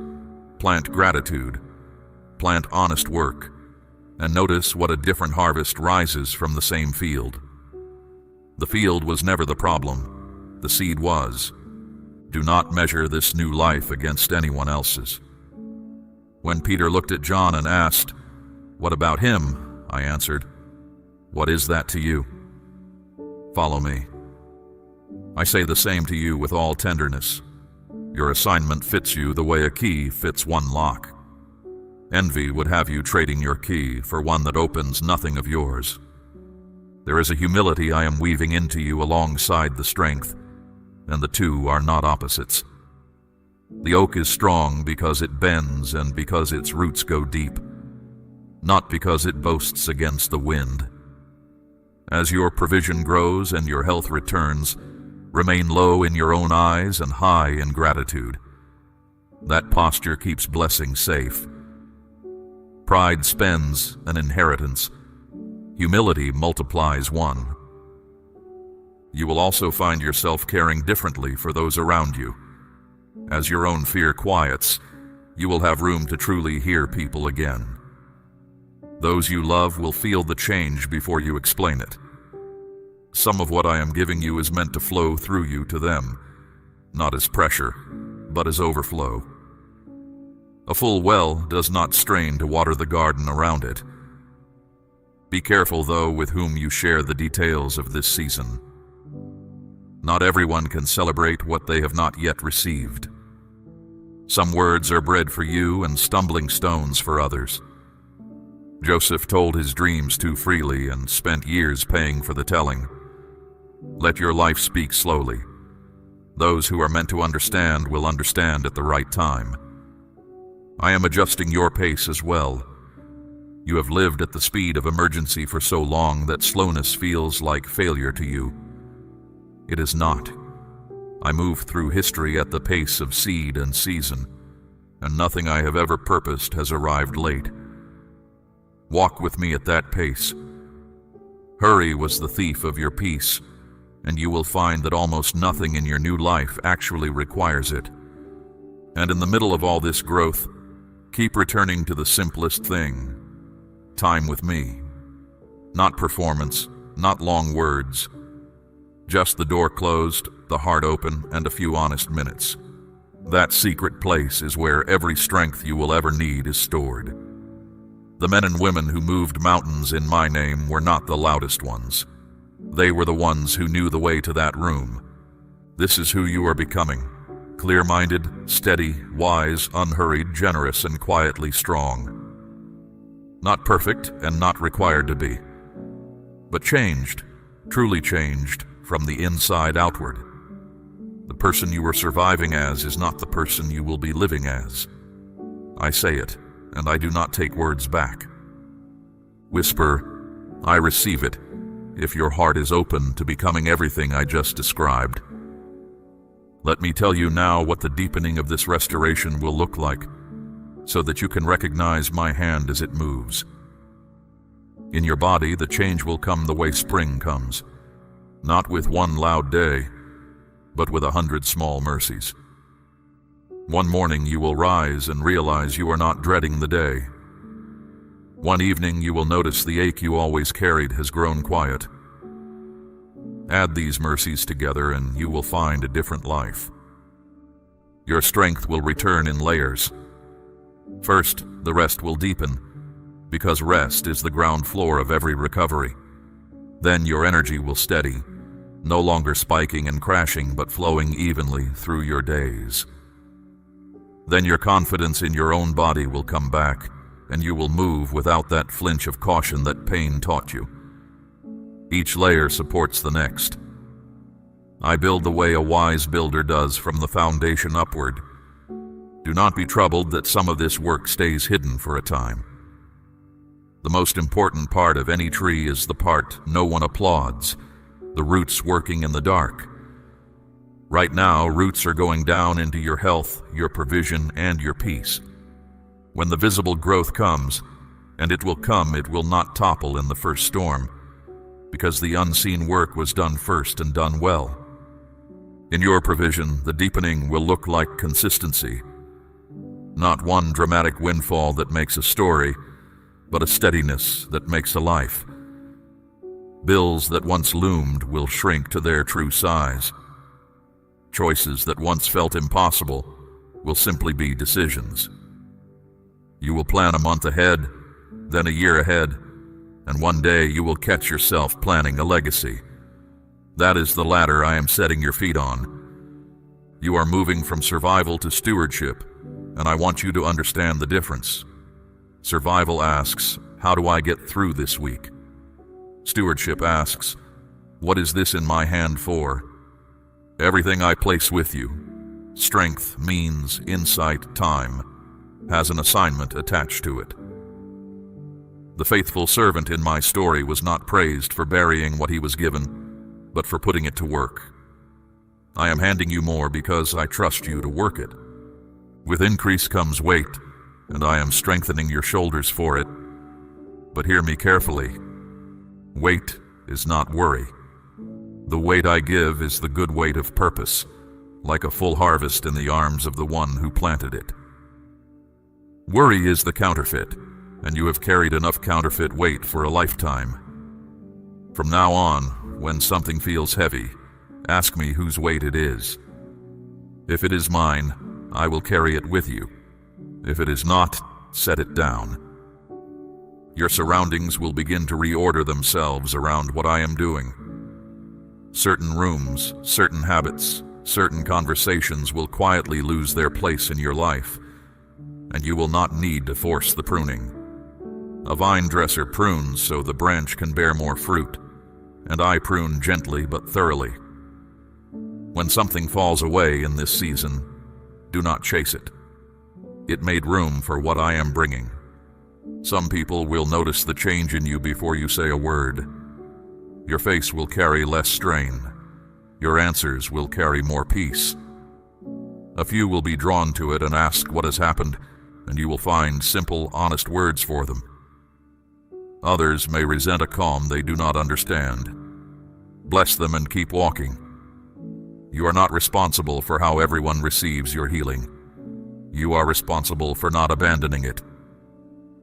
plant gratitude, plant honest work, and notice what a different harvest rises from the same field. The field was never the problem. The seed was. Do not measure this new life against anyone else's. When Peter looked at John and asked, "What about him?" I answered, "What is that to you? Follow me." I say the same to you with all tenderness. Your assignment fits you the way a key fits one lock. Envy would have you trading your key for one that opens nothing of yours. There is a humility I am weaving into you alongside the strength, and the two are not opposites. The oak is strong because it bends and because its roots go deep, not because it boasts against the wind. As your provision grows and your health returns, remain low in your own eyes and high in gratitude. That posture keeps blessing safe. Pride spends an inheritance. Humility multiplies one. You will also find yourself caring differently for those around you. As your own fear quiets, you will have room to truly hear people again. Those you love will feel the change before you explain it. Some of what I am giving you is meant to flow through you to them, not as pressure, but as overflow. A full well does not strain to water the garden around it. Be careful, though, with whom you share the details of this season. Not everyone can celebrate what they have not yet received. Some words are bread for you and stumbling stones for others. Joseph told his dreams too freely and spent years paying for the telling. Let your life speak slowly. Those who are meant to understand will understand at the right time. I am adjusting your pace as well. You have lived at the speed of emergency for so long that slowness feels like failure to you. It is not. I move through history at the pace of seed and season, and nothing I have ever purposed has arrived late. Walk with me at that pace. Hurry was the thief of your peace, and you will find that almost nothing in your new life actually requires it. And in the middle of all this growth, keep returning to the simplest thing: time with me. Not performance, not long words. Just the door closed, the heart open, and a few honest minutes. That secret place is where every strength you will ever need is stored. The men and women who moved mountains in my name were not the loudest ones. They were the ones who knew the way to that room. This is who you are becoming: clear-minded, steady, wise, unhurried, generous, and quietly strong. Not perfect and not required to be, but changed, truly changed, from the inside outward. The person you are surviving as is not the person you will be living as. I say it, and I do not take words back. Whisper, "I receive it," if your heart is open to becoming everything I just described. Let me tell you now what the deepening of this restoration will look like, so that you can recognize my hand as it moves. In your body, the change will come the way spring comes, not with one loud day, but with 100 small mercies. One morning you will rise and realize you are not dreading the day. One evening you will notice the ache you always carried has grown quiet. Add these mercies together and you will find a different life. Your strength will return in layers. First, the rest will deepen, because rest is the ground floor of every recovery. Then your energy will steady, no longer spiking and crashing, but flowing evenly through your days. Then your confidence in your own body will come back, and you will move without that flinch of caution that pain taught you. Each layer supports the next. I build the way a wise builder does, from the foundation upward. Do not be troubled that some of this work stays hidden for a time. The most important part of any tree is the part no one applauds, the roots working in the dark. Right now, roots are going down into your health, your provision, and your peace. When the visible growth comes, and it will not topple in the first storm, because the unseen work was done first and done well. In your provision, the deepening will look like consistency. Not one dramatic windfall that makes a story, but a steadiness that makes a life. Bills that once loomed will shrink to their true size. Choices that once felt impossible will simply be decisions. You will plan a month ahead, then a year ahead, and one day you will catch yourself planning a legacy. That is the ladder I am setting your feet on. You are moving from survival to stewardship, and I want you to understand the difference. Survival asks, how do I get through this week? Stewardship asks, what is this in my hand for? Everything I place with you, strength, means, insight, time, has an assignment attached to it. The faithful servant in my story was not praised for burying what he was given, but for putting it to work. I am handing you more because I trust you to work it. With increase comes weight, and I am strengthening your shoulders for it. But hear me carefully. Weight is not worry. The weight I give is the good weight of purpose, like a full harvest in the arms of the one who planted it. Worry is the counterfeit, and you have carried enough counterfeit weight for a lifetime. From now on, when something feels heavy, ask me whose weight it is. If it is mine, I will carry it with you. If it is not, set it down. Your surroundings will begin to reorder themselves around what I am doing. Certain rooms, certain habits, certain conversations will quietly lose their place in your life, and you will not need to force the pruning. A vine dresser prunes so the branch can bear more fruit, and I prune gently but thoroughly. When something falls away in this season, do not chase it. It made room for what I am bringing. Some people will notice the change in you before you say a word. Your face will carry less strain. Your answers will carry more peace. A few will be drawn to it and ask what has happened, and you will find simple, honest words for them. Others may resent a calm they do not understand. Bless them and keep walking. You are not responsible for how everyone receives your healing. You are responsible for not abandoning it.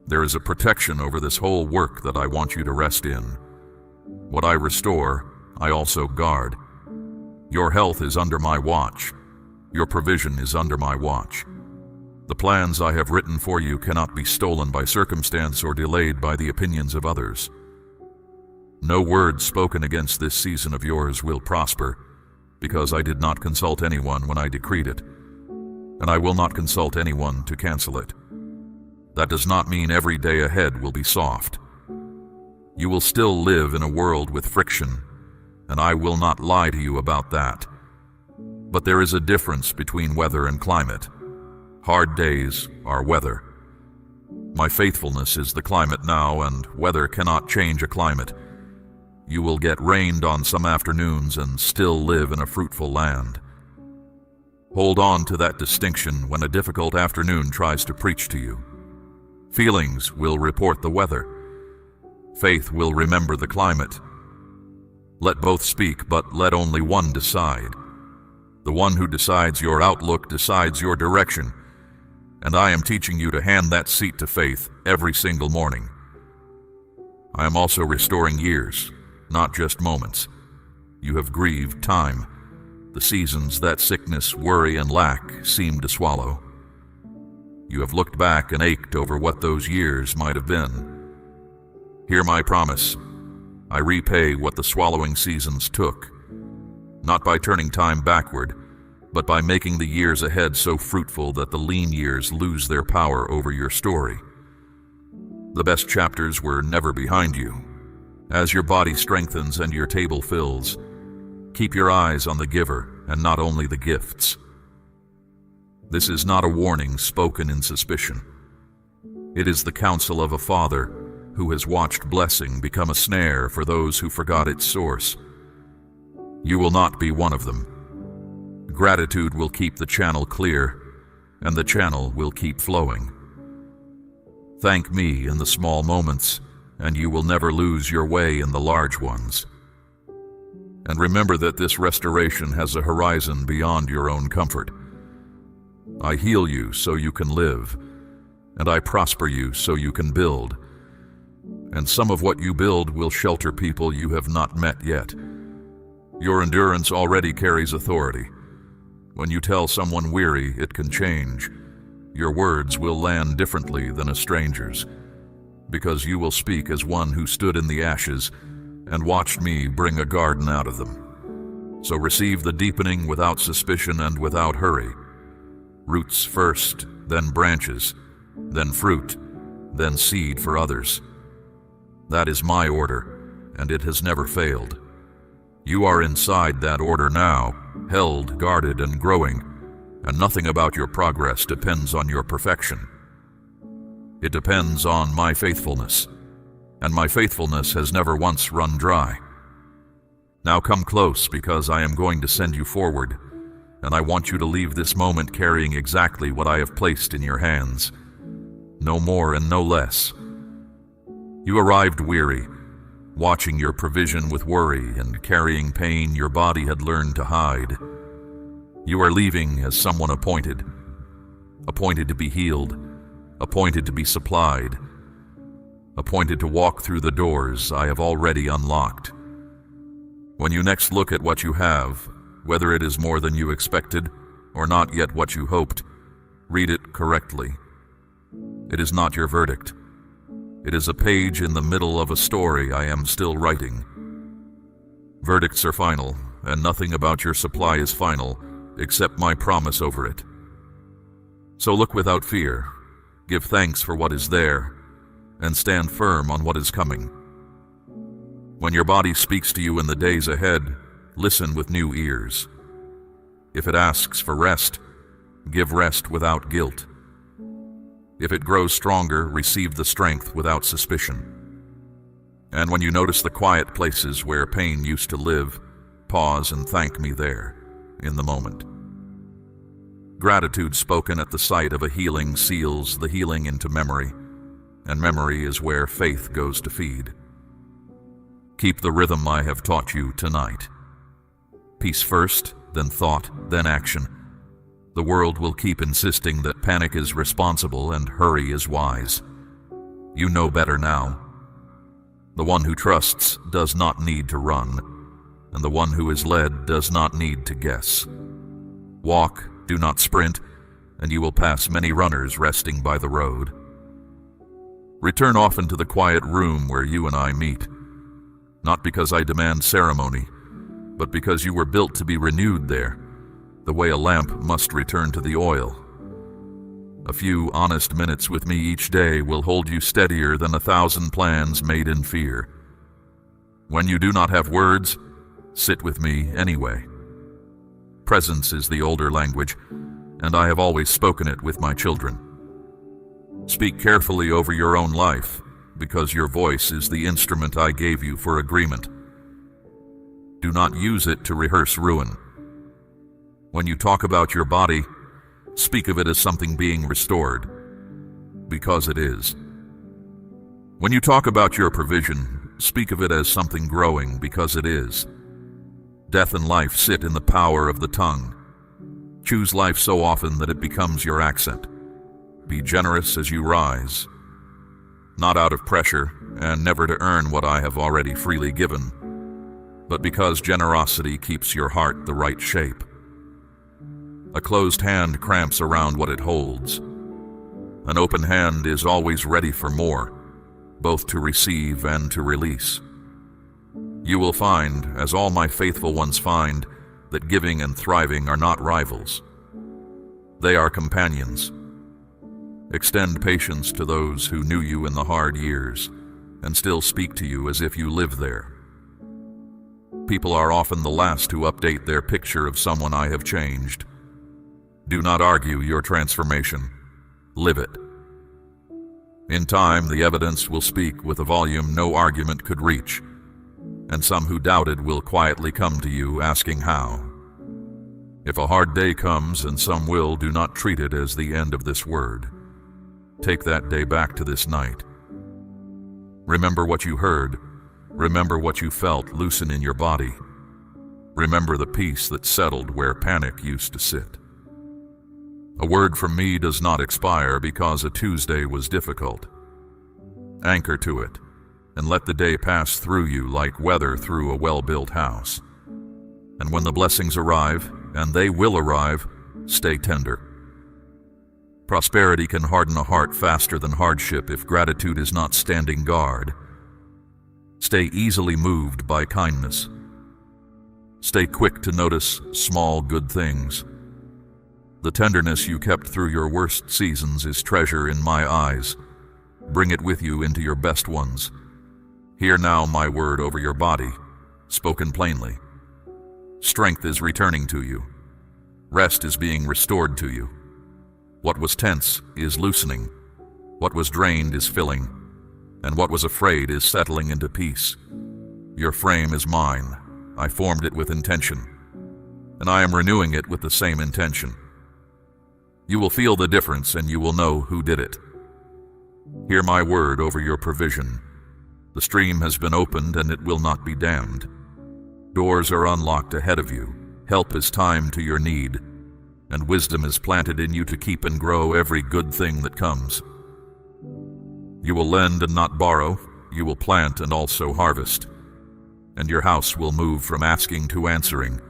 There is a protection over this whole work that I want you to rest in. What I restore, I also guard. Your health is under my watch. Your provision is under my watch. The plans I have written for you cannot be stolen by circumstance or delayed by the opinions of others. No word spoken against this season of yours will prosper, because I did not consult anyone when I decreed it, and I will not consult anyone to cancel it. That does not mean every day ahead will be soft. You will still live in a world with friction, and I will not lie to you about that. But there is a difference between weather and climate. Hard days are weather. My faithfulness is the climate now, and weather cannot change a climate. You will get rained on some afternoons and still live in a fruitful land. Hold on to that distinction when a difficult afternoon tries to preach to you. Feelings will report the weather. Faith will remember the climate. Let both speak, but let only one decide. The one who decides your outlook decides your direction, and I am teaching you to hand that seat to faith every single morning. I am also restoring years, not just moments. You have grieved time, the seasons that sickness, worry, and lack seemed to swallow. You have looked back and ached over what those years might have been. Hear my promise. I repay what the swallowing seasons took, not by turning time backward, but by making the years ahead so fruitful that the lean years lose their power over your story. The best chapters were never behind you. As your body strengthens and your table fills, keep your eyes on the giver and not only the gifts. This is not a warning spoken in suspicion. It is the counsel of a father who has watched blessing become a snare for those who forgot its source. You will not be one of them. Gratitude will keep the channel clear, and the channel will keep flowing. Thank me in the small moments, and you will never lose your way in the large ones. And remember that this restoration has a horizon beyond your own comfort. I heal you so you can live, and I prosper you so you can build. and some of what you build will shelter people you have not met yet. Your endurance already carries authority. When you tell someone weary, it can change. Your words will land differently than a stranger's, because you will speak as one who stood in the ashes and watched me bring a garden out of them. So receive the deepening without suspicion and without hurry. Roots first, then branches, then fruit, then seed for others. That is my order, and it has never failed. You are inside that order now, held, guarded, and growing, and nothing about your progress depends on your perfection. It depends on my faithfulness, and my faithfulness has never once run dry. Now come close, because I am going to send you forward, and I want you to leave this moment carrying exactly what I have placed in your hands. No more and no less. You arrived weary, watching your provision with worry and carrying pain your body had learned to hide. You are leaving as someone appointed to be healed, appointed to be supplied, appointed to walk through the doors I have already unlocked. When you next look at what you have, whether it is more than you expected or not yet what you hoped, read it correctly. It is not your verdict. It is a page in the middle of a story I am still writing. Verdicts are final, and nothing about your supply is final, except my promise over it. So look without fear, give thanks for what is there, and stand firm on what is coming. When your body speaks to you in the days ahead, listen with new ears. If it asks for rest, give rest without guilt. If it grows stronger, receive the strength without suspicion. And when you notice the quiet places where pain used to live, pause and thank me there, in the moment. Gratitude spoken at the sight of a healing seals the healing into memory, and memory is where faith goes to feed. Keep the rhythm I have taught you tonight. Peace first, then thought, then action. The world will keep insisting that panic is responsible and hurry is wise. You know better now. The one who trusts does not need to run, and the one who is led does not need to guess. Walk, do not sprint, and you will pass many runners resting by the road. Return often to the quiet room where you and I meet, not because I demand ceremony, but because you were built to be renewed there, the way a lamp must return to the oil. A few honest minutes with me each day will hold you steadier than 1,000 plans made in fear. When you do not have words, sit with me anyway. Presence is the older language, and I have always spoken it with my children. Speak carefully over your own life, because your voice is the instrument I gave you for agreement. Do not use it to rehearse ruin. When you talk about your body, speak of it as something being restored, because it is. When you talk about your provision, speak of it as something growing, because it is. Death and life sit in the power of the tongue. Choose life so often that it becomes your accent. Be generous as you rise, not out of pressure and never to earn what I have already freely given, but because generosity keeps your heart the right shape. A closed hand cramps around what it holds. An open hand is always ready for more, both to receive and to release. You will find, as all my faithful ones find, that giving and thriving are not rivals. They are companions. Extend patience to those who knew you in the hard years and still speak to you as if you live there. People are often the last to update their picture of someone I have changed. Do not argue your transformation. Live it. In time, the evidence will speak with a volume no argument could reach, and some who doubted will quietly come to you asking how. If a hard day comes, and some will, do not treat it as the end of this word. Take that day back to this night. Remember what you heard. Remember what you felt loosen in your body. Remember the peace that settled where panic used to sit. A word from me does not expire because a Tuesday was difficult. Anchor to it. and let the day pass through you like weather through a well-built house. And when the blessings arrive, and they will arrive, stay tender. Prosperity can harden a heart faster than hardship if gratitude is not standing guard. Stay easily moved by kindness. Stay quick to notice small good things. The tenderness you kept through your worst seasons is treasure in my eyes. Bring it with you into your best ones. Hear now my word over your body, spoken plainly. Strength is returning to you. Rest is being restored to you. What was tense is loosening. What was drained is filling. And what was afraid is settling into peace. Your frame is mine. I formed it with intention. And I am renewing it with the same intention. You will feel the difference and you will know who did it. Hear my word over your provision. The stream has been opened and it will not be dammed. Doors are unlocked ahead of you. Help is timed to your need, and wisdom is planted in you to keep and grow every good thing that comes. You will lend and not borrow. You will plant and also harvest. And your house will move from asking to answering,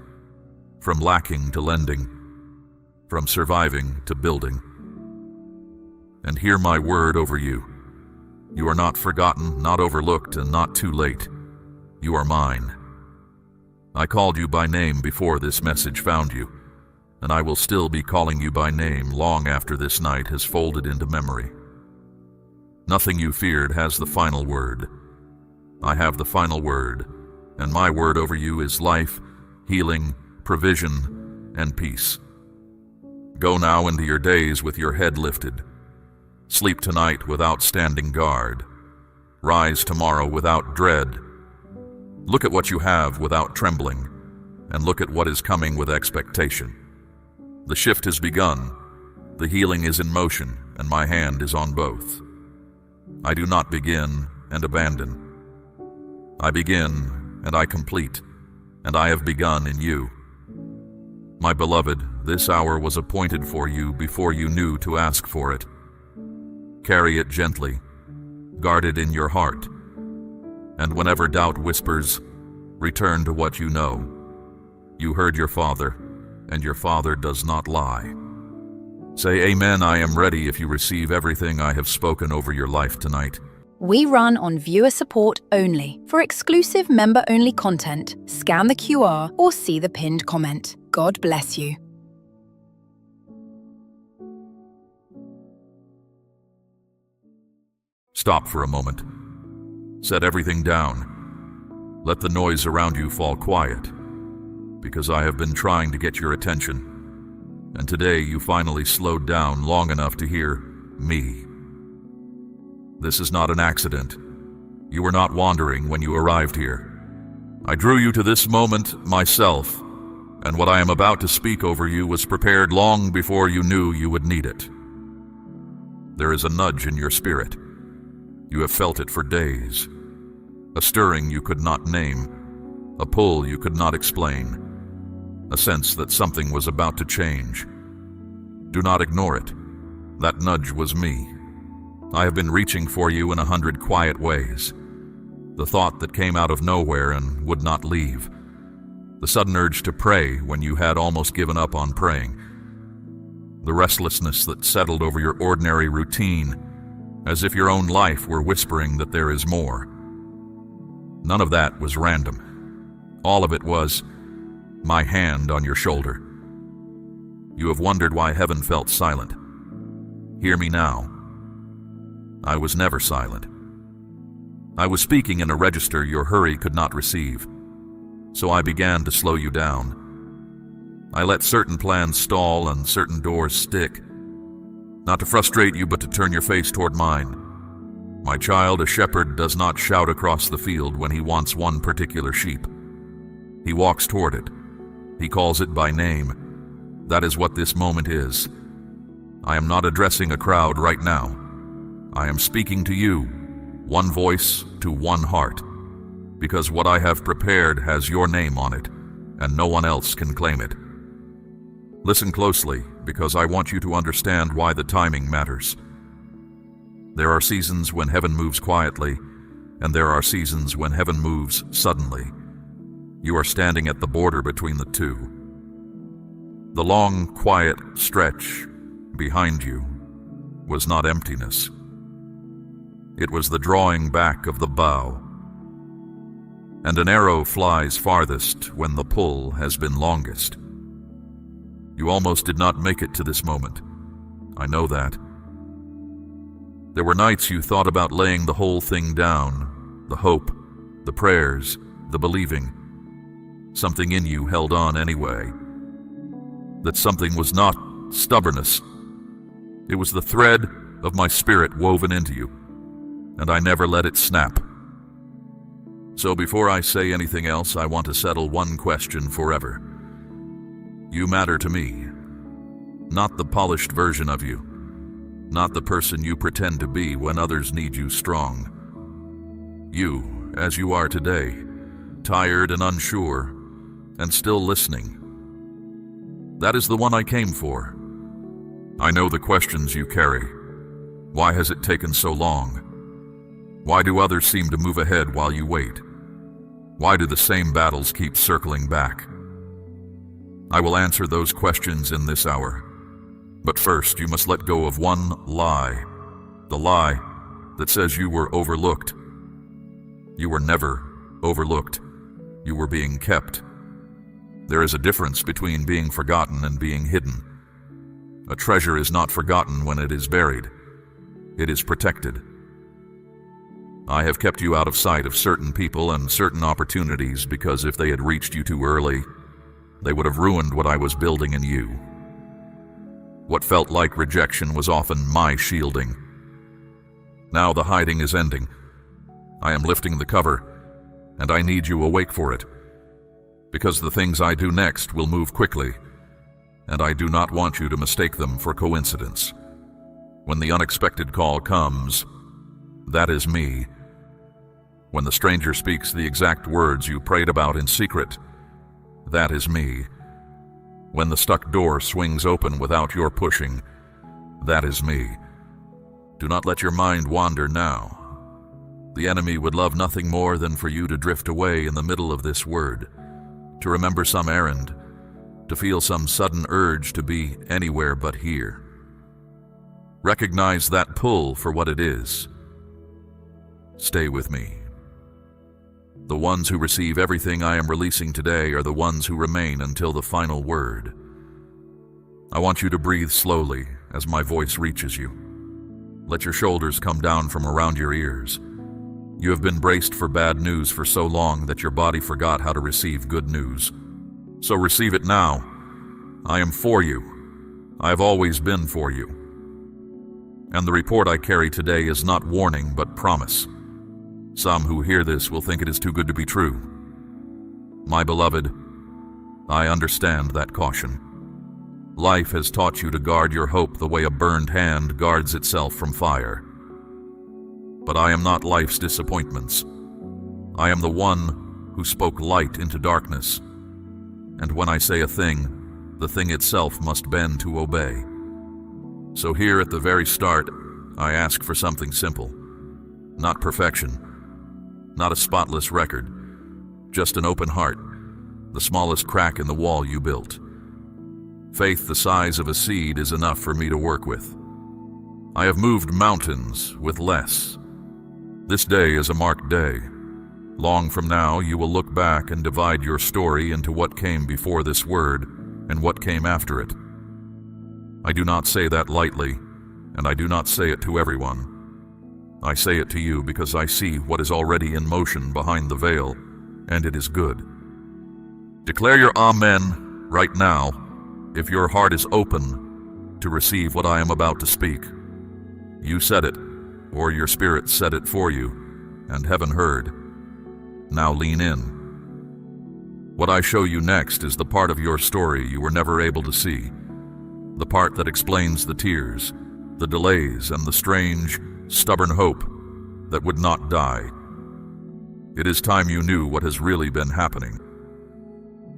from lacking to lending, from surviving to building. And hear my word over you. You are not forgotten, not overlooked, and not too late. You are mine. I called you by name before this message found you, and I will still be calling you by name long after this night has folded into memory. Nothing you feared has the final word. I have the final word, and my word over you is life, healing, provision, and peace. Go now into your days with your head lifted. Sleep tonight without standing guard. Rise tomorrow without dread. Look at what you have without trembling, and look at what is coming with expectation. The shift has begun. The healing is in motion, and my hand is on both. I do not begin and abandon. I begin and I complete, and I have begun in you. My beloved, this hour was appointed for you before you knew to ask for it. Carry it gently, guard it in your heart, and whenever doubt whispers, return to what you know. You heard your Father, and your Father does not lie. Say amen, I am ready if you receive everything I have spoken over your life tonight. We run on viewer support only. For exclusive member-only content, scan the QR or see the pinned comment. God bless you. Stop for a moment. Set everything down. Let the noise around you fall quiet, because I have been trying to get your attention, and today you finally slowed down long enough to hear me. This is not an accident. You were not wandering when you arrived here. I drew you to this moment myself, and what I am about to speak over you was prepared long before you knew you would need it. There is a nudge in your spirit. You have felt it for days. A stirring you could not name, a pull you could not explain, a sense that something was about to change. Do not ignore it. That nudge was me. I have been reaching for you in 100 quiet ways. The thought that came out of nowhere and would not leave. The sudden urge to pray when you had almost given up on praying. The restlessness that settled over your ordinary routine, as if your own life were whispering that there is more. None of that was random. All of it was my hand on your shoulder. You have wondered why heaven felt silent. Hear me now. I was never silent. I was speaking in a register your hurry could not receive, so I began to slow you down. I let certain plans stall and certain doors stick, not to frustrate you, but to turn your face toward mine. My child, a shepherd does not shout across the field when he wants one particular sheep. He walks toward it. He calls it by name. That is what this moment is. I am not addressing a crowd right now. I am speaking to you, one voice to one heart, because what I have prepared has your name on it, and no one else can claim it. Listen closely, because I want you to understand why the timing matters. There are seasons when heaven moves quietly, and there are seasons when heaven moves suddenly. You are standing at the border between the two. The long, quiet stretch behind you was not emptiness. It was the drawing back of the bow. And an arrow flies farthest when the pull has been longest. You almost did not make it to this moment. I know that. There were nights you thought about laying the whole thing down, the hope, the prayers, the believing. Something in you held on anyway. That something was not stubbornness. It was the thread of my spirit woven into you, and I never let it snap. So before I say anything else, I want to settle one question forever. You matter to me. Not the polished version of you. Not the person you pretend to be when others need you strong. You, as you are today, tired and unsure, and still listening. That is the one I came for. I know the questions you carry. Why has it taken so long? Why do others seem to move ahead while you wait? Why do the same battles keep circling back? I will answer those questions in this hour. But first, you must let go of one lie. The lie that says you were overlooked. You were never overlooked. You were being kept. There is a difference between being forgotten and being hidden. A treasure is not forgotten when it is buried. It is protected. I have kept you out of sight of certain people and certain opportunities because if they had reached you too early, they would have ruined what I was building in you. What felt like rejection was often my shielding. Now the hiding is ending. I am lifting the cover, and I need you awake for it. Because the things I do next will move quickly, and I do not want you to mistake them for coincidence. When the unexpected call comes, that is me. When the stranger speaks the exact words you prayed about in secret, that is me. When the stuck door swings open without your pushing, that is me. Do not let your mind wander now. The enemy would love nothing more than for you to drift away in the middle of this word, to remember some errand, to feel some sudden urge to be anywhere but here. Recognize that pull for what it is. Stay with me. The ones who receive everything I am releasing today are the ones who remain until the final word. I want you to breathe slowly as my voice reaches you. Let your shoulders come down from around your ears. You have been braced for bad news for so long that your body forgot how to receive good news. So receive it now. I am for you. I have always been for you. And the report I carry today is not warning but promise. Some who hear this will think it is too good to be true. My beloved, I understand that caution. Life has taught you to guard your hope the way a burned hand guards itself from fire. But I am not life's disappointments. I am the one who spoke light into darkness. And when I say a thing, the thing itself must bend to obey. So here at the very start, I ask for something simple. Not perfection. Not a spotless record, just an open heart, the smallest crack in the wall you built. Faith the size of a seed is enough for me to work with. I have moved mountains with less. This day is a marked day. Long from now, you will look back and divide your story into what came before this word and what came after it. I do not say that lightly, and I do not say it to everyone. I say it to you because I see what is already in motion behind the veil, and it is good. Declare your Amen right now if your heart is open to receive what I am about to speak. You said it, or your spirit said it for you, and heaven heard. Now lean in. What I show you next is the part of your story you were never able to see, the part that explains the tears, the delays, and the strange, stubborn hope that would not die. It is time you knew what has really been happening.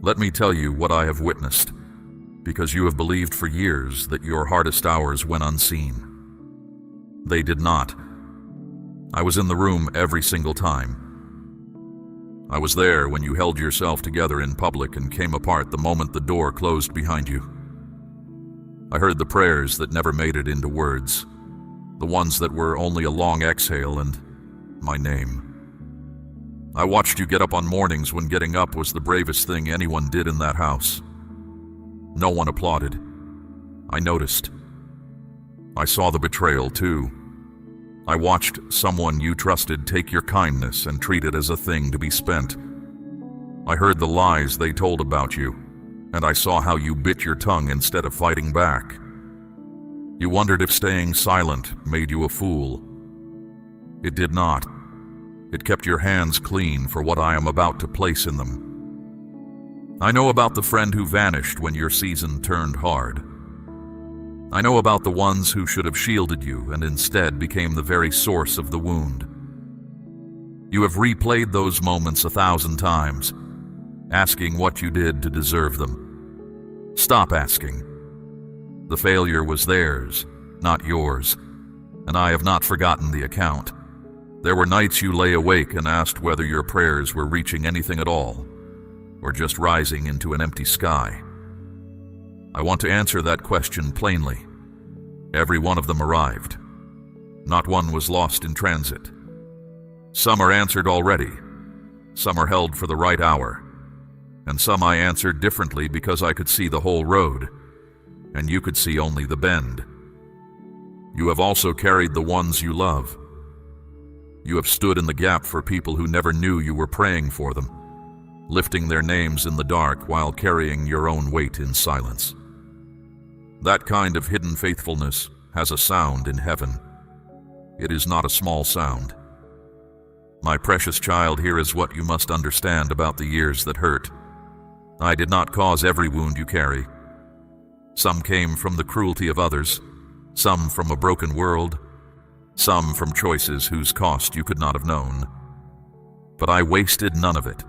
Let me tell you what I have witnessed, because you have believed for years that your hardest hours went unseen. They did not. I was in the room every single time. I was there when you held yourself together in public and came apart the moment the door closed behind you. I heard the prayers that never made it into words, the ones that were only a long exhale and my name. I watched you get up on mornings when getting up was the bravest thing anyone did in that house. No one applauded. I noticed. I saw the betrayal too. I watched someone you trusted take your kindness and treat it as a thing to be spent. I heard the lies they told about you, and I saw how you bit your tongue instead of fighting back. You wondered if staying silent made you a fool. It did not. It kept your hands clean for what I am about to place in them. I know about the friend who vanished when your season turned hard. I know about the ones who should have shielded you and instead became the very source of the wound. You have replayed those moments 1,000 times, asking what you did to deserve them. Stop asking. The failure was theirs, not yours, and I have not forgotten the account. There were nights you lay awake and asked whether your prayers were reaching anything at all, or just rising into an empty sky. I want to answer that question plainly. Every one of them arrived. Not one was lost in transit. Some are answered already. Some are held for the right hour. And some I answered differently because I could see the whole road, and you could see only the bend. You have also carried the ones you love. You have stood in the gap for people who never knew you were praying for them, lifting their names in the dark while carrying your own weight in silence. That kind of hidden faithfulness has a sound in heaven. It is not a small sound. My precious child, here is what you must understand about the years that hurt. I did not cause every wound you carry. Some came from the cruelty of others, some from a broken world, some from choices whose cost you could not have known. But I wasted none of it.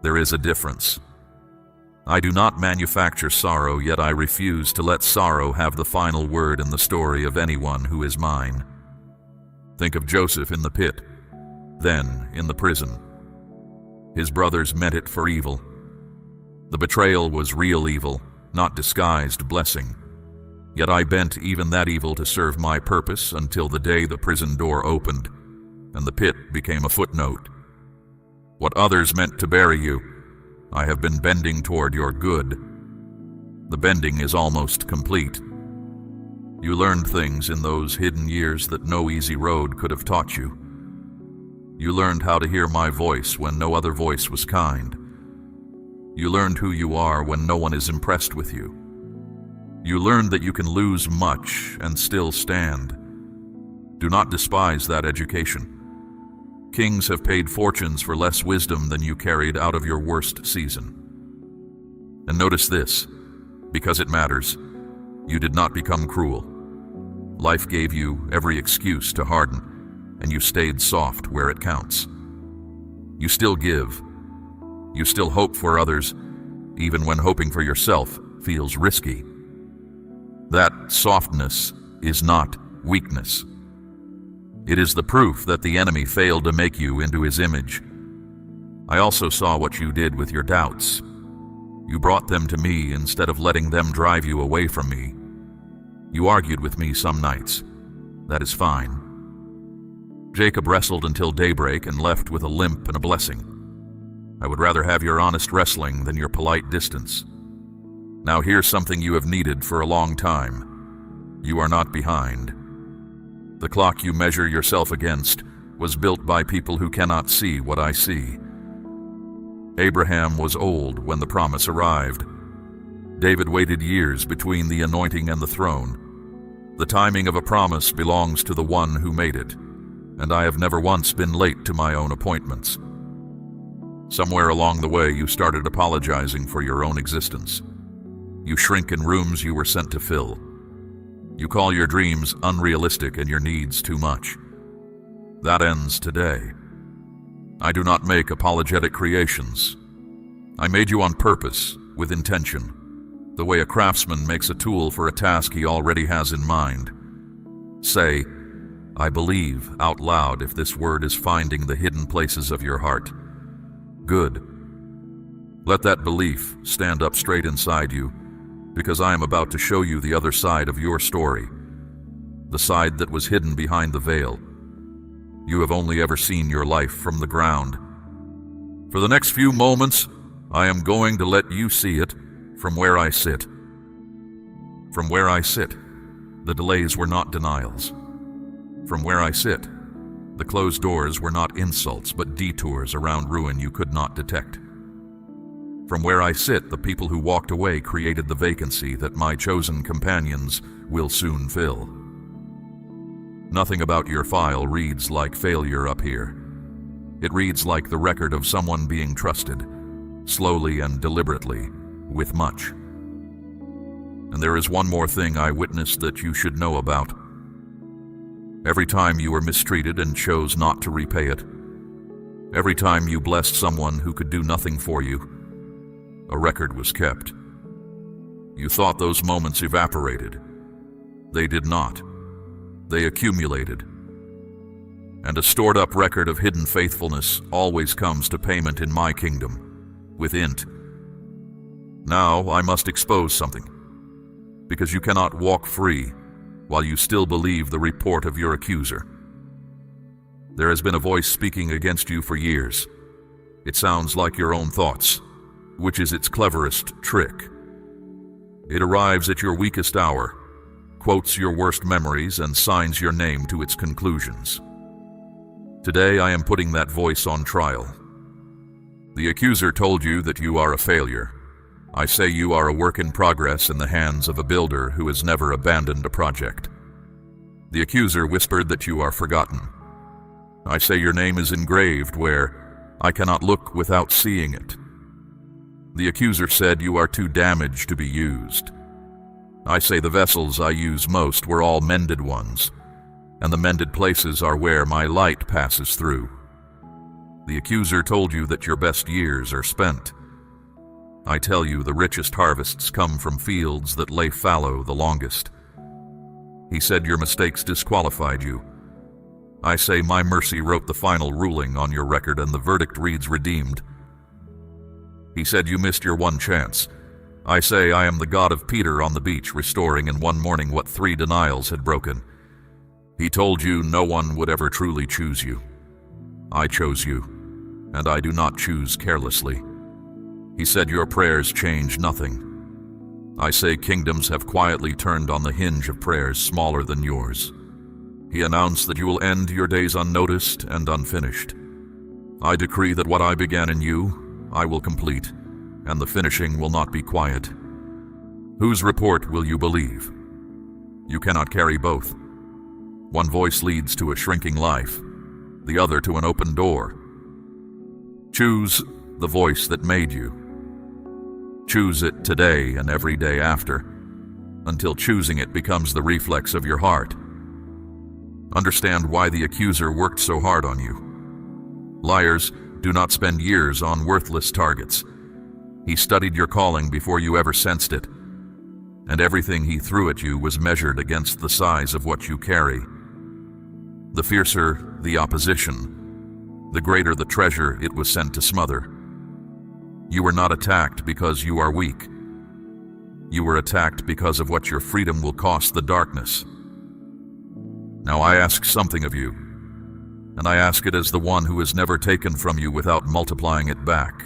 There is a difference. I do not manufacture sorrow, yet I refuse to let sorrow have the final word in the story of anyone who is mine. Think of Joseph in the pit, then in the prison. His brothers meant it for evil. The betrayal was real evil, not disguised blessing. Yet I bent even that evil to serve my purpose until the day the prison door opened, and the pit became a footnote. What others meant to bury you, I have been bending toward your good. The bending is almost complete. You learned things in those hidden years that no easy road could have taught you. You learned how to hear my voice when no other voice was kind. You learned who you are when no one is impressed with you. You learned that you can lose much and still stand. Do not despise that education. Kings have paid fortunes for less wisdom than you carried out of your worst season. And notice this, because it matters, you did not become cruel. Life gave you every excuse to harden, and you stayed soft where it counts. You still give. You still hope for others, even when hoping for yourself feels risky. That softness is not weakness. It is the proof that the enemy failed to make you into his image. I also saw what you did with your doubts. You brought them to me instead of letting them drive you away from me. You argued with me some nights. That is fine. Jacob wrestled until daybreak and left with a limp and a blessing. I would rather have your honest wrestling than your polite distance. Now here's something you have needed for a long time. You are not behind. The clock you measure yourself against was built by people who cannot see what I see. Abraham was old when the promise arrived. David waited years between the anointing and the throne. The timing of a promise belongs to the one who made it, and I have never once been late to my own appointments. Somewhere along the way, you started apologizing for your own existence. You shrink in rooms you were sent to fill. You call your dreams unrealistic and your needs too much. That ends today. I do not make apologetic creations. I made you on purpose, with intention, the way a craftsman makes a tool for a task he already has in mind. Say, I believe out loud if this word is finding the hidden places of your heart. Good. Let that belief stand up straight inside you, because I am about to show you the other side of your story, the side that was hidden behind the veil. You have only ever seen your life from the ground. For the next few moments, I am going to let you see it from where I sit. From where I sit, the delays were not denials. From where I sit, the closed doors were not insults but detours around ruin you could not detect. From where I sit, the people who walked away created the vacancy that my chosen companions will soon fill. Nothing about your file reads like failure up here. It reads like the record of someone being trusted, slowly and deliberately, with much. And there is one more thing I witnessed that you should know about. Every time you were mistreated and chose not to repay it, every time you blessed someone who could do nothing for you, a record was kept. You thought those moments evaporated. They did not. They accumulated. And a stored-up record of hidden faithfulness always comes to payment in my kingdom, with int. Now I must expose something, because you cannot walk free while you still believe the report of your accuser. There has been a voice speaking against you for years. It sounds like your own thoughts, which is its cleverest trick. It arrives at your weakest hour, quotes your worst memories, and signs your name to its conclusions. Today I am putting that voice on trial. The accuser told you that you are a failure. I say you are a work in progress in the hands of a builder who has never abandoned a project. The accuser whispered that you are forgotten. I say your name is engraved where I cannot look without seeing it. The accuser said you are too damaged to be used. I say the vessels I use most were all mended ones, and the mended places are where my light passes through. The accuser told you that your best years are spent. I tell you the richest harvests come from fields that lay fallow the longest. He said your mistakes disqualified you. I say my mercy wrote the final ruling on your record, and the verdict reads redeemed. He said you missed your one chance. I say I am the God of Peter on the beach, restoring in one morning what 3 denials had broken. He told you no one would ever truly choose you. I chose you, and I do not choose carelessly. He said your prayers change nothing. I say kingdoms have quietly turned on the hinge of prayers smaller than yours. He announced that you will end your days unnoticed and unfinished. I decree that what I began in you, I will complete, and the finishing will not be quiet. Whose report will you believe? You cannot carry both. One voice leads to a shrinking life, the other to an open door. Choose the voice that made you. Choose it today and every day after, until choosing it becomes the reflex of your heart. Understand why the accuser worked so hard on you. Liars do not spend years on worthless targets. He studied your calling before you ever sensed it, and everything he threw at you was measured against the size of what you carry. The fiercer the opposition, the greater the treasure it was sent to smother. You were not attacked because you are weak. You were attacked because of what your freedom will cost the darkness. Now I ask something of you, and I ask it as the one who is never taken from you without multiplying it back.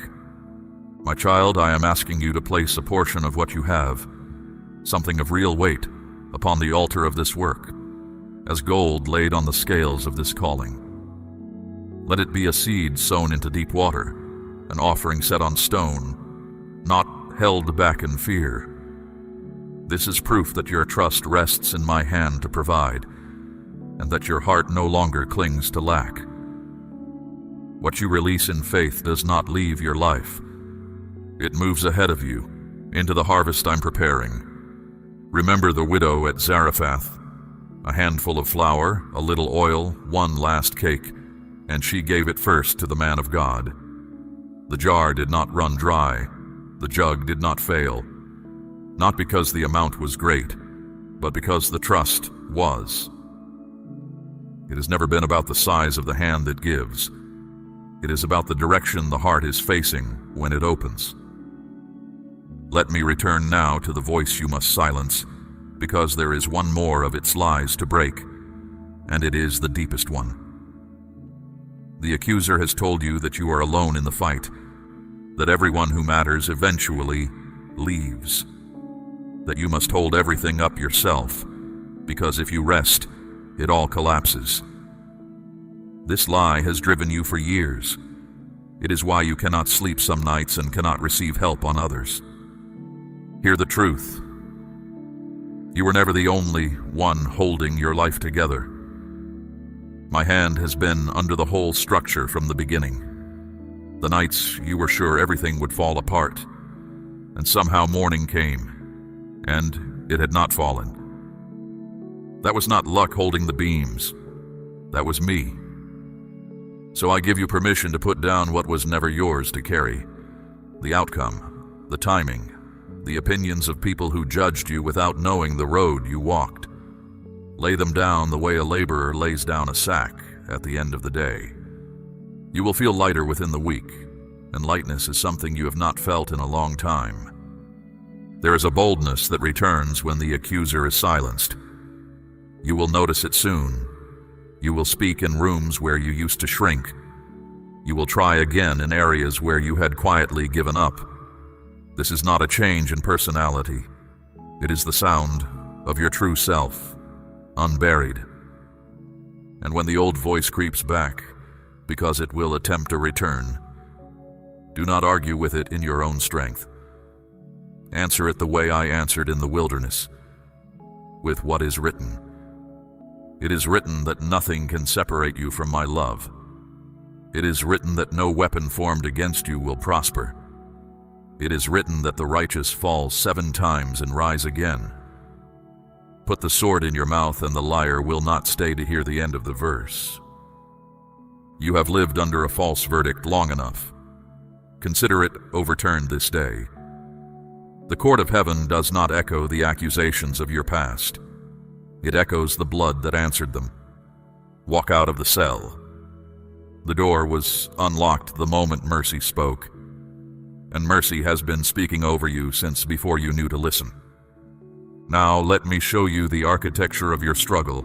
My child, I am asking you to place a portion of what you have, something of real weight, upon the altar of this work, as gold laid on the scales of this calling. Let it be a seed sown into deep water, an offering set on stone, not held back in fear. This is proof that your trust rests in my hand to provide, and that your heart no longer clings to lack. What you release in faith does not leave your life. It moves ahead of you, into the harvest I'm preparing. Remember the widow at Zarephath. A handful of flour, a little oil, one last cake, and she gave it first to the man of God. The jar did not run dry, the jug did not fail, not because the amount was great, but because the trust was. It has never been about the size of the hand that gives. It is about the direction the heart is facing when it opens. Let me return now to the voice you must silence, because there is one more of its lies to break, and it is the deepest one. The accuser has told you that you are alone in the fight, that everyone who matters eventually leaves, that you must hold everything up yourself, because if you rest, it all collapses. This lie has driven you for years. It is why you cannot sleep some nights and cannot receive help on others. Hear the truth. You were never the only one holding your life together. My hand has been under the whole structure from the beginning. The nights you were sure everything would fall apart, and somehow morning came, and it had not fallen. That was not luck holding the beams. That was me. So I give you permission to put down what was never yours to carry. The outcome, the timing, the opinions of people who judged you without knowing the road you walked. Lay them down the way a laborer lays down a sack at the end of the day. You will feel lighter within the week, and lightness is something you have not felt in a long time. There is a boldness that returns when the accuser is silenced. You will notice it soon. You will speak in rooms where you used to shrink. You will try again in areas where you had quietly given up. This is not a change in personality. It is the sound of your true self, unburied. And when the old voice creeps back, because it will attempt a return, do not argue with it in your own strength. Answer it the way I answered in the wilderness, with what is written. It is written that nothing can separate you from my love. It is written that no weapon formed against you will prosper. It is written that the righteous fall 7 times and rise again. Put the sword in your mouth, and the liar will not stay to hear the end of the verse. You have lived under a false verdict long enough. Consider it overturned this day. The court of heaven does not echo the accusations of your past. It echoes the blood that answered them. Walk out of the cell. The door was unlocked the moment mercy spoke, and mercy has been speaking over you since before you knew to listen. Now let me show you the architecture of your struggle,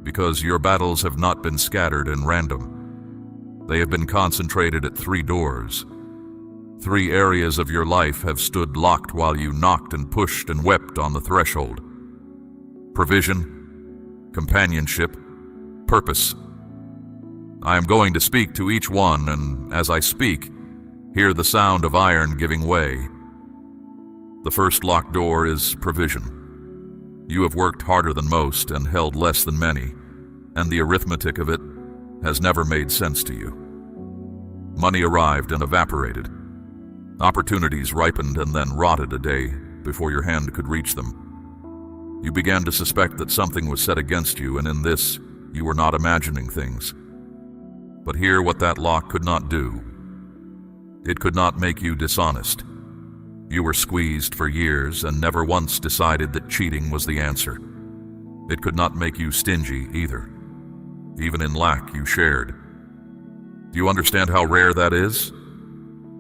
because your battles have not been scattered and random. They have been concentrated at 3 doors. 3 areas of your life have stood locked while you knocked and pushed and wept on the threshold. Provision, companionship, purpose. I am going to speak to each one, and as I speak, hear the sound of iron giving way. The first locked door is provision. You have worked harder than most and held less than many, and the arithmetic of it has never made sense to you. Money arrived and evaporated. Opportunities ripened and then rotted a day before your hand could reach them. You began to suspect that something was set against you, and in this, you were not imagining things. But hear what that lock could not do. It could not make you dishonest. You were squeezed for years and never once decided that cheating was the answer. It could not make you stingy either. Even in lack, you shared. Do you understand how rare that is?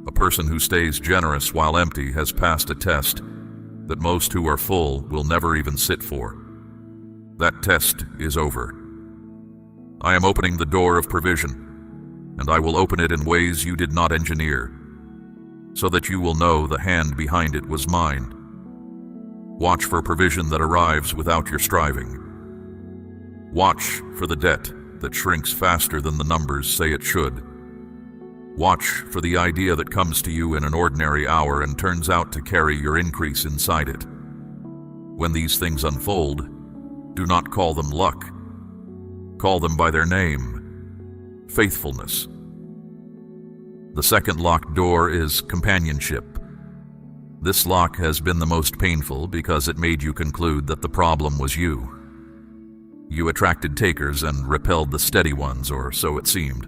A person who stays generous while empty has passed a test that most who are full will never even sit for. That test is over. I am opening the door of provision, and I will open it in ways you did not engineer, so that you will know the hand behind it was mine. Watch for provision that arrives without your striving. Watch for the debt that shrinks faster than the numbers say it should. Watch for the idea that comes to you in an ordinary hour and turns out to carry your increase inside it. When these things unfold, do not call them luck. Call them by their name: faithfulness. The second locked door is companionship. This lock has been the most painful because it made you conclude that the problem was you. You attracted takers and repelled the steady ones, or so it seemed.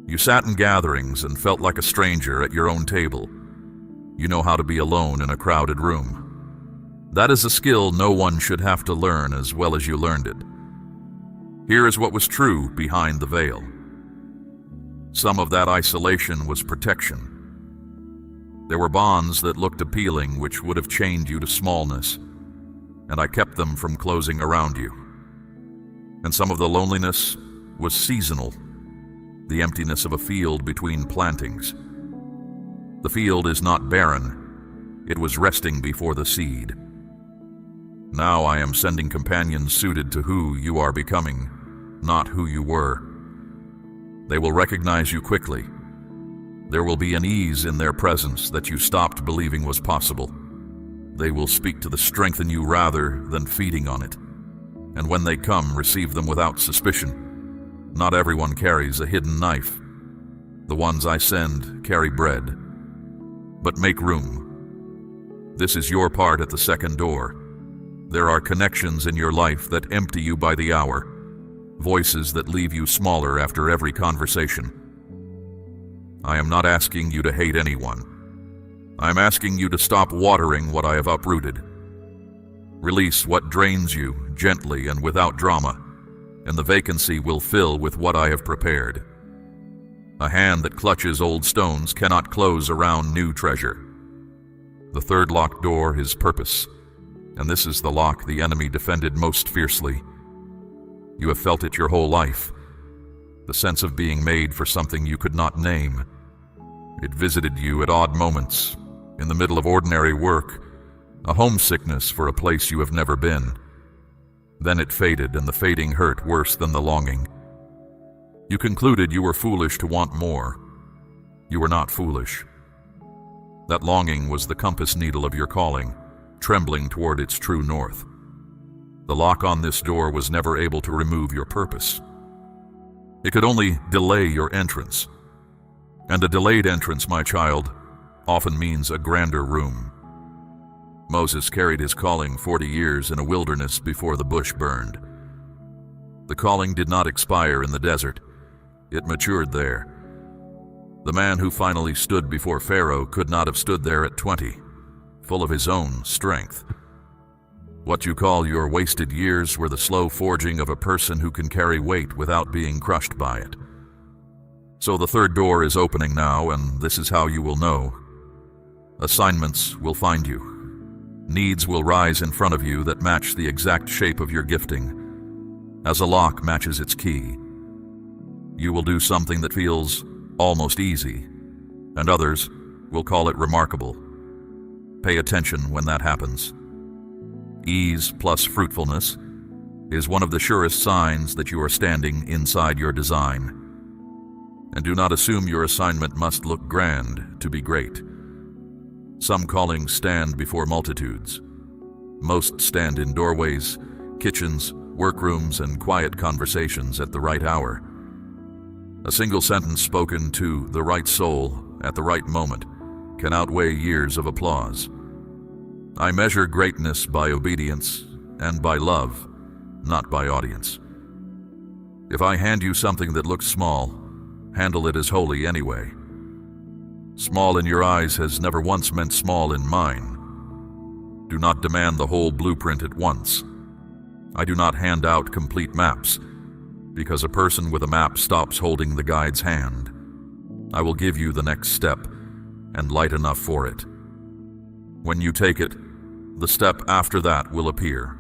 You sat in gatherings and felt like a stranger at your own table. You know how to be alone in a crowded room. That is a skill no one should have to learn as well as you learned it. Here is what was true behind the veil. Some of that isolation was protection. There were bonds that looked appealing which would have chained you to smallness, and I kept them from closing around you. And some of the loneliness was seasonal, the emptiness of a field between plantings. The field is not barren, it was resting before the seed. Now I am sending companions suited to who you are becoming, not who you were. They will recognize you quickly. There will be an ease in their presence that you stopped believing was possible. They will speak to the strength in you rather than feeding on it. And when they come, receive them without suspicion. Not everyone carries a hidden knife. The ones I send carry bread. But make room. This is your part at the second door. There are connections in your life that empty you by the hour, voices that leave you smaller after every conversation. I am not asking you to hate anyone. I am asking you to stop watering what I have uprooted. Release what drains you gently and without drama, and the vacancy will fill with what I have prepared. A hand that clutches old stones cannot close around new treasure. The third locked door is purpose, and this is the lock the enemy defended most fiercely. You have felt it your whole life, the sense of being made for something you could not name. It visited you at odd moments, in the middle of ordinary work, a homesickness for a place you have never been. Then it faded, and the fading hurt worse than the longing. You concluded you were foolish to want more. You were not foolish. That longing was the compass needle of your calling, trembling toward its true north. The lock on this door was never able to remove your purpose. It could only delay your entrance. And a delayed entrance, my child, often means a grander room. Moses carried his calling 40 years in a wilderness before the bush burned. The calling did not expire in the desert. It matured there. The man who finally stood before Pharaoh could not have stood there at 20, full of his own strength. What you call your wasted years were the slow forging of a person who can carry weight without being crushed by it. So the third door is opening now, and this is how you will know. Assignments will find you. Needs will rise in front of you that match the exact shape of your gifting, as a lock matches its key. You will do something that feels almost easy, and others will call it remarkable. Pay attention when that happens. Ease plus fruitfulness is one of the surest signs that you are standing inside your design. And do not assume your assignment must look grand to be great. Some callings stand before multitudes. Most stand in doorways, kitchens, workrooms, and quiet conversations at the right hour. A single sentence spoken to the right soul at the right moment can outweigh years of applause. I measure greatness by obedience and by love, not by audience. If I hand you something that looks small, handle it as holy anyway. Small in your eyes has never once meant small in mine. Do not demand the whole blueprint at once. I do not hand out complete maps, because a person with a map stops holding the guide's hand. I will give you the next step, and light enough for it. When you take it, the step after that will appear.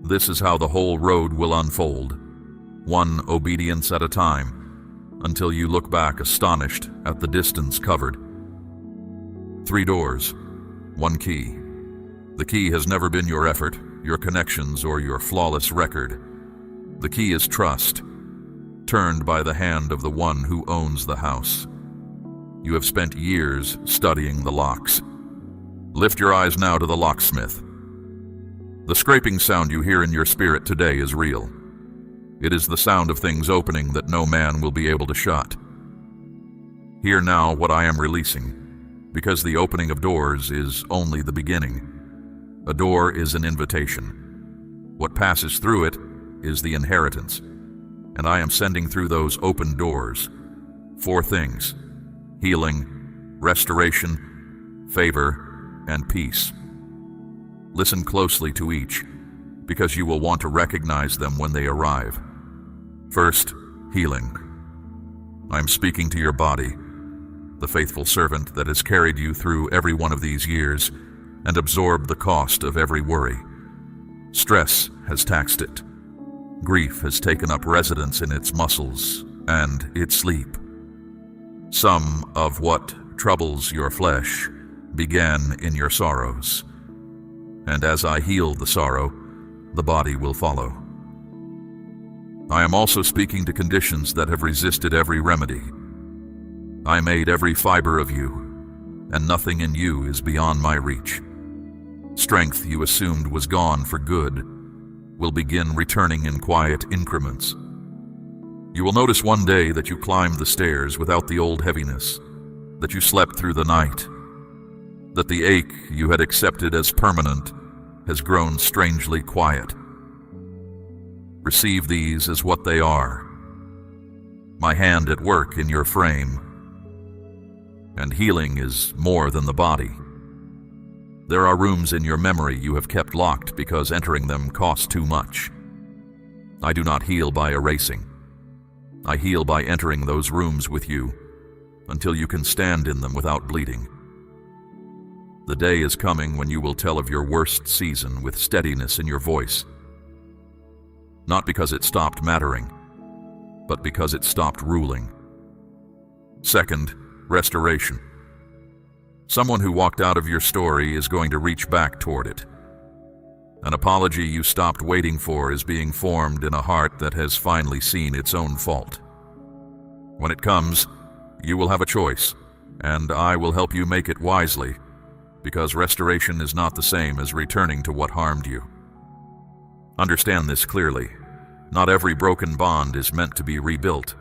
This is how the whole road will unfold, one obedience at a time, until you look back astonished at the distance covered. 3 doors, 1 key. The key has never been your effort, your connections, or your flawless record. The key is trust, turned by the hand of the one who owns the house. You have spent years studying the locks. Lift your eyes now to the locksmith. The scraping sound you hear in your spirit today is real. It is the sound of things opening that no man will be able to shut. Hear now what I am releasing, because the opening of doors is only the beginning. A door is an invitation. What passes through it is the inheritance, and I am sending through those open doors 4 things: healing, restoration, favor, and peace. Listen closely to each, because you will want to recognize them when they arrive. First, healing. I am speaking to your body, the faithful servant that has carried you through every one of these years and absorbed the cost of every worry. Stress has taxed it. Grief has taken up residence in its muscles and its sleep. Some of what troubles your flesh began in your sorrows, and as I heal the sorrow, the body will follow. I am also speaking to conditions that have resisted every remedy. I made every fiber of you, and nothing in you is beyond my reach. Strength you assumed was gone for good will begin returning in quiet increments. You will notice one day that you climbed the stairs without the old heaviness, that you slept through the night, that the ache you had accepted as permanent has grown strangely quiet. Receive these as what they are, my hand at work in your frame. And healing is more than the body. There are rooms in your memory you have kept locked because entering them costs too much. I do not heal by erasing. I heal by entering those rooms with you until you can stand in them without bleeding. The day is coming when you will tell of your worst season with steadiness in your voice. Not because it stopped mattering, but because it stopped ruling. Second, restoration. Someone who walked out of your story is going to reach back toward it. An apology you stopped waiting for is being formed in a heart that has finally seen its own fault. When it comes, you will have a choice, and I will help you make it wisely, because restoration is not the same as returning to what harmed you. Understand this clearly. Not every broken bond is meant to be rebuilt.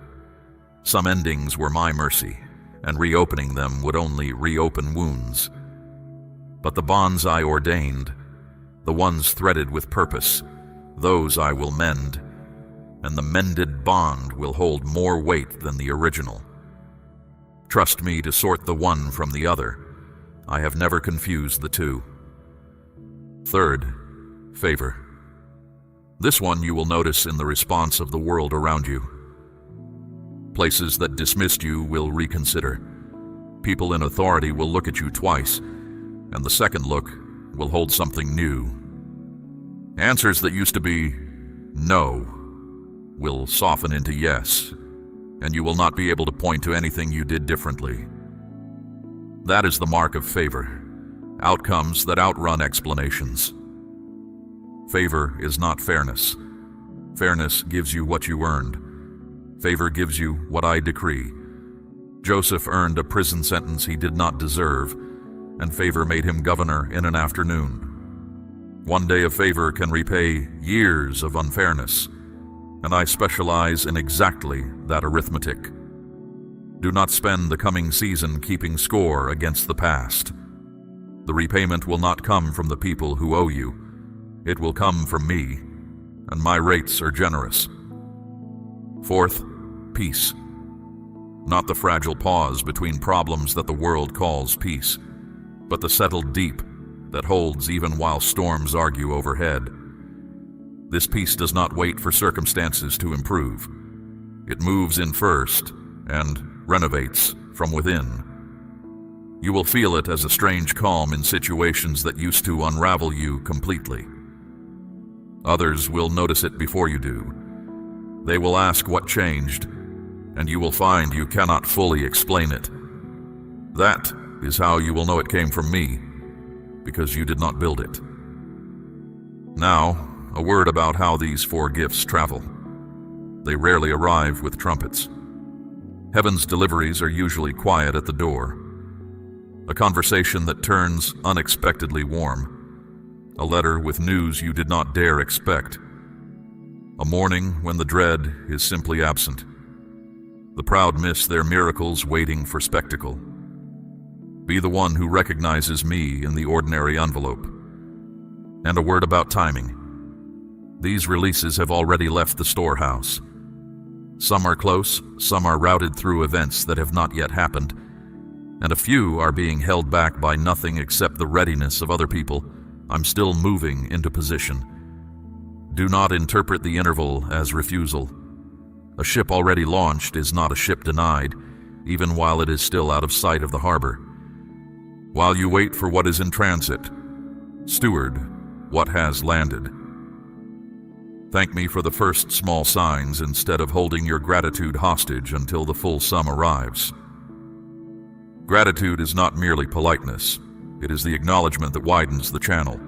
Some endings were my mercy, and reopening them would only reopen wounds. But the bonds I ordained, the ones threaded with purpose, those I will mend, and the mended bond will hold more weight than the original. Trust me to sort the one from the other. I have never confused the two. Third, favor. This one you will notice in the response of the world around you. Places that dismissed you will reconsider. People in authority will look at you twice, and the second look will hold something new. Answers that used to be no will soften into yes, and you will not be able to point to anything you did differently. That is the mark of favor, outcomes that outrun explanations. Favor is not fairness. Fairness gives you what you earned. Favor gives you what I decree. Joseph earned a prison sentence he did not deserve, and favor made him governor in an afternoon. One day of favor can repay years of unfairness, and I specialize in exactly that arithmetic. Do not spend the coming season keeping score against the past. The repayment will not come from the people who owe you. It will come from me, and my rates are generous. Fourth, peace. Not the fragile pause between problems that the world calls peace, but the settled deep that holds even while storms argue overhead. This peace does not wait for circumstances to improve. It moves in first and renovates from within. You will feel it as a strange calm in situations that used to unravel you completely. Others will notice it before you do. They will ask what changed, and you will find you cannot fully explain it. That is how you will know it came from me, because you did not build it. Now, a word about how these four gifts travel. They rarely arrive with trumpets. Heaven's deliveries are usually quiet at the door. A conversation that turns unexpectedly warm. A letter with news you did not dare expect. A morning when the dread is simply absent. The proud miss their miracles waiting for spectacle. Be the one who recognizes me in the ordinary envelope. And a word about timing. These releases have already left the storehouse. Some are close, some are routed through events that have not yet happened, and a few are being held back by nothing except the readiness of other people. I'm still moving into position. Do not interpret the interval as refusal. A ship already launched is not a ship denied, even while it is still out of sight of the harbor. While you wait for what is in transit, steward what has landed. Thank me for the first small signs instead of holding your gratitude hostage until the full sum arrives. Gratitude is not merely politeness. It is the acknowledgement that widens the channel.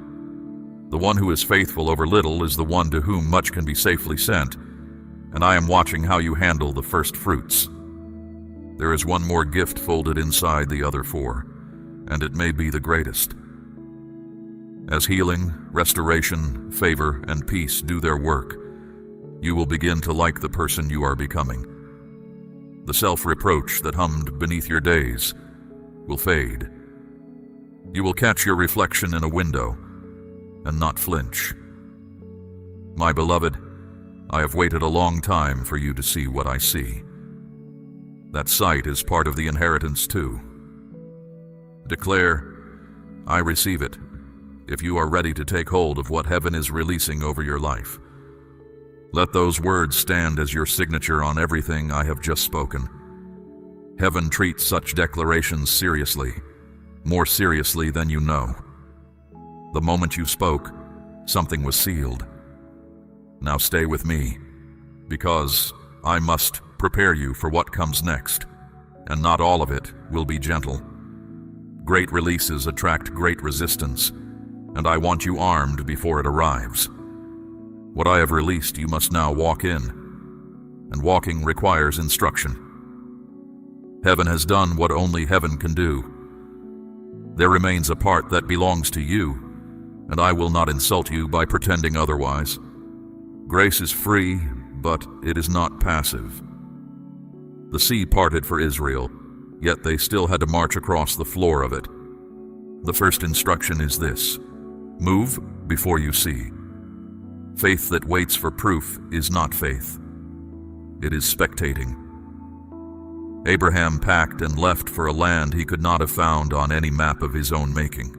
The one who is faithful over little is the one to whom much can be safely sent, and I am watching how you handle the first fruits. There is one more gift folded inside the other four, and it may be the greatest. As healing, restoration, favor, and peace do their work, you will begin to like the person you are becoming. The self-reproach that hummed beneath your days will fade. You will catch your reflection in a window and not flinch. My beloved, I have waited a long time for you to see what I see. That sight is part of the inheritance too. Declare, I receive it, if you are ready to take hold of what heaven is releasing over your life. Let those words stand as your signature on everything I have just spoken. Heaven treats such declarations seriously, more seriously than you know. The moment you spoke, something was sealed. Now stay with me, because I must prepare you for what comes next, and not all of it will be gentle. Great releases attract great resistance, and I want you armed before it arrives. What I have released you must now walk in, and walking requires instruction. Heaven has done what only heaven can do. There remains a part that belongs to you, and I will not insult you by pretending otherwise. Grace is free, but it is not passive. The sea parted for Israel, yet they still had to march across the floor of it. The first instruction is this: move before you see. Faith that waits for proof is not faith. It is spectating. Abraham packed and left for a land he could not have found on any map of his own making.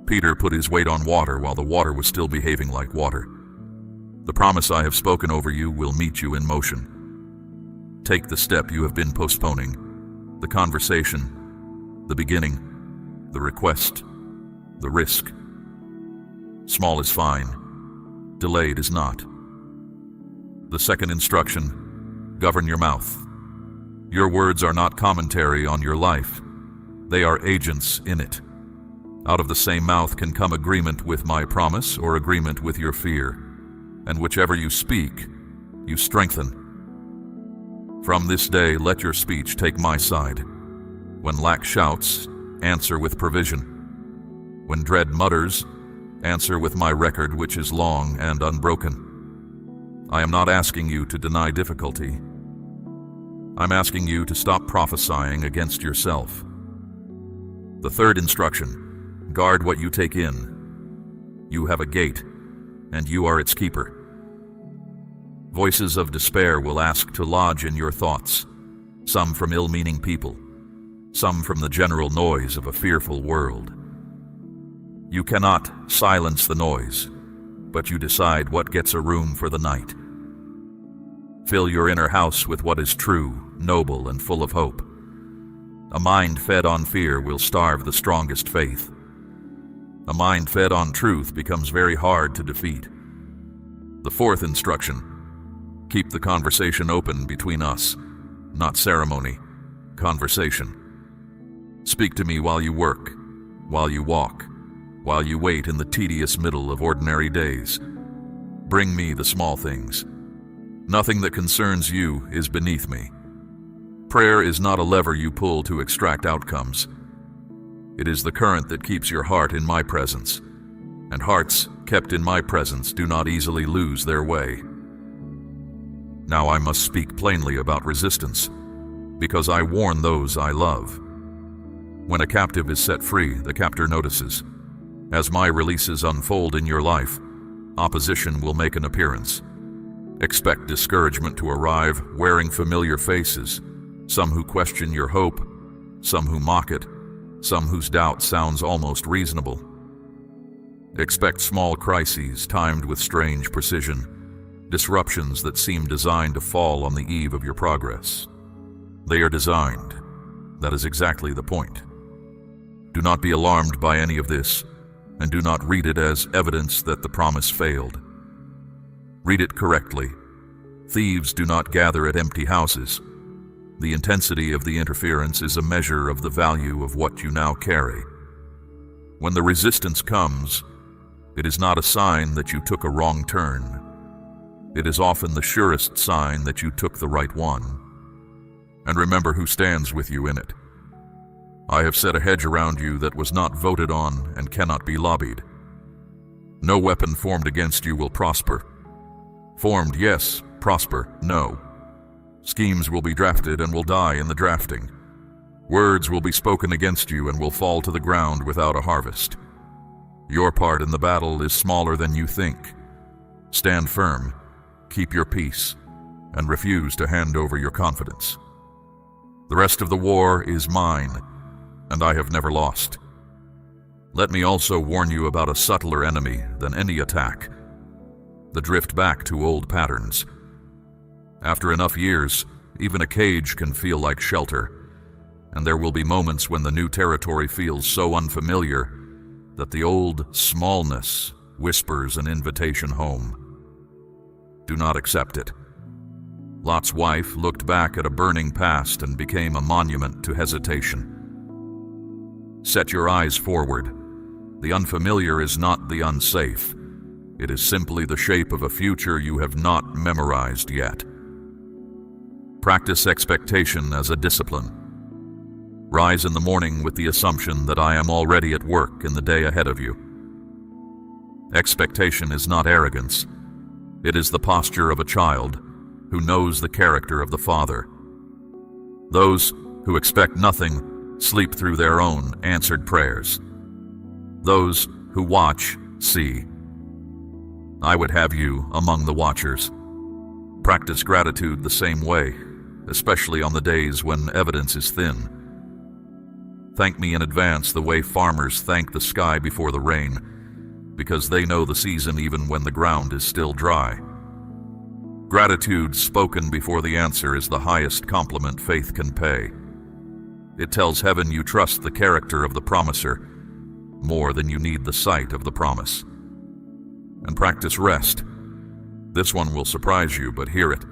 Peter put his weight on water while the water was still behaving like water. The promise I have spoken over you will meet you in motion. Take the step you have been postponing, the conversation, the beginning, the request, the risk. Small is fine, delayed is not. The second instruction: govern your mouth. Your words are not commentary on your life. They are agents in it. Out of the same mouth can come agreement with my promise or agreement with your fear, and whichever you speak, you strengthen. From this day, let your speech take my side. When lack shouts, answer with provision. When dread mutters, answer with my record, which is long and unbroken. I am not asking you to deny difficulty. I'm asking you to stop prophesying against yourself. The third instruction: guard what you take in. You have a gate, and you are its keeper. Voices of despair will ask to lodge in your thoughts, some from ill-meaning people, some from the general noise of a fearful world. You cannot silence the noise, but you decide what gets a room for the night. Fill your inner house with what is true, noble, and full of hope. A mind fed on fear will starve the strongest faith. A mind fed on truth becomes very hard to defeat. The fourth instruction: keep the conversation open between us, not ceremony, conversation. Speak to me while you work, while you walk, while you wait in the tedious middle of ordinary days. Bring me the small things. Nothing that concerns you is beneath me. Prayer is not a lever you pull to extract outcomes. It is the current that keeps your heart in my presence, and hearts kept in my presence do not easily lose their way. Now I must speak plainly about resistance, because I warn those I love. When a captive is set free, the captor notices. As my releases unfold in your life, opposition will make an appearance. Expect discouragement to arrive wearing familiar faces, some who question your hope, some who mock it, some whose doubt sounds almost reasonable. Expect small crises timed with strange precision, disruptions that seem designed to fall on the eve of your progress. They are designed. That is exactly the point. Do not be alarmed by any of this, and do not read it as evidence that the promise failed. Read it correctly. Thieves do not gather at empty houses. The intensity of the interference is a measure of the value of what you now carry. When the resistance comes, it is not a sign that you took a wrong turn. It is often the surest sign that you took the right one. And remember who stands with you in it. I have set a hedge around you that was not voted on and cannot be lobbied. No weapon formed against you will prosper. Formed, yes. Prosper, no. Schemes will be drafted and will die in the drafting. Words will be spoken against you and will fall to the ground without a harvest. Your part in the battle is smaller than you think. Stand firm, keep your peace, and refuse to hand over your confidence. The rest of the war is mine, and I have never lost. Let me also warn you about a subtler enemy than any attack: the drift back to old patterns. After enough years, even a cage can feel like shelter, and there will be moments when the new territory feels so unfamiliar that the old smallness whispers an invitation home. Do not accept it. Lot's wife looked back at a burning past and became a monument to hesitation. Set your eyes forward. The unfamiliar is not the unsafe. It is simply the shape of a future you have not memorized yet. Practice expectation as a discipline. Rise in the morning with the assumption that I am already at work in the day ahead of you. Expectation is not arrogance. It is the posture of a child who knows the character of the Father. Those who expect nothing sleep through their own answered prayers. Those who watch see. I would have you among the watchers. Practice gratitude the same way, especially on the days when evidence is thin. Thank me in advance the way farmers thank the sky before the rain, because they know the season even when the ground is still dry. Gratitude spoken before the answer is the highest compliment faith can pay. It tells heaven you trust the character of the promiser more than you need the sight of the promise. And practice rest. This one will surprise you, but hear it.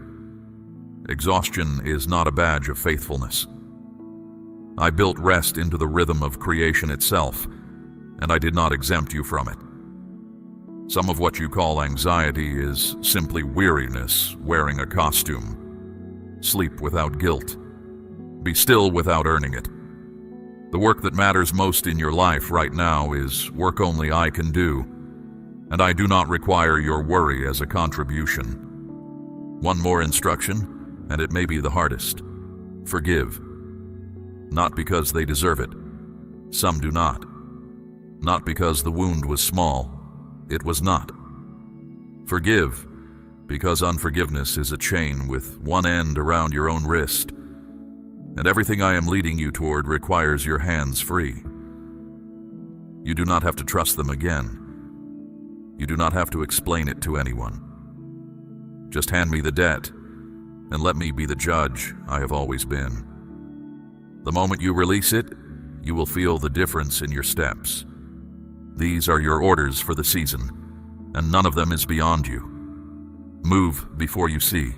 Exhaustion is not a badge of faithfulness. I built rest into the rhythm of creation itself, and I did not exempt you from it. Some of what you call anxiety is simply weariness wearing a costume. Sleep without guilt. Be still without earning it. The work that matters most in your life right now is work only I can do, and I do not require your worry as a contribution. One more instruction, and it may be the hardest. Forgive. Not because they deserve it. Some do not. Not because the wound was small. It was not. Forgive, because unforgiveness is a chain with one end around your own wrist, and everything I am leading you toward requires your hands free. You do not have to trust them again. You do not have to explain it to anyone. Just hand me the debt, and let me be the judge I have always been. The moment you release it, you will feel the difference in your steps. These are your orders for the season, and none of them is beyond you. Move before you see.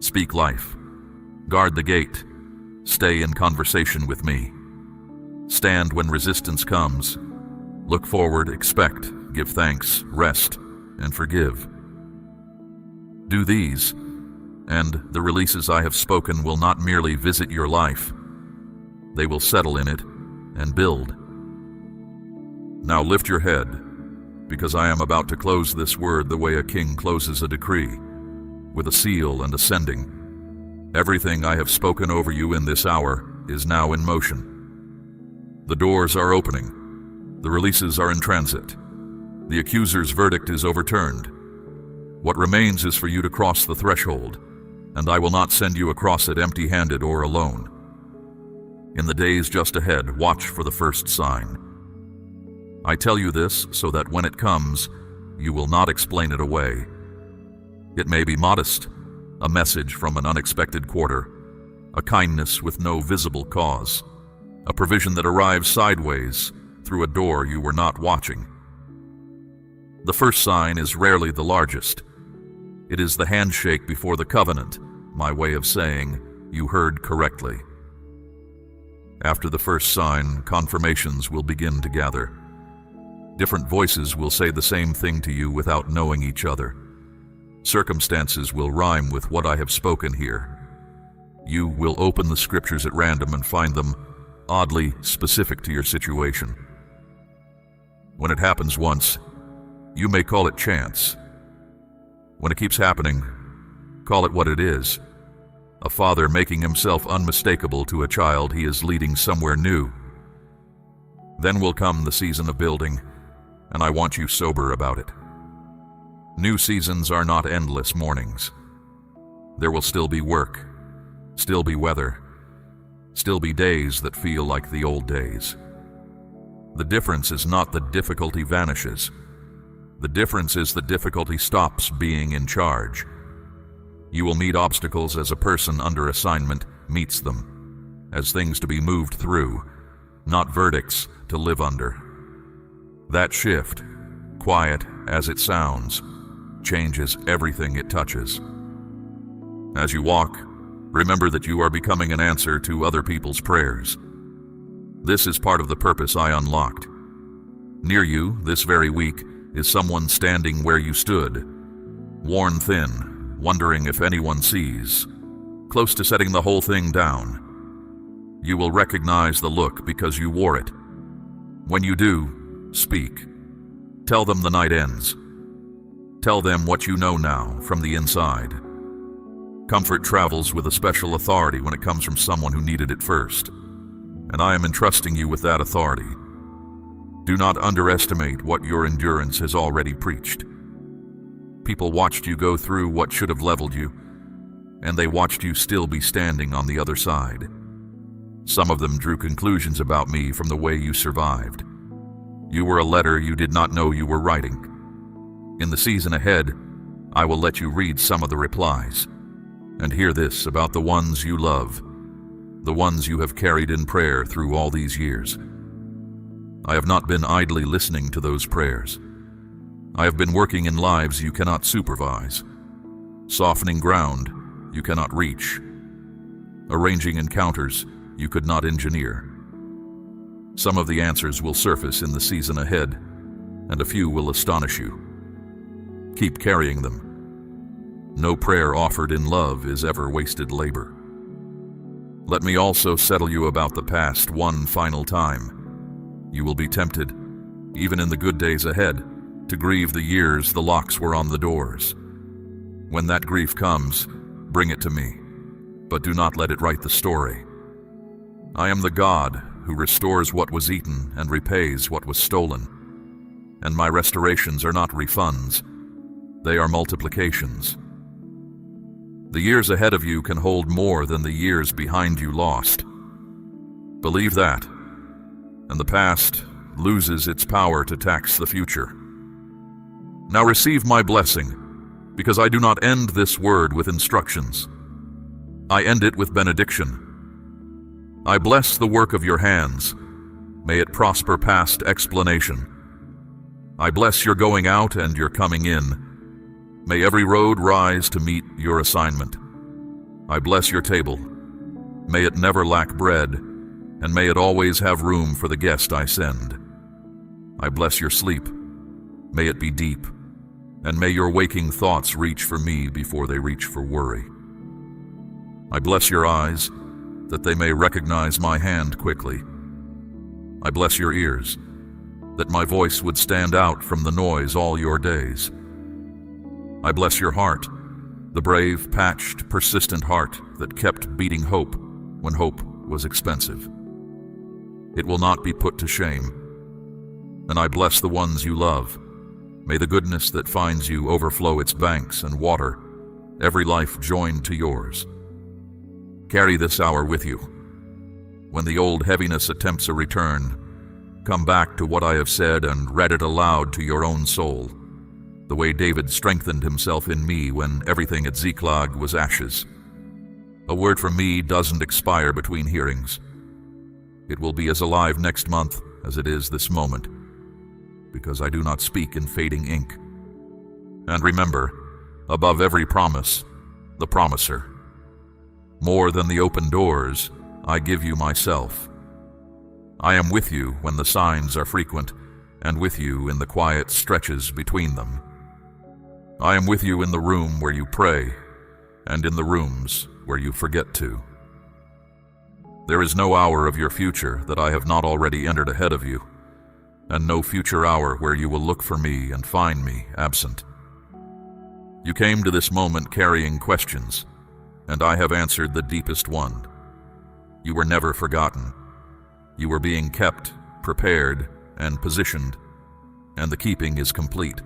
Speak life. Guard the gate. Stay in conversation with me. Stand when resistance comes. Look forward, expect, give thanks, rest, and forgive. Do these, and the releases I have spoken will not merely visit your life. They will settle in it and build. Now lift your head, because I am about to close this word the way a king closes a decree, with a seal and a sending. Everything I have spoken over you in this hour is now in motion. The doors are opening. The releases are in transit. The accuser's verdict is overturned. What remains is for you to cross the threshold, and I will not send you across it empty-handed or alone. In the days just ahead, watch for the first sign. I tell you this so that when it comes, you will not explain it away. It may be modest, a message from an unexpected quarter, a kindness with no visible cause, a provision that arrives sideways through a door you were not watching. The first sign is rarely the largest. It is the handshake before the covenant, my way of saying, you heard correctly. After the first sign, confirmations will begin to gather. Different voices will say the same thing to you without knowing each other. Circumstances will rhyme with what I have spoken here. You will open the scriptures at random and find them oddly specific to your situation. When it happens once, you may call it chance. When it keeps happening, call it what it is. A father making himself unmistakable to a child he is leading somewhere new. Then will come the season of building, and I want you sober about it. New seasons are not endless mornings. There will still be work, still be weather, still be days that feel like the old days. The difference is not that difficulty vanishes. The difference is that difficulty stops being in charge. You will meet obstacles as a person under assignment meets them, as things to be moved through, not verdicts to live under. That shift, quiet as it sounds, changes everything it touches. As you walk, remember that you are becoming an answer to other people's prayers. This is part of the purpose I unlocked. Near you, this very week, is someone standing where you stood, worn thin, wondering if anyone sees, close to setting the whole thing down. You will recognize the look because you wore it. When you do, speak. Tell them the night ends. Tell them what you know now from the inside. Comfort travels with a special authority when it comes from someone who needed it first, and I am entrusting you with that authority. Do not underestimate what your endurance has already preached. People watched you go through what should have leveled you, and they watched you still be standing on the other side. Some of them drew conclusions about me from the way you survived. You were a letter you did not know you were writing. In the season ahead, I will let you read some of the replies, and hear this about the ones you love, the ones you have carried in prayer through all these years. I have not been idly listening to those prayers. I have been working in lives you cannot supervise, softening ground you cannot reach, arranging encounters you could not engineer. Some of the answers will surface in the season ahead, and a few will astonish you. Keep carrying them. No prayer offered in love is ever wasted labor. Let me also settle you about the past one final time. You will be tempted, even in the good days ahead, to grieve the years the locks were on the doors. When that grief comes, bring it to me, but do not let it write the story. I am the God who restores what was eaten and repays what was stolen. And my restorations are not refunds, they are multiplications. The years ahead of you can hold more than the years behind you lost. Believe that, and the past loses its power to tax the future. Now receive my blessing, because I do not end this word with instructions. I end it with benediction. I bless the work of your hands. May it prosper past explanation. I bless your going out and your coming in. May every road rise to meet your assignment. I bless your table. May it never lack bread, and may it always have room for the guest I send. I bless your sleep. May it be deep, and may your waking thoughts reach for me before they reach for worry. I bless your eyes, that they may recognize my hand quickly. I bless your ears, that my voice would stand out from the noise all your days. I bless your heart, the brave, patched, persistent heart that kept beating hope when hope was expensive. It will not be put to shame. And I bless the ones you love. May the goodness that finds you overflow its banks and water, every life joined to yours. Carry this hour with you. When the old heaviness attempts a return, Come back to what I have said and read it aloud to your own soul, the way David strengthened himself in me when everything at Ziklag was ashes. A word from me doesn't expire between hearings. It will be as alive next month as it is this moment, because I do not speak in fading ink. And remember, above every promise, the promiser. More than the open doors, I give you myself. I am with you when the signs are frequent, and with you in the quiet stretches between them. I am with you in the room where you pray, and in the rooms where you forget to. There is no hour of your future that I have not already entered ahead of you, and no future hour where you will look for me and find me absent. You came to this moment carrying questions, and I have answered the deepest one. You were never forgotten. You were being kept, prepared, and positioned, and the keeping is complete.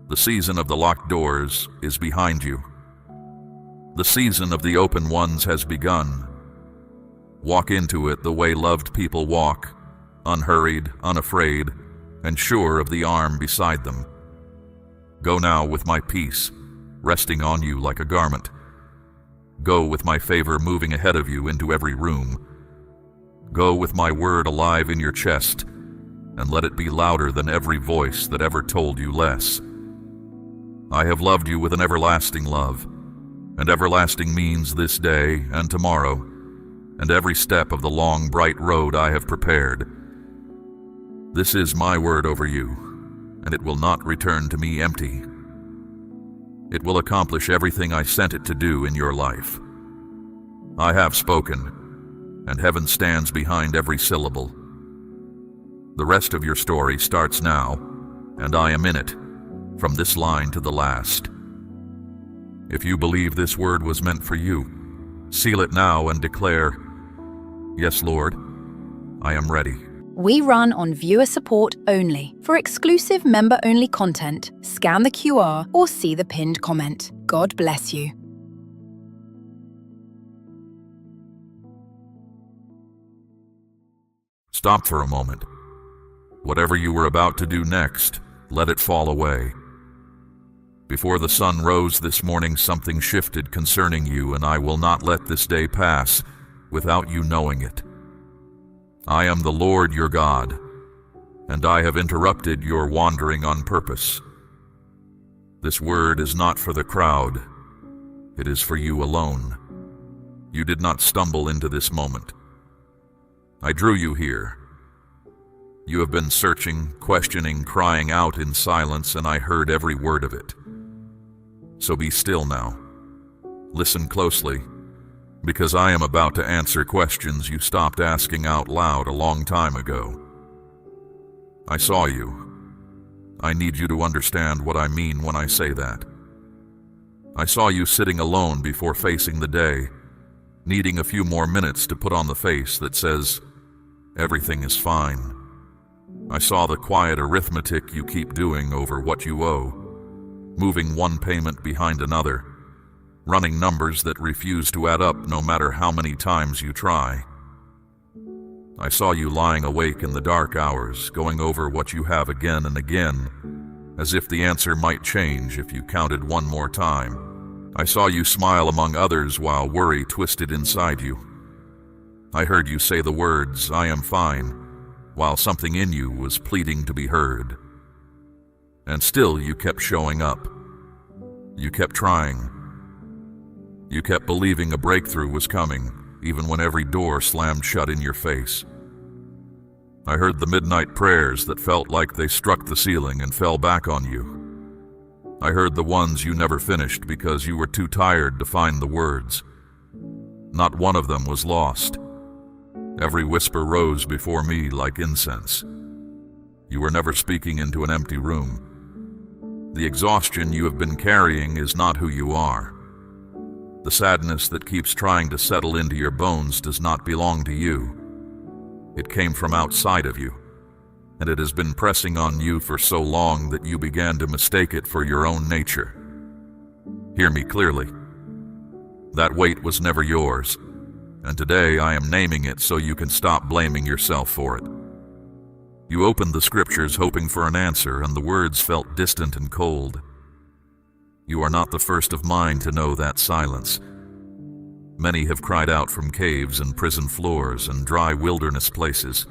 The season of the locked doors is behind you. The season of the open ones has begun. Walk into it the way loved people walk, unhurried, unafraid, and sure of the arm beside them. Go now with my peace, resting on you like a garment. Go with my favor moving ahead of you into every room. Go with my word alive in your chest, and let it be louder than every voice that ever told you less. I have loved you with an everlasting love, and everlasting means this day and tomorrow, and every step of the long, bright road I have prepared. This is my word over you, and it will not return to me empty. It will accomplish everything I sent it to do in your life. I have spoken, and heaven stands behind every syllable. The rest of your story starts now, and I am in it, from this line to the last. If you believe this word was meant for you, seal it now and declare, "Yes, Lord, I am ready." We run on viewer support only. For exclusive member-only content, scan the QR or see the pinned comment. God bless you. Stop for a moment. Whatever you were about to do next, let it fall away. Before the sun rose this morning, something shifted concerning you, and I will not let this day pass without you knowing it. I am the Lord your God, and I have interrupted your wandering on purpose. This word is not for the crowd. It is for you alone. You did not stumble into this moment. I drew you here. You have been searching, questioning, crying out in silence, and I heard every word of it. So be still now. Listen closely, because I am about to answer questions you stopped asking out loud a long time ago. I saw you. I need you to understand what I mean when I say that. I saw you sitting alone before facing the day, needing a few more minutes to put on the face that says, "Everything is fine." I saw the quiet arithmetic you keep doing over what you owe, moving one payment behind another, running numbers that refuse to add up no matter how many times you try. I saw you lying awake in the dark hours, going over what you have again and again, as if the answer might change if you counted one more time. I saw you smile among others while worry twisted inside you. I heard you say the words, "I am fine," while something in you was pleading to be heard. And still you kept showing up. You kept trying. You kept believing a breakthrough was coming, even when every door slammed shut in your face. I heard the midnight prayers that felt like they struck the ceiling and fell back on you. I heard the ones you never finished because you were too tired to find the words. Not one of them was lost. Every whisper rose before me like incense. You were never speaking into an empty room. The exhaustion you have been carrying is not who you are. The sadness that keeps trying to settle into your bones does not belong to you. It came from outside of you, and it has been pressing on you for so long that you began to mistake it for your own nature. Hear me clearly. That weight was never yours, and today I am naming it so you can stop blaming yourself for it. You opened the scriptures hoping for an answer, and the words felt distant and cold. You are not the first of mine to know that silence. Many have cried out from caves and prison floors and dry wilderness places,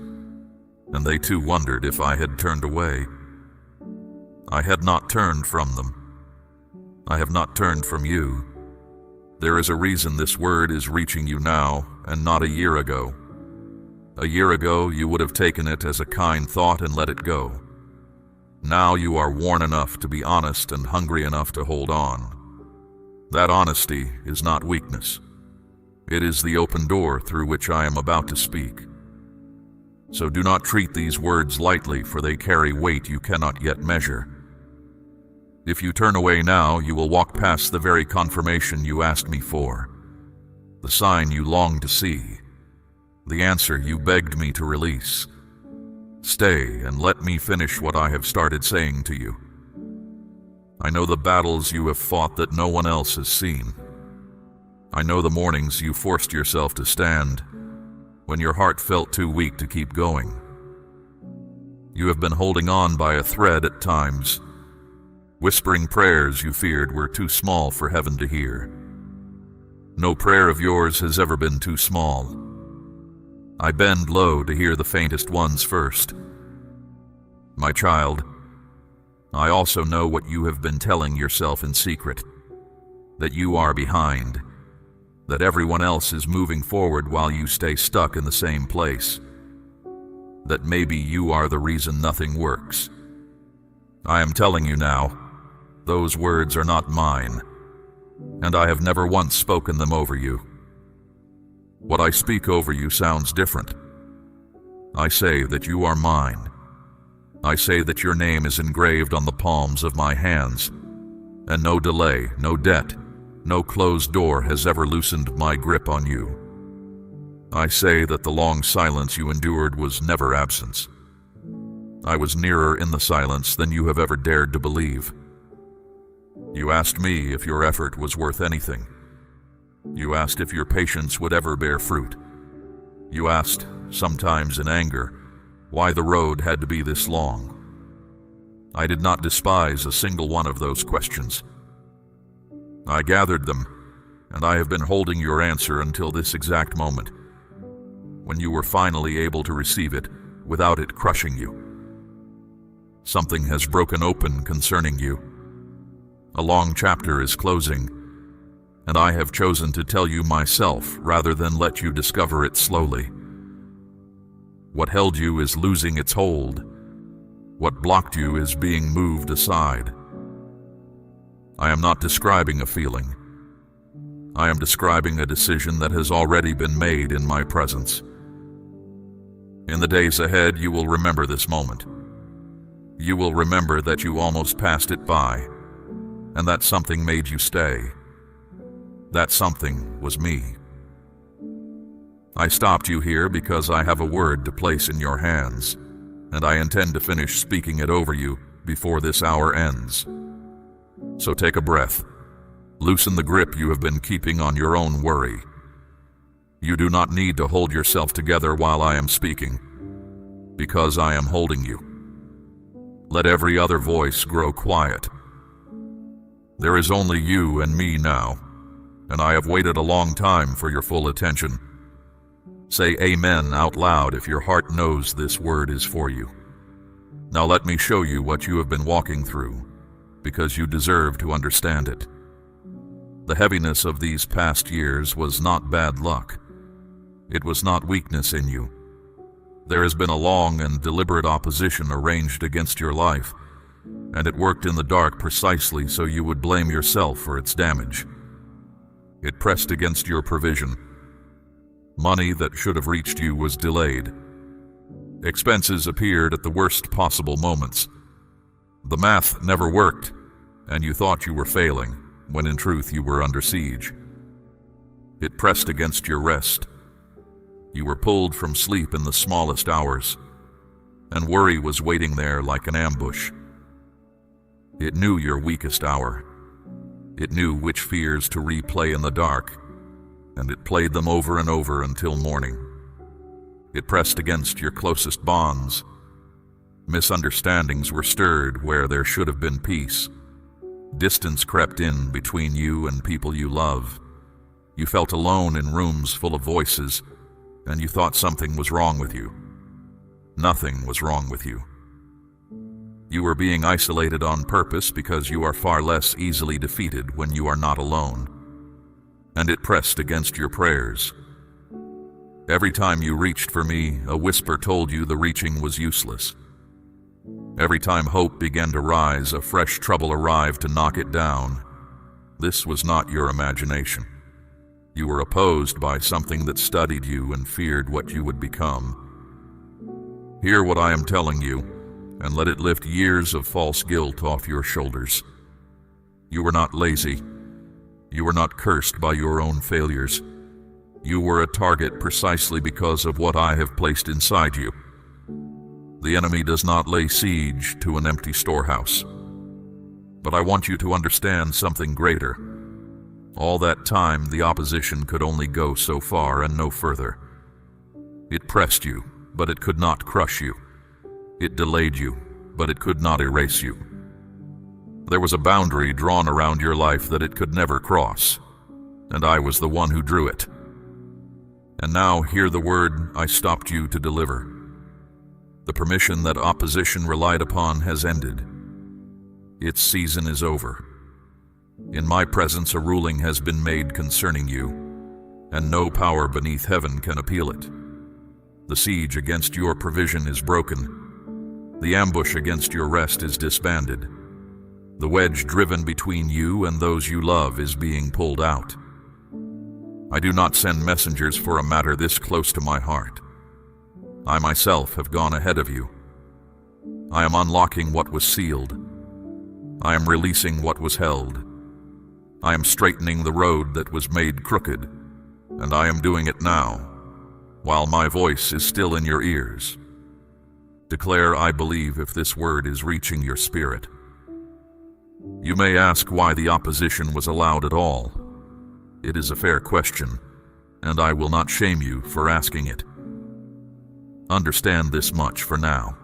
and they too wondered if I had turned away. I had not turned from them. I have not turned from you. There is a reason this word is reaching you now, and not a year ago. A year ago, you would have taken it as a kind thought and let it go. Now you are worn enough to be honest and hungry enough to hold on. That honesty is not weakness. It is the open door through which I am about to speak. So do not treat these words lightly, for they carry weight you cannot yet measure. If you turn away now, you will walk past the very confirmation you asked me for, the sign you longed to see, the answer you begged me to release. Stay and let me finish what I have started saying to you. I know the battles you have fought that no one else has seen. I know the mornings you forced yourself to stand when your heart felt too weak to keep going. You have been holding on by a thread at times, whispering prayers you feared were too small for heaven to hear. No prayer of yours has ever been too small. I bend low to hear the faintest ones first. My child, I also know what you have been telling yourself in secret, that you are behind, that everyone else is moving forward while you stay stuck in the same place, that maybe you are the reason nothing works. I am telling you now, those words are not mine, and I have never once spoken them over you. What I speak over you sounds different. I say that you are mine. I say that your name is engraved on the palms of my hands, and no delay, no debt, no closed door has ever loosened my grip on you. I say that the long silence you endured was never absence. I was nearer in the silence than you have ever dared to believe. You asked me if your effort was worth anything. You asked if your patience would ever bear fruit. You asked, sometimes in anger, why the road had to be this long. I did not despise a single one of those questions. I gathered them, and I have been holding your answer until this exact moment, when you were finally able to receive it without it crushing you. Something has broken open concerning you. A long chapter is closing, and I have chosen to tell you myself rather than let you discover it slowly. What held you is losing its hold. What blocked you is being moved aside. I am not describing a feeling. I am describing a decision that has already been made in my presence. In the days ahead, you will remember this moment. You will remember that you almost passed it by, and that something made you stay. That something was me. I stopped you here because I have a word to place in your hands, and I intend to finish speaking it over you before this hour ends. So take a breath. Loosen the grip you have been keeping on your own worry. You do not need to hold yourself together while I am speaking, because I am holding you. Let every other voice grow quiet. There is only you and me now, and I have waited a long time for your full attention. Say amen out loud if your heart knows this word is for you. Now let me show you what you have been walking through, because you deserve to understand it. The heaviness of these past years was not bad luck. It was not weakness in you. There has been a long and deliberate opposition arranged against your life, and it worked in the dark precisely so you would blame yourself for its damage. It pressed against your provision. Money that should have reached you was delayed. Expenses appeared at the worst possible moments. The math never worked, and you thought you were failing, when in truth you were under siege. It pressed against your rest. You were pulled from sleep in the smallest hours, and worry was waiting there like an ambush. It knew your weakest hour. It knew which fears to replay in the dark, and it played them over and over until morning. It pressed against your closest bonds, Misunderstandings were stirred where there should have been peace. Distance crept in between you and people you love. You felt alone in rooms full of voices, and you thought something was wrong with you. Nothing was wrong with you. You were being isolated on purpose because you are far less easily defeated when you are not alone. And it pressed against your prayers. Every time you reached for me, a whisper told you the reaching was useless. Every time hope began to rise, a fresh trouble arrived to knock it down. This was not your imagination. You were opposed by something that studied you and feared what you would become. Hear what I am telling you, and let it lift years of false guilt off your shoulders. You were not lazy. You were not cursed by your own failures. You were a target precisely because of what I have placed inside you. The enemy does not lay siege to an empty storehouse. But I want you to understand something greater. All that time, the opposition could only go so far and no further. It pressed you, but it could not crush you. It delayed you, but it could not erase you. There was a boundary drawn around your life that it could never cross, and I was the one who drew it. And now hear the word I stopped you to deliver. The permission that opposition relied upon has ended. Its season is over. In my presence a ruling has been made concerning you, and no power beneath heaven can appeal it. The siege against your provision is broken. The ambush against your rest is disbanded. The wedge driven between you and those you love is being pulled out. I do not send messengers for a matter this close to my heart. I myself have gone ahead of you. I am unlocking what was sealed. I am releasing what was held. I am straightening the road that was made crooked, and I am doing it now, while my voice is still in your ears. Declare, I believe, if this word is reaching your spirit. You may ask why the opposition was allowed at all. It is a fair question, and I will not shame you for asking it. Understand this much for now.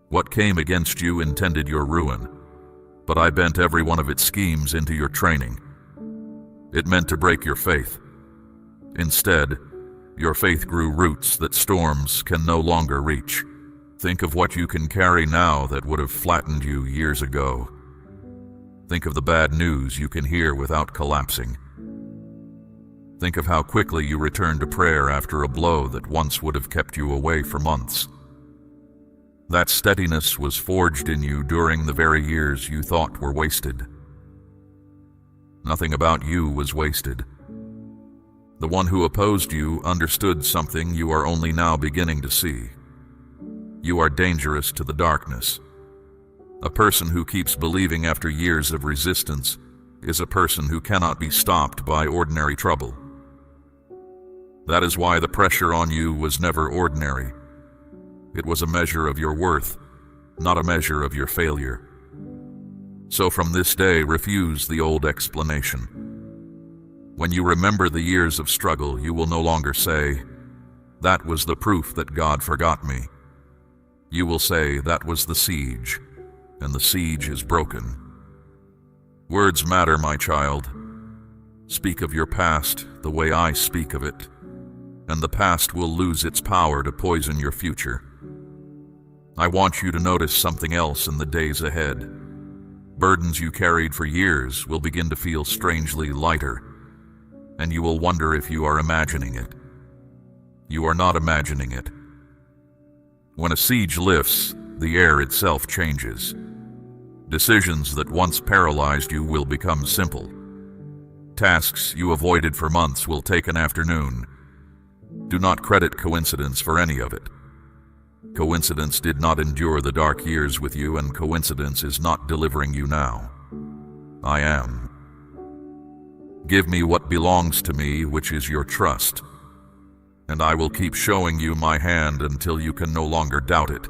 What came against you intended your ruin, but I bent every one of its schemes into your training. It meant to break your faith. Instead, your faith grew roots that storms can no longer reach. Think of what you can carry now that would have flattened you years ago. Think of the bad news you can hear without collapsing. Think of how quickly you return to prayer after a blow that once would have kept you away for months. That steadiness was forged in you during the very years you thought were wasted. Nothing about you was wasted. The one who opposed you understood something you are only now beginning to see. You are dangerous to the darkness. A person who keeps believing after years of resistance is a person who cannot be stopped by ordinary trouble. That is why the pressure on you was never ordinary. It was a measure of your worth, not a measure of your failure. So from this day, refuse the old explanation. When you remember the years of struggle, you will no longer say, "That was the proof that God forgot me." You will say, "That was the siege, and the siege is broken." Words matter, my child. Speak of your past the way I speak of it, and the past will lose its power to poison your future. I want you to notice something else in the days ahead. Burdens you carried for years will begin to feel strangely lighter, and you will wonder if you are imagining it. You are not imagining it. When a siege lifts, the air itself changes. Decisions that once paralyzed you will become simple. Tasks you avoided for months will take an afternoon. Do not credit coincidence for any of it. Coincidence did not endure the dark years with you, and coincidence is not delivering you now. I am. Give me what belongs to me, which is your trust, and I will keep showing you my hand until you can no longer doubt it.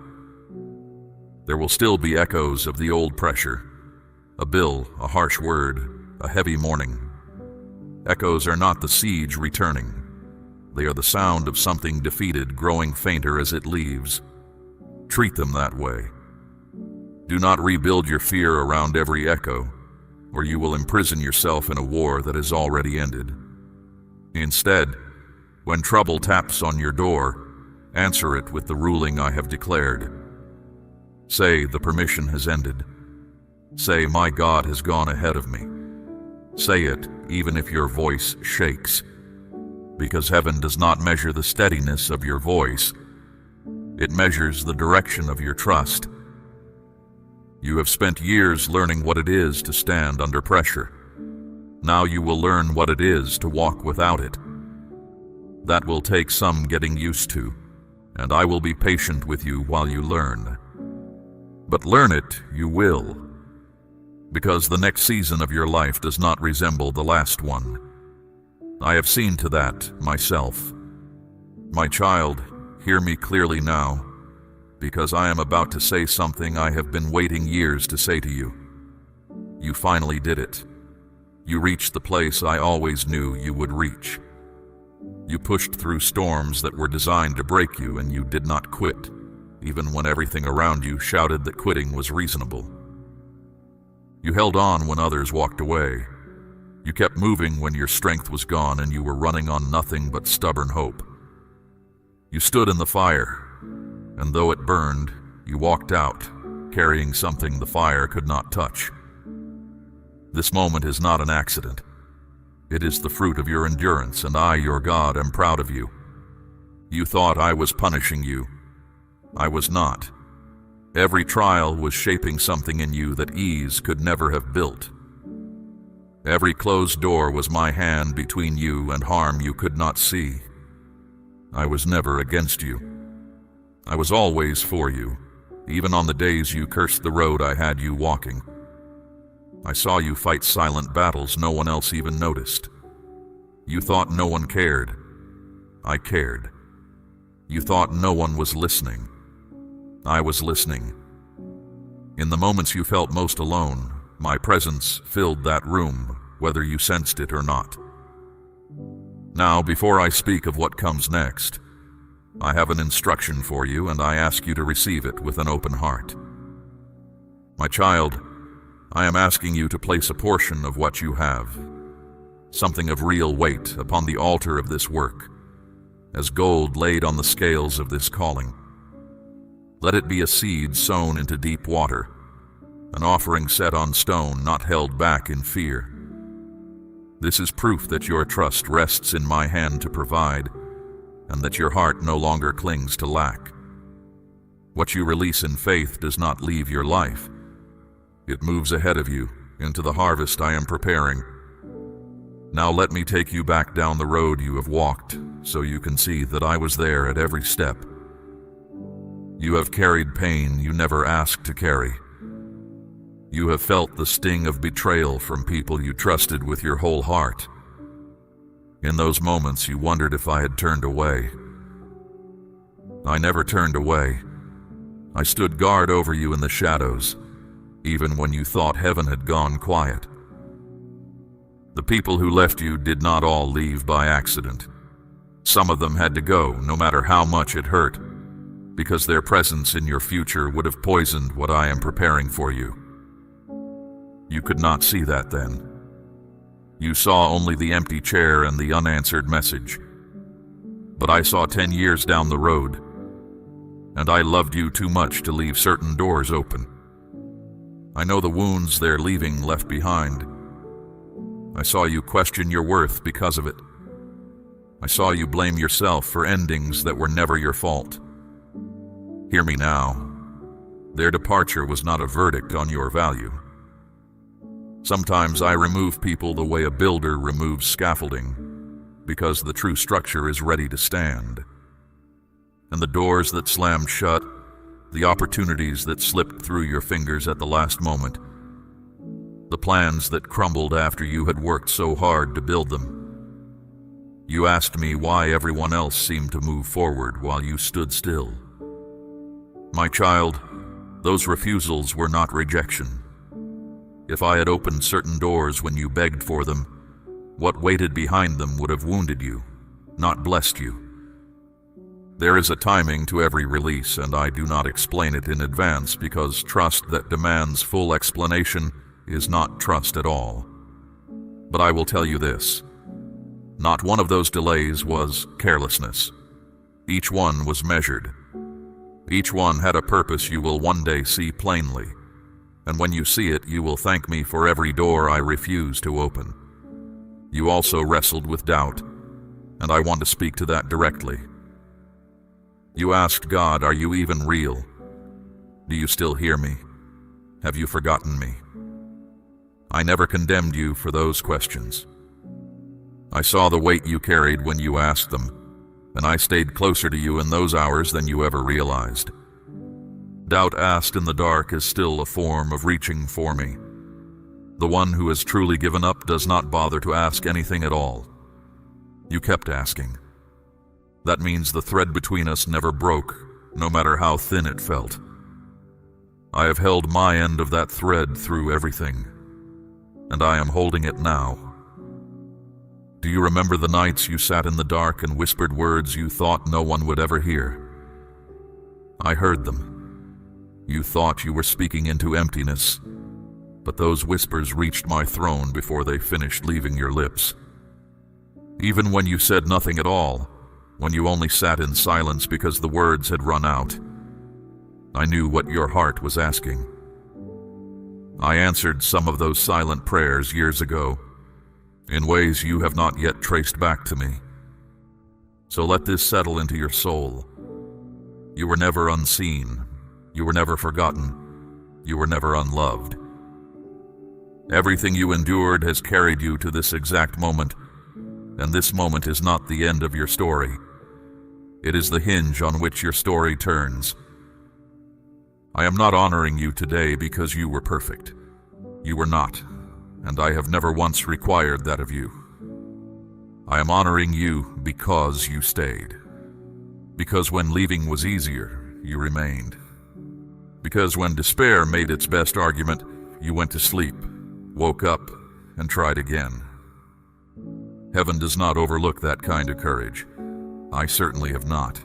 There will still be echoes of the old pressure, a bill, a harsh word, a heavy morning. Echoes are not the siege returning. They are the sound of something defeated growing fainter as it leaves. Treat them that way. Do not rebuild your fear around every echo, or you will imprison yourself in a war that has already ended. Instead, when trouble taps on your door, answer it with the ruling I have declared. Say, the permission has ended. Say, my God has gone ahead of me. Say it, even if your voice shakes, because heaven does not measure the steadiness of your voice. It measures the direction of your trust. You have spent years learning what it is to stand under pressure. Now you will learn what it is to walk without it. That will take some getting used to, and I will be patient with you while you learn. But learn it you will, because the next season of your life does not resemble the last one. I have seen to that myself. My child, hear me clearly now, because I am about to say something I have been waiting years to say to you. You finally did it. You reached the place I always knew you would reach. You pushed through storms that were designed to break you, and you did not quit, even when everything around you shouted that quitting was reasonable. You held on when others walked away. You kept moving when your strength was gone and you were running on nothing but stubborn hope. You stood in the fire, and though it burned, you walked out, carrying something the fire could not touch. This moment is not an accident. It is the fruit of your endurance, and I, your God, am proud of you. You thought I was punishing you. I was not. Every trial was shaping something in you that ease could never have built. Every closed door was my hand between you and harm you could not see. I was never against you. I was always for you, even on the days you cursed the road I had you walking. I saw you fight silent battles no one else even noticed. You thought no one cared. I cared. You thought no one was listening. I was listening. In the moments you felt most alone, my presence filled that room, whether you sensed it or not. Now, before I speak of what comes next, I have an instruction for you, and I ask you to receive it with an open heart. My child, I am asking you to place a portion of what you have, something of real weight, upon the altar of this work, as gold laid on the scales of this calling. Let it be a seed sown into deep water, an offering set on stone, not held back in fear. This is proof that your trust rests in my hand to provide, and that your heart no longer clings to lack. What you release in faith does not leave your life. It moves ahead of you into the harvest I am preparing. Now let me take you back down the road you have walked, so you can see that I was there at every step. You have carried pain you never asked to carry. You have felt the sting of betrayal from people you trusted with your whole heart. In those moments you wondered if I had turned away. I never turned away. I stood guard over you in the shadows, even when you thought heaven had gone quiet. The people who left you did not all leave by accident. Some of them had to go, no matter how much it hurt, because their presence in your future would have poisoned what I am preparing for you. You could not see that then. You saw only the empty chair and the unanswered message. But I saw 10 years down the road, and I loved you too much to leave certain doors open. I know the wounds they're leaving left behind. I saw you question your worth because of it. I saw you blame yourself for endings that were never your fault. Hear me now. Their departure was not a verdict on your value. Sometimes I remove people the way a builder removes scaffolding, because the true structure is ready to stand. And the doors that slammed shut, the opportunities that slipped through your fingers at the last moment, the plans that crumbled after you had worked so hard to build them. You asked me why everyone else seemed to move forward while you stood still. My child, those refusals were not rejection. If I had opened certain doors when you begged for them, what waited behind them would have wounded you, not blessed you. There is a timing to every release, and I do not explain it in advance because trust that demands full explanation is not trust at all. But I will tell you this. Not one of those delays was carelessness. Each one was measured. Each one had a purpose you will one day see plainly. And when you see it, you will thank me for every door I refuse to open. You also wrestled with doubt, and I want to speak to that directly. You asked God, "Are you even real? Do you still hear me? Have you forgotten me?" I never condemned you for those questions. I saw the weight you carried when you asked them, and I stayed closer to you in those hours than you ever realized. Doubt asked in the dark is still a form of reaching for me. The one who has truly given up does not bother to ask anything at all. You kept asking. That means the thread between us never broke, no matter how thin it felt. I have held my end of that thread through everything, and I am holding it now. Do you remember the nights you sat in the dark and whispered words you thought no one would ever hear? I heard them. You thought you were speaking into emptiness, but those whispers reached my throne before they finished leaving your lips. Even when you said nothing at all, when you only sat in silence because the words had run out, I knew what your heart was asking. I answered some of those silent prayers years ago, in ways you have not yet traced back to me. So let this settle into your soul. You were never unseen. You were never forgotten. You were never unloved. Everything you endured has carried you to this exact moment, and this moment is not the end of your story. It is the hinge on which your story turns. I am not honoring you today because you were perfect. You were not, and I have never once required that of you. I am honoring you because you stayed. Because when leaving was easier, you remained. Because when despair made its best argument, you went to sleep, woke up, and tried again. Heaven does not overlook that kind of courage. I certainly have not.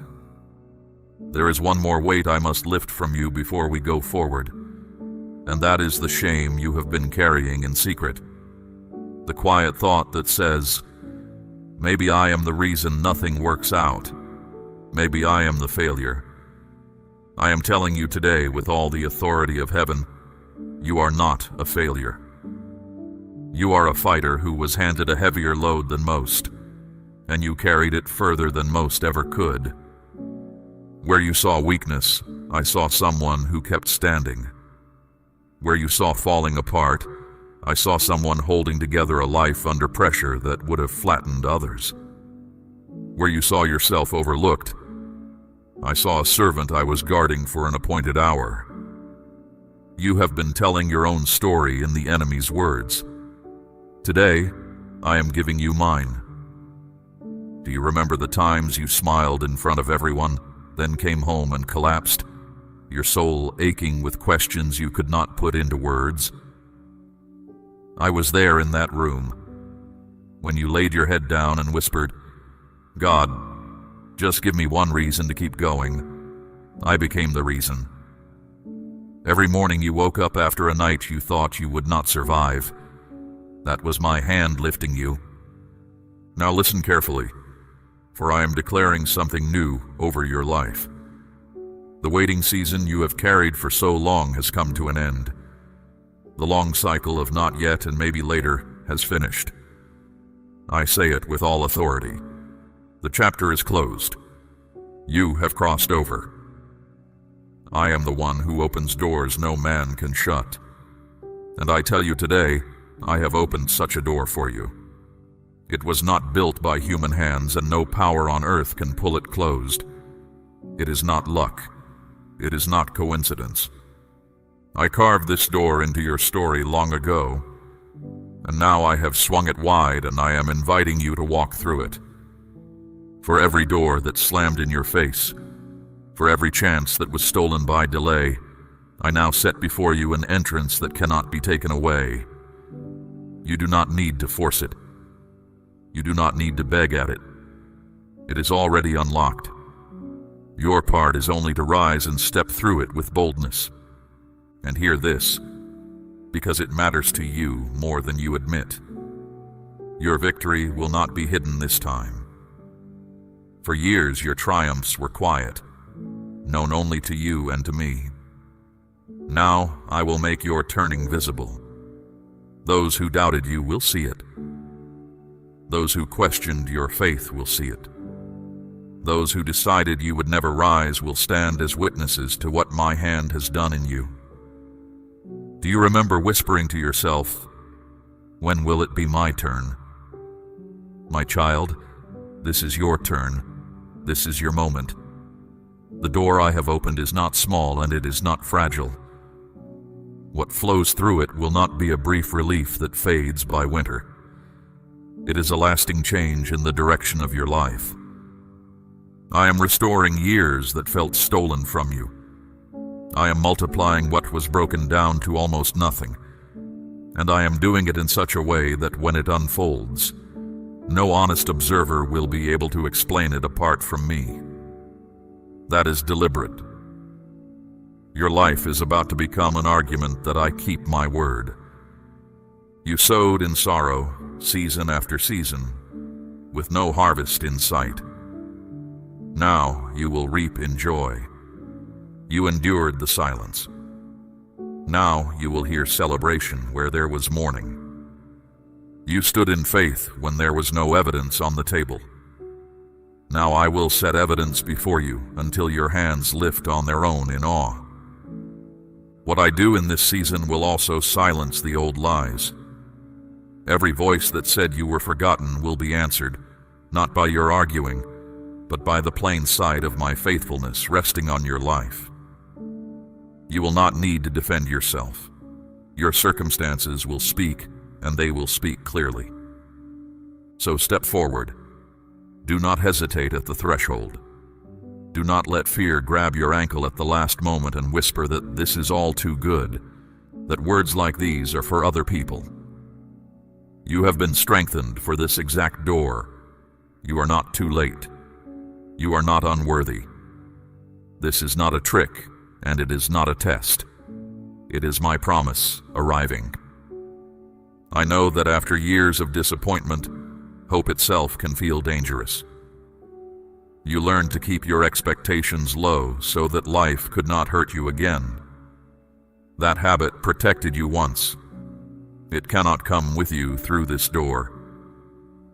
There is one more weight I must lift from you before we go forward, and that is the shame you have been carrying in secret. The quiet thought that says, maybe I am the reason nothing works out. Maybe I am the failure. I am telling you today with all the authority of heaven, you are not a failure. You are a fighter who was handed a heavier load than most, and you carried it further than most ever could. Where you saw weakness, I saw someone who kept standing. Where you saw falling apart, I saw someone holding together a life under pressure that would have flattened others. Where you saw yourself overlooked, I saw a servant I was guarding for an appointed hour. You have been telling your own story in the enemy's words. Today, I am giving you mine. Do you remember the times you smiled in front of everyone, then came home and collapsed, your soul aching with questions you could not put into words? I was there in that room, when you laid your head down and whispered, God, just give me one reason to keep going. I became the reason. Every morning you woke up after a night you thought you would not survive. That was my hand lifting you. Now listen carefully, for I am declaring something new over your life. The waiting season you have carried for so long has come to an end. The long cycle of not yet and maybe later has finished. I say it with all authority. The chapter is closed. You have crossed over. I am the one who opens doors no man can shut. And I tell you today, I have opened such a door for you. It was not built by human hands, and no power on earth can pull it closed. It is not luck. It is not coincidence. I carved this door into your story long ago, and now I have swung it wide, and I am inviting you to walk through it. For every door that slammed in your face, for every chance that was stolen by delay, I now set before you an entrance that cannot be taken away. You do not need to force it. You do not need to beg at it. It is already unlocked. Your part is only to rise and step through it with boldness. And hear this, because it matters to you more than you admit. Your victory will not be hidden this time. For years your triumphs were quiet, known only to you and to me. Now I will make your turning visible. Those who doubted you will see it. Those who questioned your faith will see it. Those who decided you would never rise will stand as witnesses to what my hand has done in you. Do you remember whispering to yourself, "When will it be my turn?" My child, this is your turn. This is your moment. The door I have opened is not small and it is not fragile. What flows through it will not be a brief relief that fades by winter. It is a lasting change in the direction of your life. I am restoring years that felt stolen from you. I am multiplying what was broken down to almost nothing, and I am doing it in such a way that when it unfolds, no honest observer will be able to explain it apart from me. That is deliberate. Your life is about to become an argument that I keep my word. You sowed in sorrow, season after season, with no harvest in sight. Now you will reap in joy. You endured the silence. Now you will hear celebration where there was mourning. You stood in faith when there was no evidence on the table. Now I will set evidence before you until your hands lift on their own in awe. What I do in this season will also silence the old lies. Every voice that said you were forgotten will be answered, not by your arguing, but by the plain sight of my faithfulness resting on your life. You will not need to defend yourself. Your circumstances will speak, and they will speak clearly. So step forward. Do not hesitate at the threshold. Do not let fear grab your ankle at the last moment and whisper that this is all too good, that words like these are for other people. You have been strengthened for this exact door. You are not too late. You are not unworthy. This is not a trick, and it is not a test. It is my promise arriving. I know that after years of disappointment, hope itself can feel dangerous. You learned to keep your expectations low so that life could not hurt you again. That habit protected you once. It cannot come with you through this door.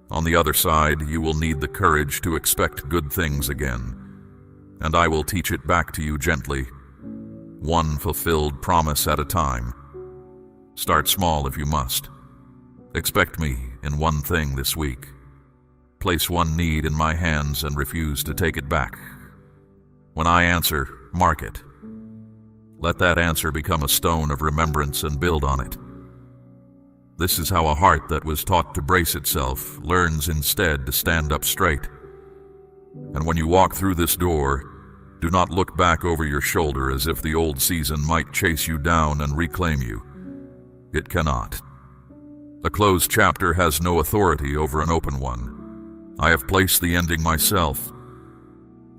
On the other side, you will need the courage to expect good things again, and I will teach it back to you gently, one fulfilled promise at a time. Start small if you must. Expect me in one thing this week. Place one need in my hands and refuse to take it back. When I answer, mark it. Let that answer become a stone of remembrance and build on it. This is how a heart that was taught to brace itself learns instead to stand up straight. And when you walk through this door, do not look back over your shoulder as if the old season might chase you down and reclaim you. It cannot. A closed chapter has no authority over an open one. I have placed the ending myself,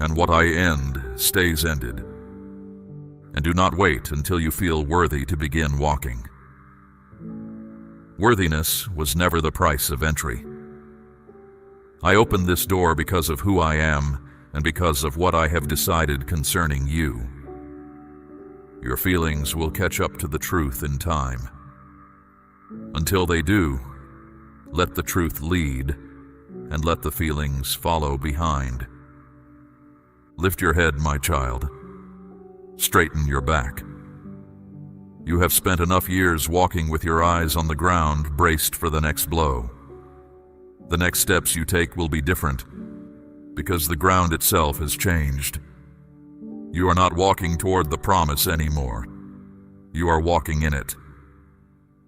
and what I end stays ended. And do not wait until you feel worthy to begin walking. Worthiness was never the price of entry. I opened this door because of who I am and because of what I have decided concerning you. Your feelings will catch up to the truth in time. Until they do, let the truth lead and let the feelings follow behind. Lift your head, my child. Straighten your back. You have spent enough years walking with your eyes on the ground, braced for the next blow. The next steps you take will be different, because the ground itself has changed. You are not walking toward the promise anymore. You are walking in it.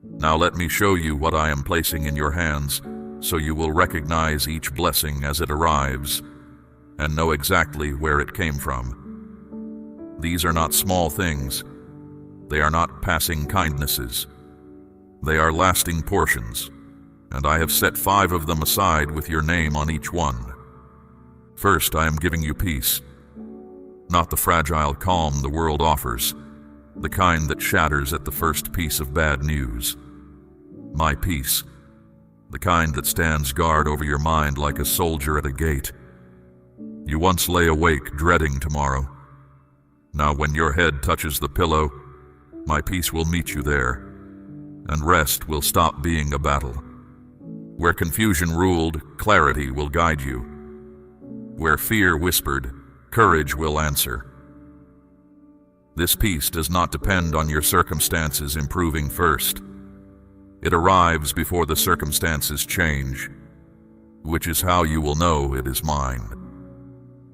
Now let me show you what I am placing in your hands, so you will recognize each blessing as it arrives, and know exactly where it came from. These are not small things. They are not passing kindnesses. They are lasting portions, and I have set 5 of them aside with your name on each one. First, I am giving you peace. not the fragile calm the world offers, the kind that shatters at the first piece of bad news. My peace, the kind that stands guard over your mind like a soldier at a gate. You once lay awake dreading tomorrow. Now when your head touches the pillow, my peace will meet you there, and rest will stop being a battle. Where confusion ruled, clarity will guide you. Where fear whispered, courage will answer. This peace does not depend on your circumstances improving first. It arrives before the circumstances change, which is how you will know it is mine.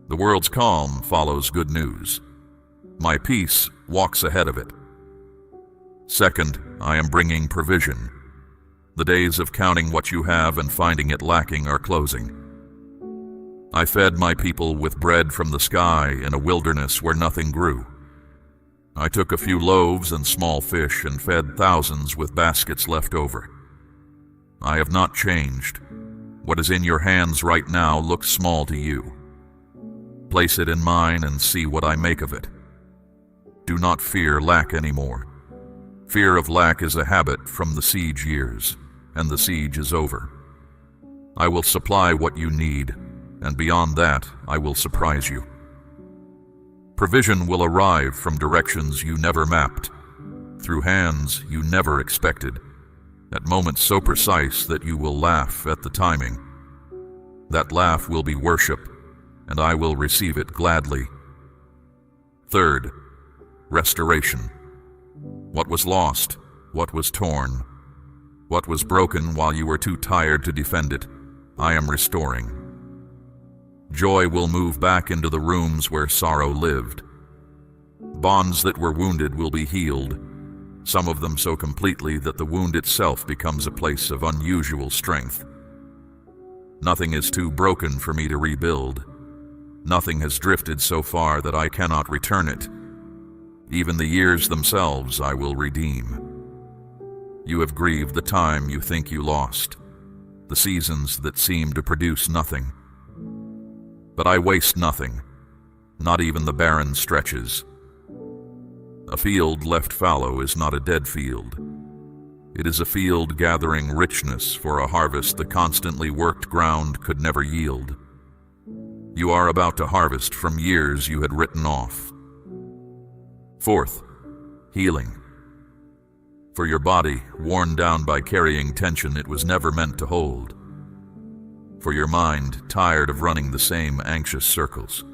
The world's calm follows good news. My peace walks ahead of it. Second, I am bringing provision. The days of counting what you have and finding it lacking are closing. I fed my people with bread from the sky in a wilderness where nothing grew. I took a few loaves and small fish and fed thousands with baskets left over. I have not changed. What is in your hands right now looks small to you. Place it in mine and see what I make of it. Do not fear lack anymore. Fear of lack is a habit from the siege years, and the siege is over. I will supply what you need, and beyond that, I will surprise you. Provision will arrive from directions you never mapped, through hands you never expected, at moments so precise that you will laugh at the timing. That laugh will be worship, and I will receive it gladly. Third, restoration. What was lost, what was torn, what was broken while you were too tired to defend it, I am restoring. Joy will move back into the rooms where sorrow lived. Bonds that were wounded will be healed, some of them so completely that the wound itself becomes a place of unusual strength. Nothing is too broken for me to rebuild. Nothing has drifted so far that I cannot return it. Even the years themselves I will redeem. You have grieved the time you think you lost, the seasons that seem to produce nothing. But I waste nothing, not even the barren stretches. A field left fallow is not a dead field. It is a field gathering richness for a harvest the constantly worked ground could never yield. You are about to harvest from years you had written off. Fourth, healing. For your body, worn down by carrying tension it was never meant to hold. For your mind, tired of running the same anxious circles.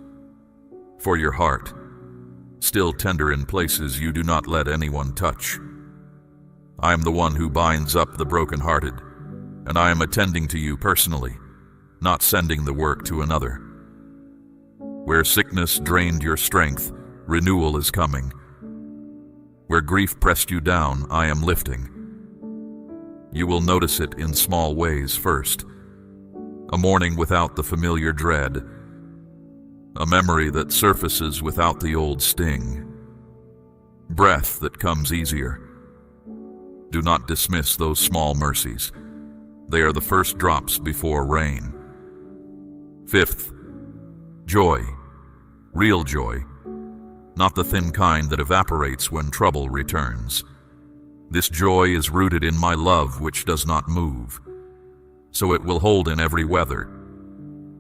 For your heart, still tender in places you do not let anyone touch. I am the one who binds up the brokenhearted, and I am attending to you personally, not sending the work to another. Where sickness drained your strength, renewal is coming. Where grief pressed you down, I am lifting. You will notice it in small ways first. A morning without the familiar dread. A memory that surfaces without the old sting. Breath that comes easier. Do not dismiss those small mercies. They are the first drops before rain. Fifth, joy. Real joy. Not the thin kind that evaporates when trouble returns. This joy is rooted in my love which does not move, so it will hold in every weather.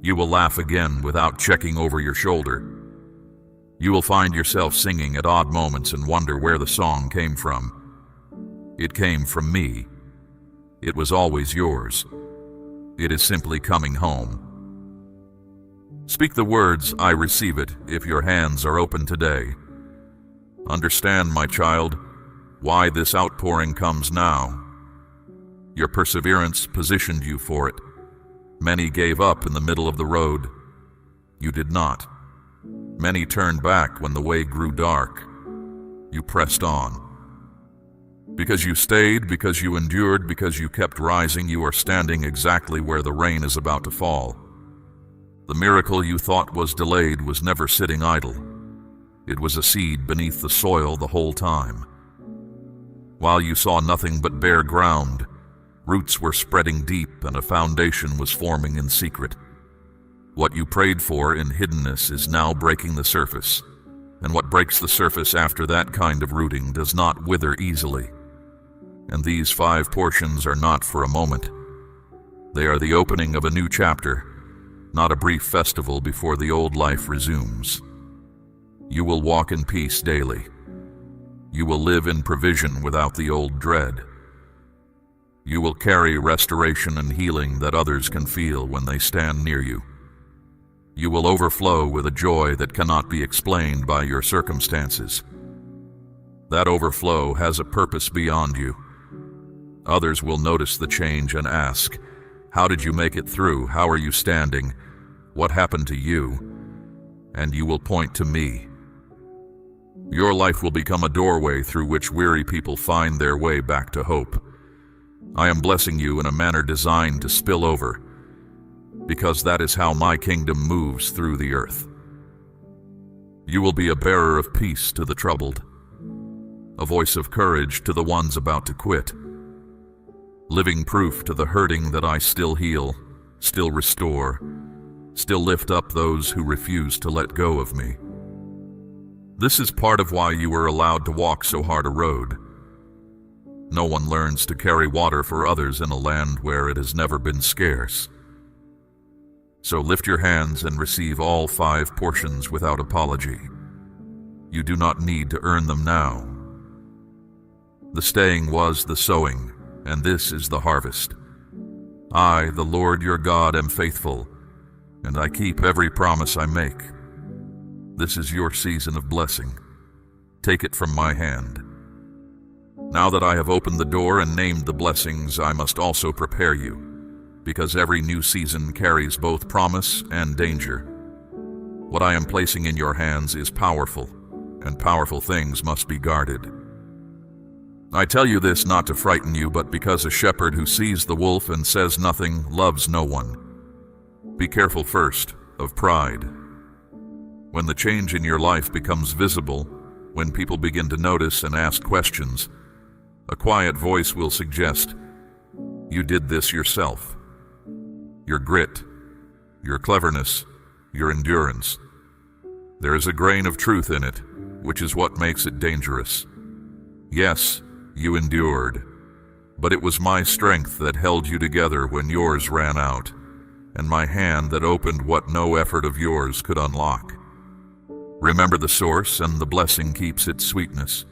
You will laugh again without checking over your shoulder. You will find yourself singing at odd moments and wonder where the song came from. It came from me. It was always yours. It is simply coming home. Speak the words, I receive it, if your hands are open today. Understand, my child, why this outpouring comes now. Your perseverance positioned you for it. Many gave up in the middle of the road. You did not. Many turned back when the way grew dark. You pressed on. Because you stayed, because you endured, because you kept rising, you are standing exactly where the rain is about to fall. The miracle you thought was delayed was never sitting idle. It was a seed beneath the soil the whole time. While you saw nothing but bare ground, roots were spreading deep and a foundation was forming in secret. What you prayed for in hiddenness is now breaking the surface. and what breaks the surface after that kind of rooting does not wither easily. And these 5 portions are not for a moment. They are the opening of a new chapter, not a brief festival before the old life resumes. You will walk in peace daily. You will live in provision without the old dread. You will carry restoration and healing that others can feel when they stand near you. You will overflow with a joy that cannot be explained by your circumstances. That overflow has a purpose beyond you. Others will notice the change and ask, "How did you make it through? How are you standing? What happened to you?" And you will point to me. Your life will become a doorway through which weary people find their way back to hope. I am blessing you in a manner designed to spill over, because that is how my kingdom moves through the earth. You will be a bearer of peace to the troubled, a voice of courage to the ones about to quit, living proof to the hurting that I still heal, still restore, still lift up those who refuse to let go of me. This is part of why you were allowed to walk so hard a road. No one learns to carry water for others in a land where it has never been scarce. So lift your hands and receive all 5 portions without apology. You do not need to earn them now. The staying was the sowing, and this is the harvest. I, the Lord your God, am faithful, and I keep every promise I make. This is your season of blessing. Take it from my hand. Now that I have opened the door and named the blessings, I must also prepare you, because every new season carries both promise and danger. What I am placing in your hands is powerful, and powerful things must be guarded. I tell you this not to frighten you, but because a shepherd who sees the wolf and says nothing loves no one. Be careful first of pride. When the change in your life becomes visible, when people begin to notice and ask questions, a quiet voice will suggest, "You did this yourself." Your grit, your cleverness, your endurance. There is a grain of truth in it, which is what makes it dangerous. Yes, you endured, but it was my strength that held you together when yours ran out, and my hand that opened what no effort of yours could unlock. Remember the source, and the blessing keeps its sweetness.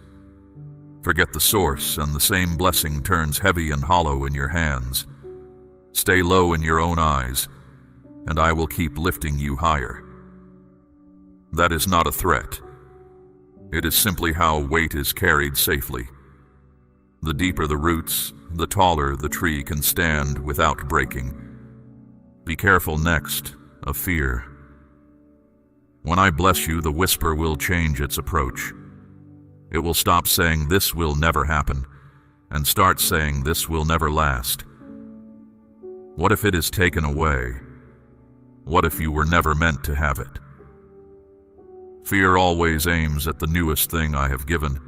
Forget the source, and the same blessing turns heavy and hollow in your hands. Stay low in your own eyes, and I will keep lifting you higher. That is not a threat. It is simply how weight is carried safely. The deeper the roots, the taller the tree can stand without breaking. Be careful next of fear. When I bless you, the whisper will change its approach. It will stop saying, "This will never happen," and start saying, "This will never last." What if it is taken away? What if you were never meant to have it? Fear always aims at the newest thing I have given,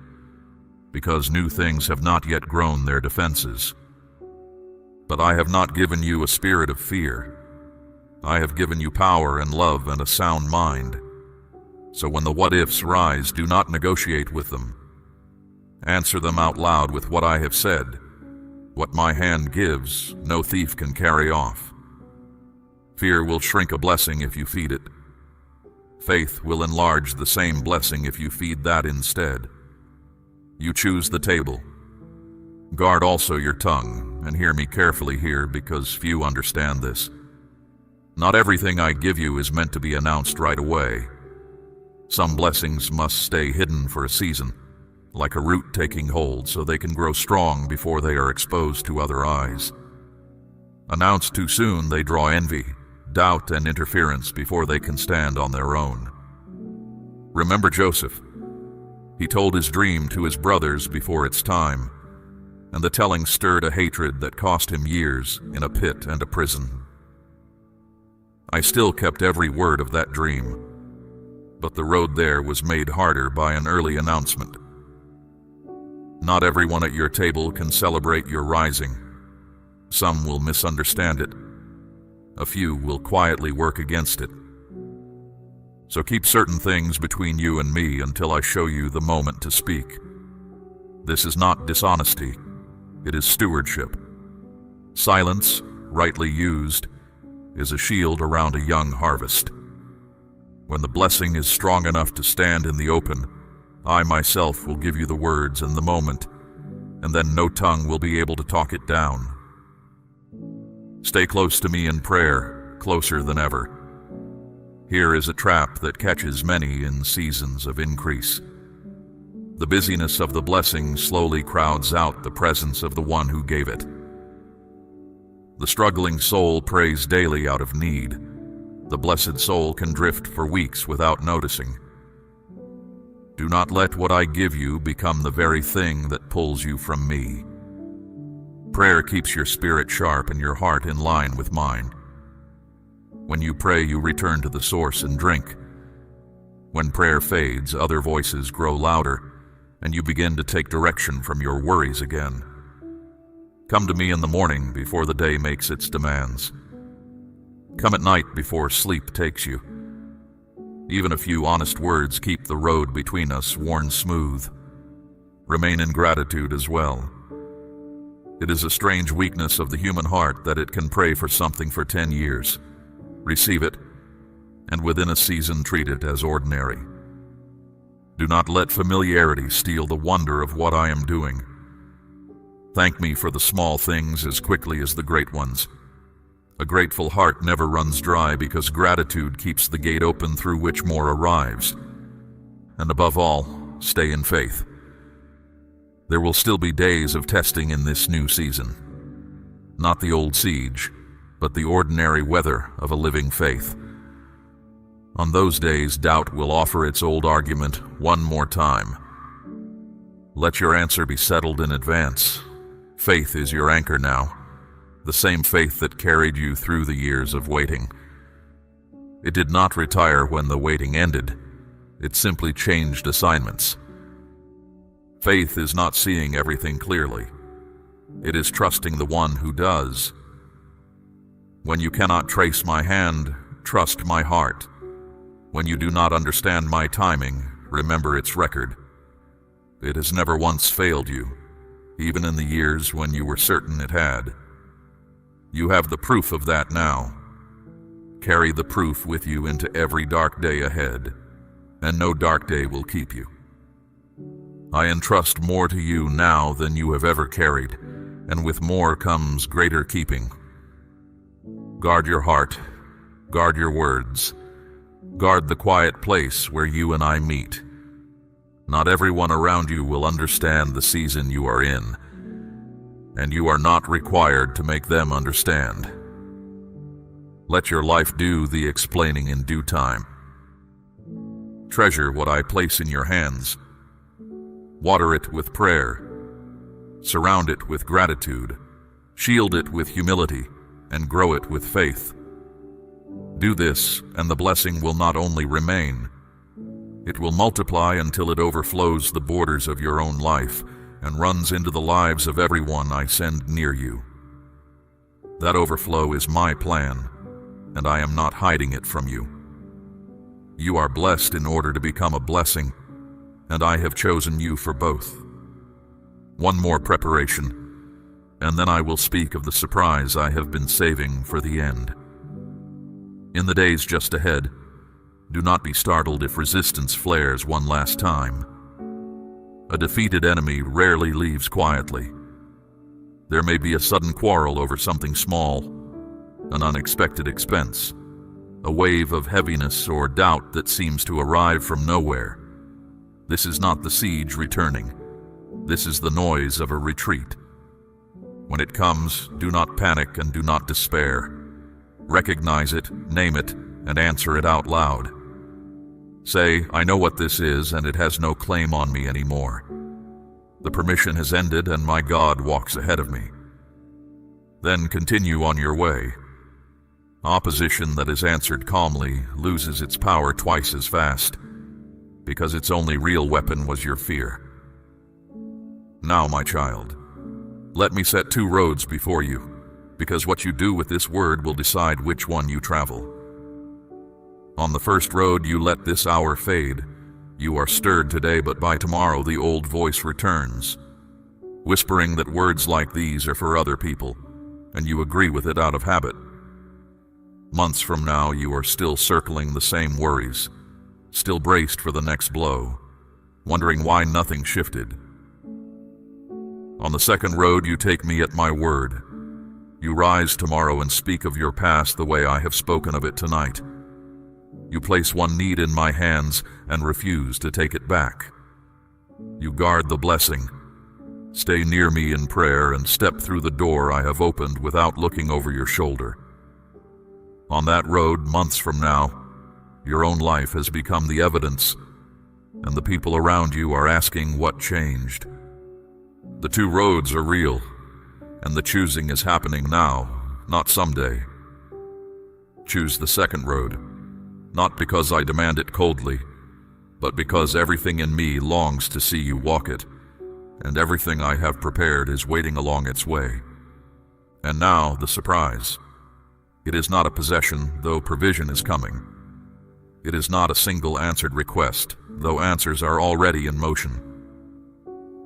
because new things have not yet grown their defenses. But I have not given you a spirit of fear. I have given you power and love and a sound mind. So when the what-ifs rise, do not negotiate with them. Answer them out loud with what I have said. What my hand gives, no thief can carry off. Fear will shrink a blessing if you feed it. Faith will enlarge the same blessing if you feed that instead. You choose the table. Guard also your tongue, and hear me carefully here, because few understand this. Not everything I give you is meant to be announced right away. Some blessings must stay hidden for a season, like a root taking hold, so they can grow strong before they are exposed to other eyes. Announced too soon, they draw envy, doubt, and interference before they can stand on their own. Remember Joseph. He told his dream to his brothers before its time, and the telling stirred a hatred that cost him years in a pit and a prison. I still kept every word of that dream, but the road there was made harder by an early announcement. Not everyone at your table can celebrate your rising. Some will misunderstand it. A few will quietly work against it. So keep certain things between you and me until I show you the moment to speak. This is not dishonesty, it is stewardship. Silence, rightly used, is a shield around a young harvest. When the blessing is strong enough to stand in the open, I myself will give you the words and the moment, and then no tongue will be able to talk it down. Stay close to me in prayer, closer than ever. Here is a trap that catches many in seasons of increase. The busyness of the blessing slowly crowds out the presence of the one who gave it. The struggling soul prays daily out of need. The blessed soul can drift for weeks without noticing. Do not let what I give you become the very thing that pulls you from me. Prayer keeps your spirit sharp and your heart in line with mine. When you pray, you return to the source and drink. When prayer fades, other voices grow louder, and you begin to take direction from your worries again. Come to me in the morning before the day makes its demands. Come at night before sleep takes you. Even a few honest words keep the road between us worn smooth. Remain in gratitude as well. It is a strange weakness of the human heart that it can pray for something for 10 years, receive it, and within a season treat it as ordinary. Do not let familiarity steal the wonder of what I am doing. Thank me for the small things as quickly as the great ones. A grateful heart never runs dry because gratitude keeps the gate open through which more arrives. And above all, stay in faith. There will still be days of testing in this new season. Not the old siege, but the ordinary weather of a living faith. On those days, doubt will offer its old argument one more time. Let your answer be settled in advance. Faith is your anchor now, the same faith that carried you through the years of waiting. It did not retire when the waiting ended. It simply changed assignments. Faith is not seeing everything clearly. It is trusting the one who does. When you cannot trace my hand, trust my heart. When you do not understand my timing, remember its record. It has never once failed you, even in the years when you were certain it had. You have the proof of that now. Carry the proof with you into every dark day ahead, and no dark day will keep you. I entrust more to you now than you have ever carried, and with more comes greater keeping. Guard your heart, guard your words, guard the quiet place where you and I meet. Not everyone around you will understand the season you are in, and you are not required to make them understand. Let your life do the explaining in due time. Treasure what I place in your hands. Water it with prayer. Surround it with gratitude. Shield it with humility, and grow it with faith. Do this, and the blessing will not only remain, it will multiply until it overflows the borders of your own life and runs into the lives of everyone I send near you. That overflow is my plan, and I am not hiding it from you. You are blessed in order to become a blessing, and I have chosen you for both. One more preparation, and then I will speak of the surprise I have been saving for the end. In the days just ahead, do not be startled if resistance flares one last time. A defeated enemy rarely leaves quietly. There may be a sudden quarrel over something small, an unexpected expense, a wave of heaviness or doubt that seems to arrive from nowhere. This is not the siege returning. This is the noise of a retreat. When it comes, do not panic and do not despair. Recognize it, name it, and answer it out loud. Say, I know what this is, and it has no claim on me anymore. The permission has ended, and my God walks ahead of me. Then continue on your way. Opposition that is answered calmly loses its power twice as fast, because its only real weapon was your fear. Now, my child, let me set two roads before you, because what you do with this word will decide which one you travel. On the first road you let this hour fade. You are stirred today, but by tomorrow the old voice returns, whispering that words like these are for other people, and you agree with it out of habit. Months from now you are still circling the same worries, still braced for the next blow, wondering why nothing shifted. On the second road you take me at my word. You rise tomorrow and speak of your past the way I have spoken of it tonight. You place one need in my hands and refuse to take it back. You guard the blessing, stay near me in prayer, and step through the door I have opened without looking over your shoulder. On that road, months from now, your own life has become the evidence, and the people around you are asking what changed. The two roads are real, and the choosing is happening now, not someday. Choose the second road, not because I demand it coldly, but because everything in me longs to see you walk it, and everything I have prepared is waiting along its way. And now, the surprise. It is not a possession, though provision is coming. It is not a single answered request, though answers are already in motion.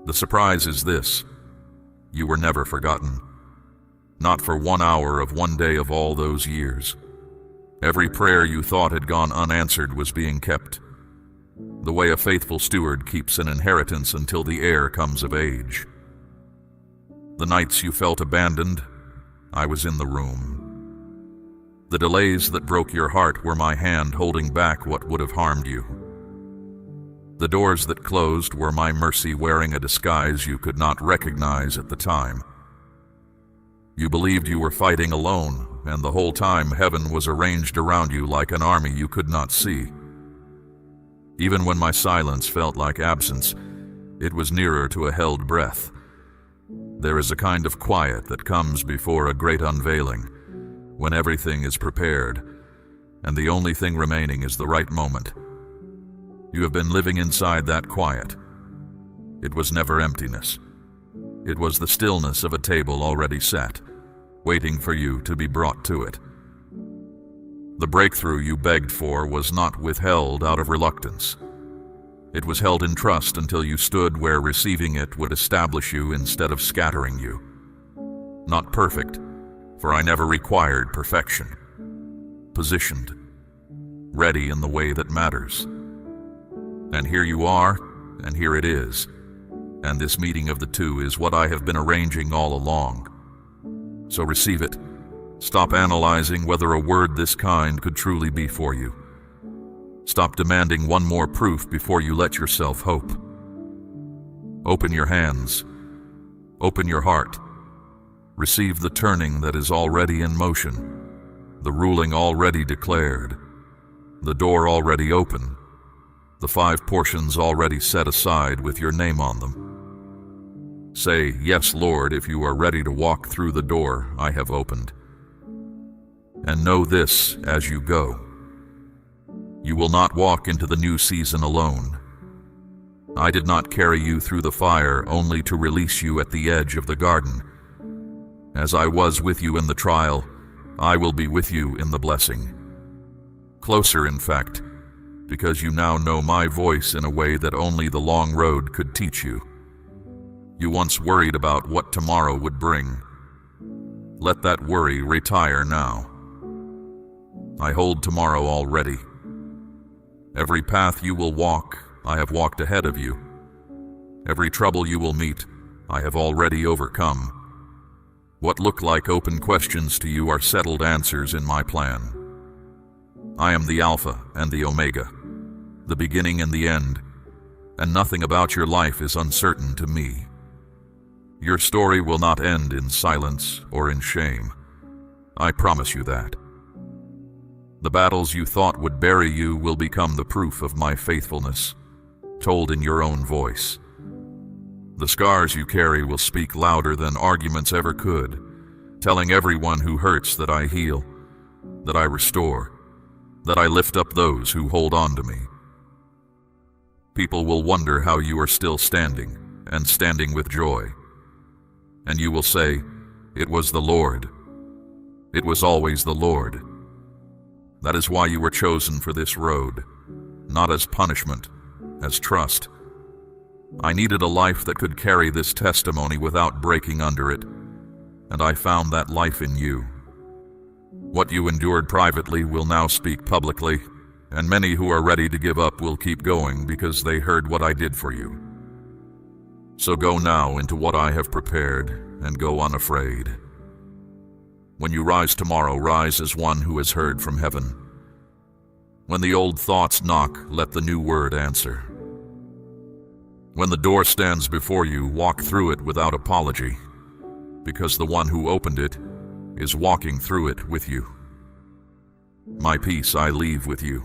The surprise is this: you were never forgotten. Not for 1 hour of one day of all those years. Every prayer you thought had gone unanswered was being kept, the way a faithful steward keeps an inheritance until the heir comes of age. The nights you felt abandoned, I was in the room. The delays that broke your heart were my hand holding back what would have harmed you. The doors that closed were my mercy wearing a disguise you could not recognize at the time. You believed you were fighting alone, and the whole time heaven was arranged around you like an army you could not see. Even when my silence felt like absence, it was nearer to a held breath. There is a kind of quiet that comes before a great unveiling, when everything is prepared, and the only thing remaining is the right moment. You have been living inside that quiet. It was never emptiness. It was the stillness of a table already set, waiting for you to be brought to it. The breakthrough you begged for was not withheld out of reluctance. It was held in trust until you stood where receiving it would establish you instead of scattering you. Not perfect, for I never required perfection. Positioned, ready in the way that matters. And here you are, and here it is. And this meeting of the two is what I have been arranging all along. So receive it. Stop analyzing whether a word this kind could truly be for you. Stop demanding one more proof before you let yourself hope. Open your hands. Open your heart. Receive the turning that is already in motion, the ruling already declared, the door already open, the 5 portions already set aside with your name on them. Say, "Yes, Lord," if you are ready to walk through the door I have opened. And know this as you go: you will not walk into the new season alone. I did not carry you through the fire only to release you at the edge of the garden. As I was with you in the trial, I will be with you in the blessing. Closer, in fact, because you now know my voice in a way that only the long road could teach you. You once worried about what tomorrow would bring. Let that worry retire now. I hold tomorrow already. Every path you will walk, I have walked ahead of you. Every trouble you will meet, I have already overcome. What look like open questions to you are settled answers in my plan. I am the Alpha and the Omega, the beginning and the end, and nothing about your life is uncertain to me. Your story will not end in silence or in shame. I promise you that. The battles you thought would bury you will become the proof of my faithfulness, told in your own voice. The scars you carry will speak louder than arguments ever could, telling everyone who hurts that I heal, that I restore, that I lift up those who hold on to me. People will wonder how you are still standing, and standing with joy. And you will say, "It was the Lord. It was always the Lord." That is why you were chosen for this road, not as punishment, as trust. I needed a life that could carry this testimony without breaking under it, and I found that life in you. What you endured privately will now speak publicly, and many who are ready to give up will keep going because they heard what I did for you. So go now into what I have prepared, and go unafraid. When you rise tomorrow, rise as one who has heard from heaven. When the old thoughts knock, let the new word answer. When the door stands before you, walk through it without apology, because the one who opened it is walking through it with you. My peace I leave with you,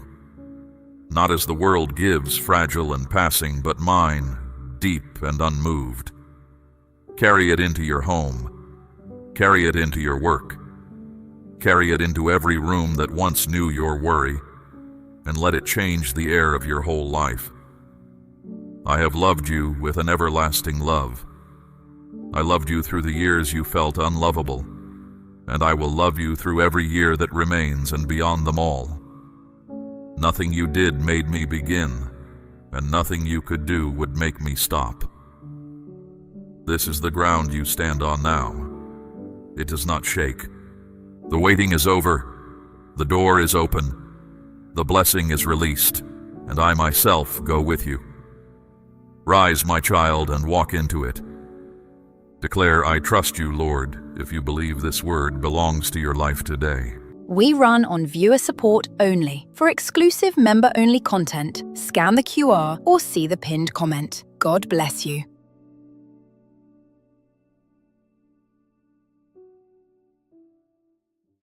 not as the world gives, fragile and passing, but mine, deep and unmoved. Carry it into your home. Carry it into your work. Carry it into every room that once knew your worry, and let it change the air of your whole life. I have loved you with an everlasting love. I loved you through the years you felt unlovable, and I will love you through every year that remains and beyond them all. Nothing you did made me begin, and nothing you could do would make me stop. This is the ground you stand on now. It does not shake. The waiting is over. The door is open. The blessing is released, and I myself go with you. Rise, my child, and walk into it. Declare, I trust you, Lord, if you believe this word belongs to your life today. We run on viewer support only. For exclusive member-only content, scan the QR or see the pinned comment. God bless you.